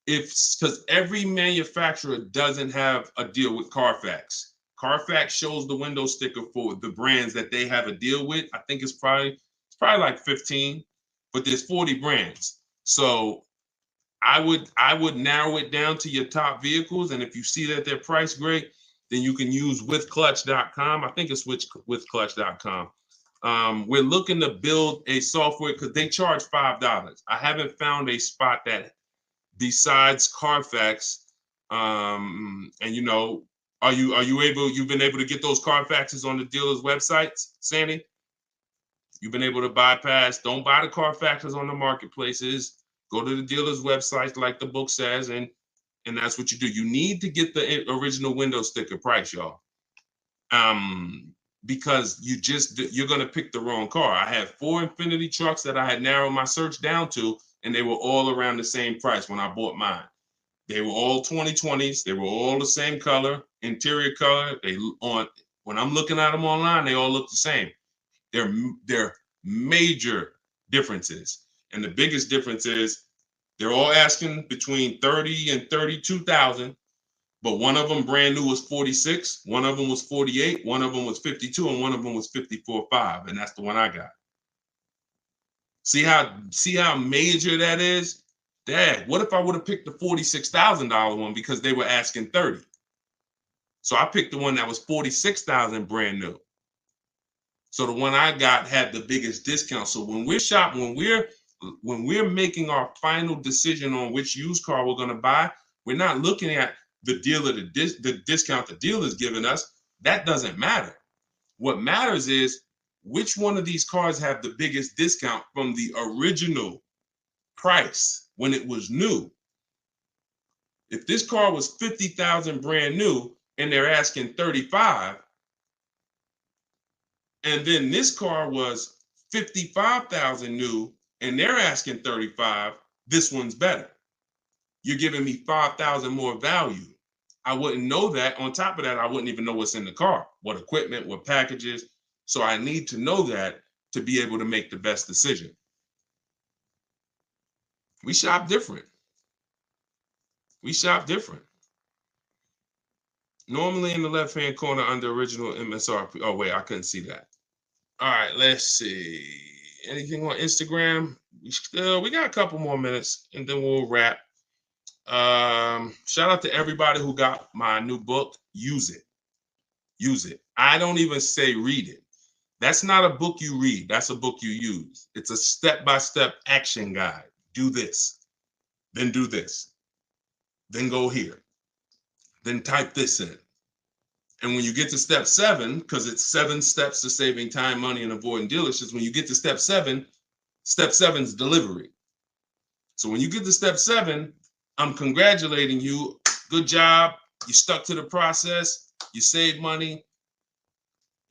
Because every manufacturer doesn't have a deal with Carfax. Carfax shows the window sticker for the brands that they have a deal with. I think it's probably like 15, but there's 40 brands. So I would narrow it down to your top vehicles, and if you see that they're priced great, then you can use withclutch.com. I think it's withclutch.com. We're looking to build a software because they charge $5. I haven't found a spot that besides Carfax, and you've been able to get those Carfaxes on the dealers' websites, Sandy? You've been able to bypass, don't buy the Carfaxes on the marketplaces, go to the dealers' websites like the book says, and that's what you do. You need to get the original window sticker price, y'all. Because you're gonna pick the wrong car. I had 4 Infiniti trucks that I had narrowed my search down to, and they were all around the same price when I bought mine. They were all 2020s. They were all the same color, interior color. When I'm looking at them online, they all look the same. They're major differences, and the biggest difference is they're all asking between 30 and 32,000. But one of them brand new was 46, one of them was 48, one of them was 52, and one of them was 54.5, and that's the one I got. See how major that is? Dad, what if I would have picked the $46,000 one because they were asking 30? So I picked the one that was 46,000 brand new. So the one I got had the biggest discount. So when we're shopping, when we're making our final decision on which used car we're going to buy, we're not looking at the dealer, the discount the dealer is giving us. That doesn't matter. What matters is which one of these cars have the biggest discount from the original price when it was new. If this car was 50,000 brand new and they're asking 35, and then this car was 55,000 new and they're asking 35, this one's better. You're giving me 5,000 more value. I wouldn't know that. On top of that, I wouldn't even know what's in the car, what equipment, what packages. So I need to know that to be able to make the best decision. We shop different. We shop different. Normally in the left-hand corner under original MSRP. Oh, wait, I couldn't see that. All right, let's see. Anything on Instagram? We got a couple more minutes, and then we'll wrap. Shout out to everybody who got my new book. Use it. Use it. I don't even say read it. That's not a book you read. That's a book you use. It's a step-by-step action guide. Do this, then do this, then go here, then type this in. And when you get to step 7, because it's 7 steps to saving time, money, and avoiding dealerships, when you get to step 7 is delivery. So when you get to step 7, I'm congratulating you. Good job. You stuck to the process. You saved money.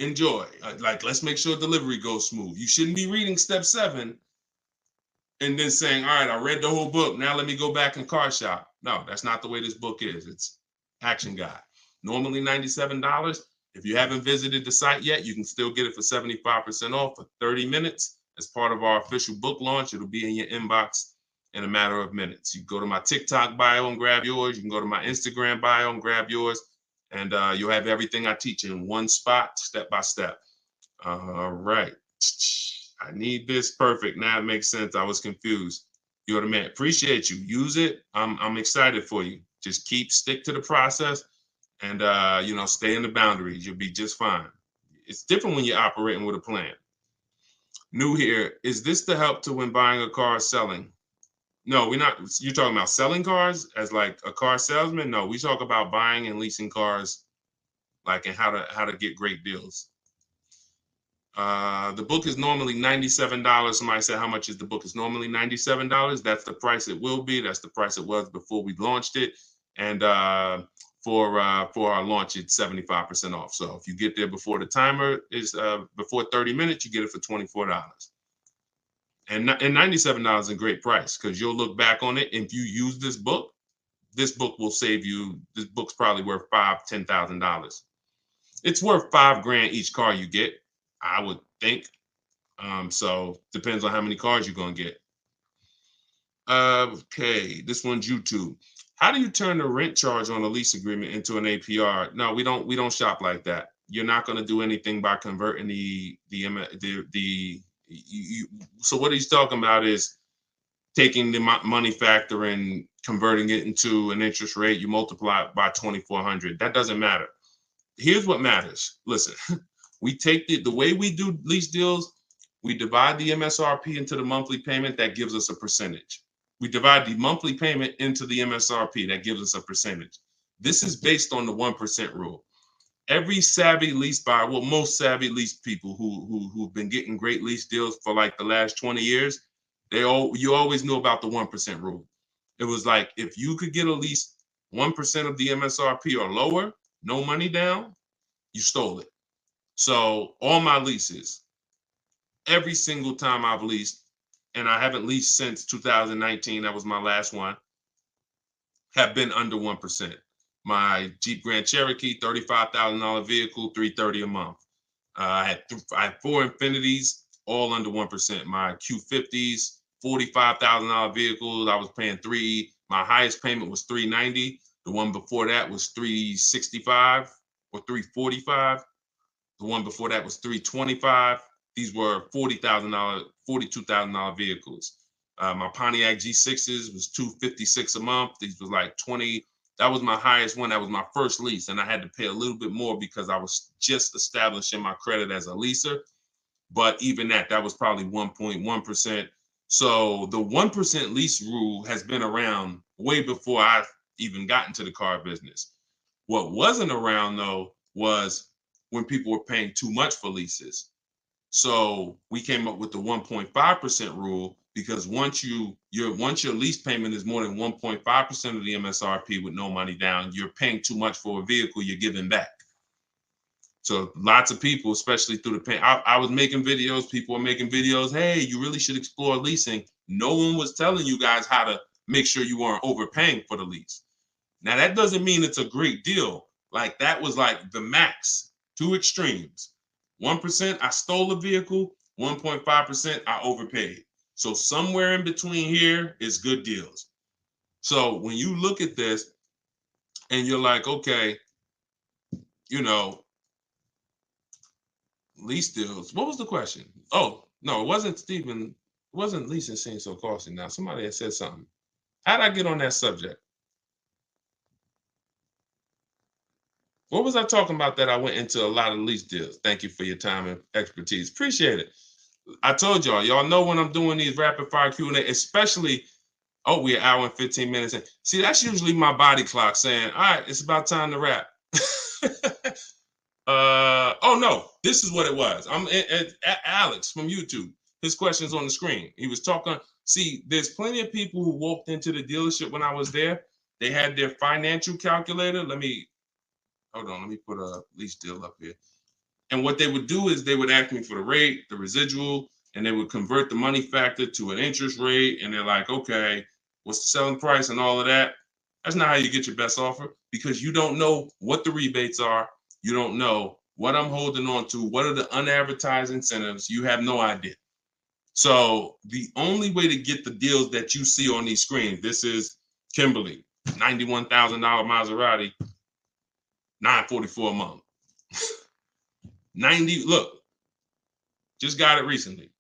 Enjoy. Like, let's make sure delivery goes smooth. You shouldn't be reading step 7 and then saying, all right, I read the whole book. Now let me go back and car shop. No, that's not the way this book is. It's action guide. Normally $97. If you haven't visited the site yet, you can still get it for 75% off for 30 minutes as part of our official book launch. It'll be in your inbox in a matter of minutes. You can go to my TikTok bio and grab yours. You can go to my Instagram bio and grab yours. And you'll have everything I teach in one spot, step by step. All right. I need this. Perfect. Now it makes sense. I was confused. You're the man. Appreciate you. Use it. I'm excited for you. Just stick to the process, and stay in the boundaries. You'll be just fine. It's different when you're operating with a plan. New here. Is this the help to when buying a car or selling? No, we're not. You're talking about selling cars as like a car salesman? No, we talk about buying and leasing cars, like, and how to get great deals. The book is normally $97. Somebody said, how much is the book? It's normally $97. That's the price it will be. That's the price it was before we launched it. And for our launch, it's 75% off. So if you get there before the timer is before 30 minutes, you get it for $24. And $97 is a great price, because you'll look back on it. If you use this book will save you. This book's probably worth $10,000. It's worth $5,000 each car you get, I would think. So depends on how many cars you're gonna get. Okay, this one's YouTube. How do you turn the rent charge on a lease agreement into an APR? No, we don't shop like that. You're not gonna do anything by converting so what he's talking about is taking the money factor and converting it into an interest rate. You multiply it by 2,400. That doesn't matter. Here's what matters. Listen, we take the way we do lease deals, we divide the MSRP into the monthly payment. That gives us a percentage. We divide the monthly payment into the MSRP. That gives us a percentage. This is based on the 1% rule. Every savvy lease buyer, well, most savvy lease people who've been getting great lease deals for like the last 20 years, you always knew about the 1% rule. It was like, if you could get a lease 1% of the MSRP or lower, no money down, you stole it. So all my leases, every single time I've leased, and I haven't leased since 2019, that was my last one, have been under 1%. My Jeep Grand Cherokee, $35,000 vehicle, $330 a month. I had 4 Infinities, all under 1%. My Q50s, $45,000 vehicles, I was paying my highest payment was $390. The one before that was $365 or $345. The one before that was $325. These were $40,000, $42,000 vehicles. My Pontiac G6s was $256 a month. These was like 20. That was my highest one. That was my first lease, and I had to pay a little bit more because I was just establishing my credit as a leaser. But even that was probably 1.1%. So the 1% lease rule has been around way before I even got into the car business. What wasn't around, though, was when people were paying too much for leases. So we came up with the 1.5% rule, because once your lease payment is more than 1.5% of the MSRP with no money down, you're paying too much for a vehicle you're giving back. So lots of people, especially through the pandemic, I was making videos, people were making videos, hey, you really should explore leasing. No one was telling you guys how to make sure you weren't overpaying for the lease. Now, that doesn't mean it's a great deal. Like, that was like the max, 2 extremes. 1%, I stole a vehicle. 1.5%, I overpaid. So somewhere in between here is good deals. So when you look at this and you're like, okay, lease deals. What was the question? Oh, no, it wasn't Stephen. It wasn't leasing seems so costly now. Somebody had said something. How'd I get on that subject? What was I talking about that I went into a lot of lease deals? Thank you for your time and expertise. Appreciate it. I told y'all know when I'm doing these rapid fire Q&A, especially, we're an hour and 15 minutes in. See, that's usually my body clock saying, all right, it's about time to wrap. No, this is what it was. I'm at Alex from YouTube. His question's on the screen. He was talking. See, there's plenty of people who walked into the dealership when I was there. They had their financial calculator. Hold on, let me put a lease deal up here. And what they would do is they would ask me for the rate, the residual, and they would convert the money factor to an interest rate. And they're like, okay, what's the selling price and all of that? That's not how you get your best offer, because you don't know what the rebates are. You don't know what I'm holding on to. What are the unadvertised incentives? You have no idea. So the only way to get the deals that you see on these screens, this is Kimberly, $91,000 Maserati, $944 a month. 90, look, just got it recently.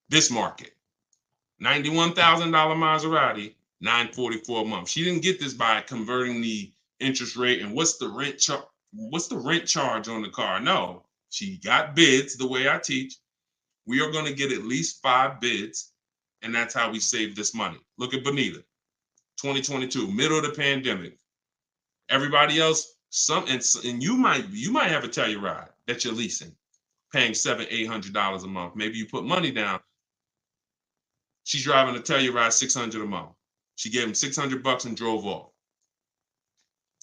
This market, $91,000 Maserati, $944 a month. She didn't get this by converting the interest rate and what's the rent charge on the car. No, she got bids the way I teach. We are going to get at least 5 bids, and that's how we save this money. Look at Bonita, 2022, middle of the pandemic. Everybody else, and you might have a Telluride that you're leasing, paying $700-800 a month. Maybe you put money down. She's driving a Telluride $600 a month. She gave him $600 and drove off.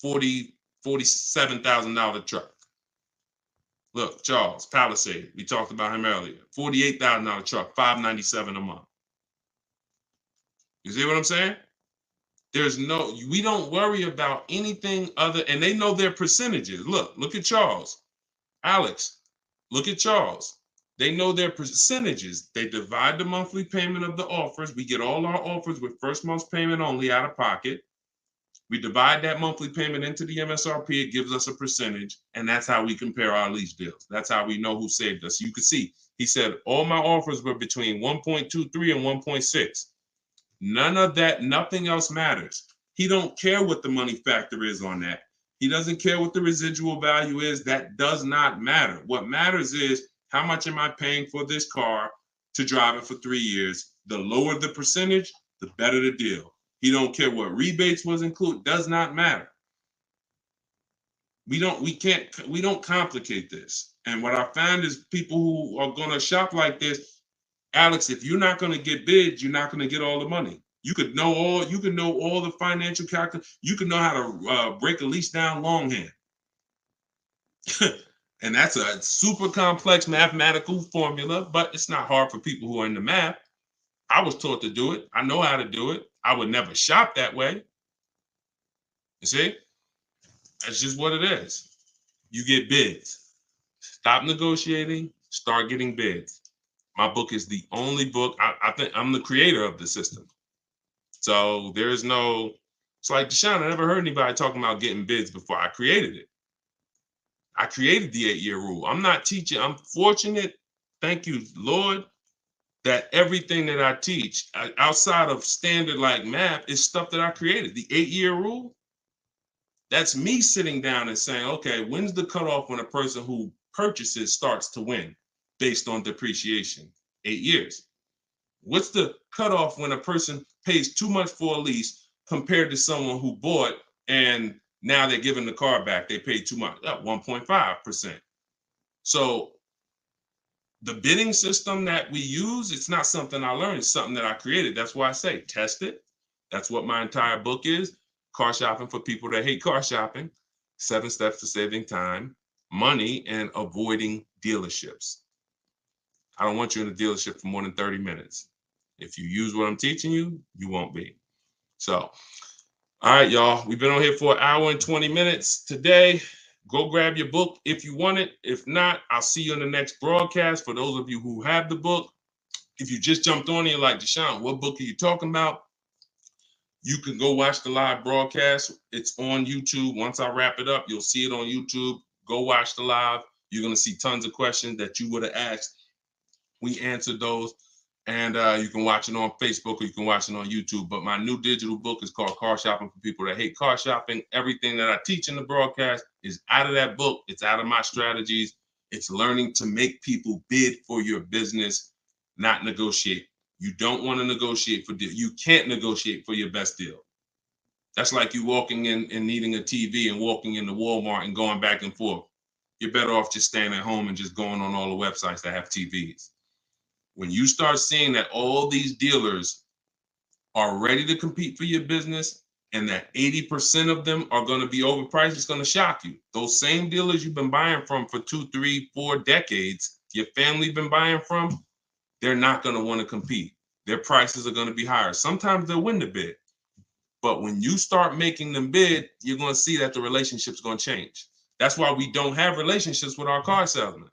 $47,000 truck. Look, Charles Palisade. We talked about him earlier. $48,000 truck, $597 a month. You see what I'm saying? We don't worry about anything other, and they know their percentages. Look at Charles. Alex, look at Charles. They know their percentages. They divide the monthly payment of the offers. We get all our offers with first month's payment only out of pocket. We divide that monthly payment into the MSRP. It gives us a percentage, and that's how we compare our lease deals. That's how we know who saved us. You can see, he said all my offers were between 1.23 and 1.6. None of that, nothing else matters. He don't care what the money factor is on that. He doesn't care what the residual value is. That does not matter. What matters is how much am I paying for this car to drive it for 3 years? The lower the percentage, the better the deal. He don't care what rebates was included. Does not matter. We don't complicate this. And what I found is people who are going to shop like this, Alex, if you're not going to get bids, you're not going to get all the money. You could know all the financial calculation. You could know how to break a lease down longhand. And that's a super complex mathematical formula, but it's not hard for people who are in the math. I was taught to do it. I know how to do it. I would never shop that way. You see? That's just what it is. You get bids. Stop negotiating, start getting bids. My book is the only book. I think I'm the creator of the system. So there's no, it's like Deshone, I never heard anybody talking about getting bids before. I created it. I created the 8-year rule. I'm not teaching. I'm fortunate, thank you, Lord, that everything that I teach outside of standard like math is stuff that I created. The 8-year rule, that's me sitting down and saying, okay, when's the cutoff when a person who purchases starts to win based on depreciation? 8 years. What's the cutoff when a person pays too much for a lease compared to someone who bought and now they're giving the car back? They paid too much, 1.5%. So the bidding system that we use, it's not something I learned, it's something that I created. That's why I say test it. That's what my entire book is. Car shopping for people that hate car shopping. 7 steps to saving time, money, and avoiding dealerships. I don't want you in a dealership for more than 30 minutes. If you use what I'm teaching you, you won't be. So, all right, y'all. We've been on here for 1 hour and 20 minutes today. Go grab your book if you want it. If not, I'll see you in the next broadcast. For those of you who have the book, if you just jumped on here like, Deshone, what book are you talking about? You can go watch the live broadcast. It's on YouTube. Once I wrap it up, you'll see it on YouTube. Go watch the live. You're going to see tons of questions that you would have asked. We answered those. And you can watch it on Facebook or you can watch it on YouTube. But my new digital book is called Car Shopping for People That Hate Car Shopping. Everything that I teach in the broadcast is out of that book. It's out of my strategies. It's learning to make people bid for your business, not negotiate. You don't want to negotiate for deal. You can't negotiate for your best deal. That's like you walking in and needing a TV and walking into Walmart and going back and forth. You're better off just staying at home and just going on all the websites that have TVs. When you start seeing that all these dealers are ready to compete for your business and that 80% of them are going to be overpriced, it's going to shock you. Those same dealers you've been buying from for 2, 3, 4 decades, your family been buying from, they're not going to want to compete. Their prices are going to be higher. Sometimes they'll win the bid. But when you start making them bid, you're going to see that the relationship's going to change. That's why we don't have relationships with our car salesmen.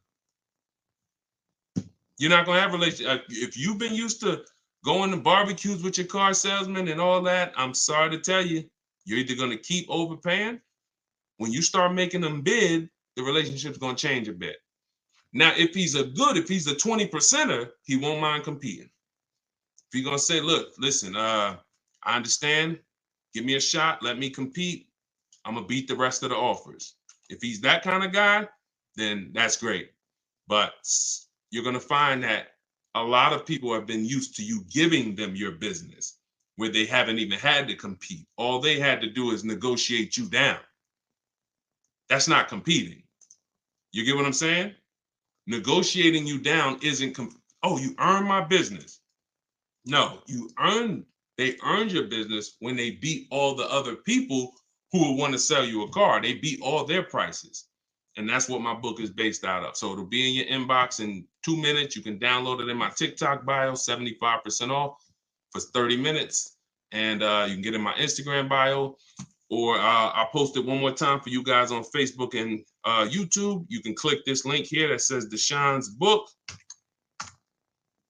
You're not going to have relationships. If you've been used to going to barbecues with your car salesman and all that, I'm sorry to tell you, you're either going to keep overpaying. When you start making them bid, the relationship's going to change a bit. Now, if he's a 20%er, he won't mind competing. If you're gonna say, look, listen, I understand, give me a shot, let me compete, I'm gonna beat the rest of the offers. If he's that kind of guy, then that's great. But you're gonna find that a lot of people have been used to you giving them your business where they haven't even had to compete. All they had to do is negotiate you down. That's not competing. You get what I'm saying? Negotiating you down isn't, oh, you earned my business. No, they earned your business when they beat all the other people who would want to sell you a car. They beat all their prices. And that's what my book is based out of. So it'll be in your inbox in 2 minutes. You can download it in my TikTok bio, 75% off for 30 minutes. And you can get in my Instagram bio, or I'll post it one more time for you guys on Facebook and YouTube. You can click this link here that says Deshone's book,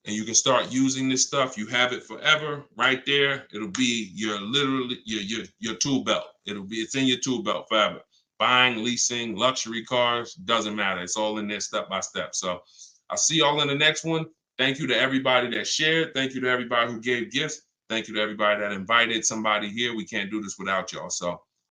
and you can start using this stuff. You have it forever right there. It'll be your tool belt. It's in your tool belt forever. Buying, leasing, luxury cars, doesn't matter. It's all in there step by step. So I'll see y'all in the next one. Thank you to everybody that shared. Thank you to everybody who gave gifts. Thank you to everybody that invited somebody here. We can't do this without y'all. So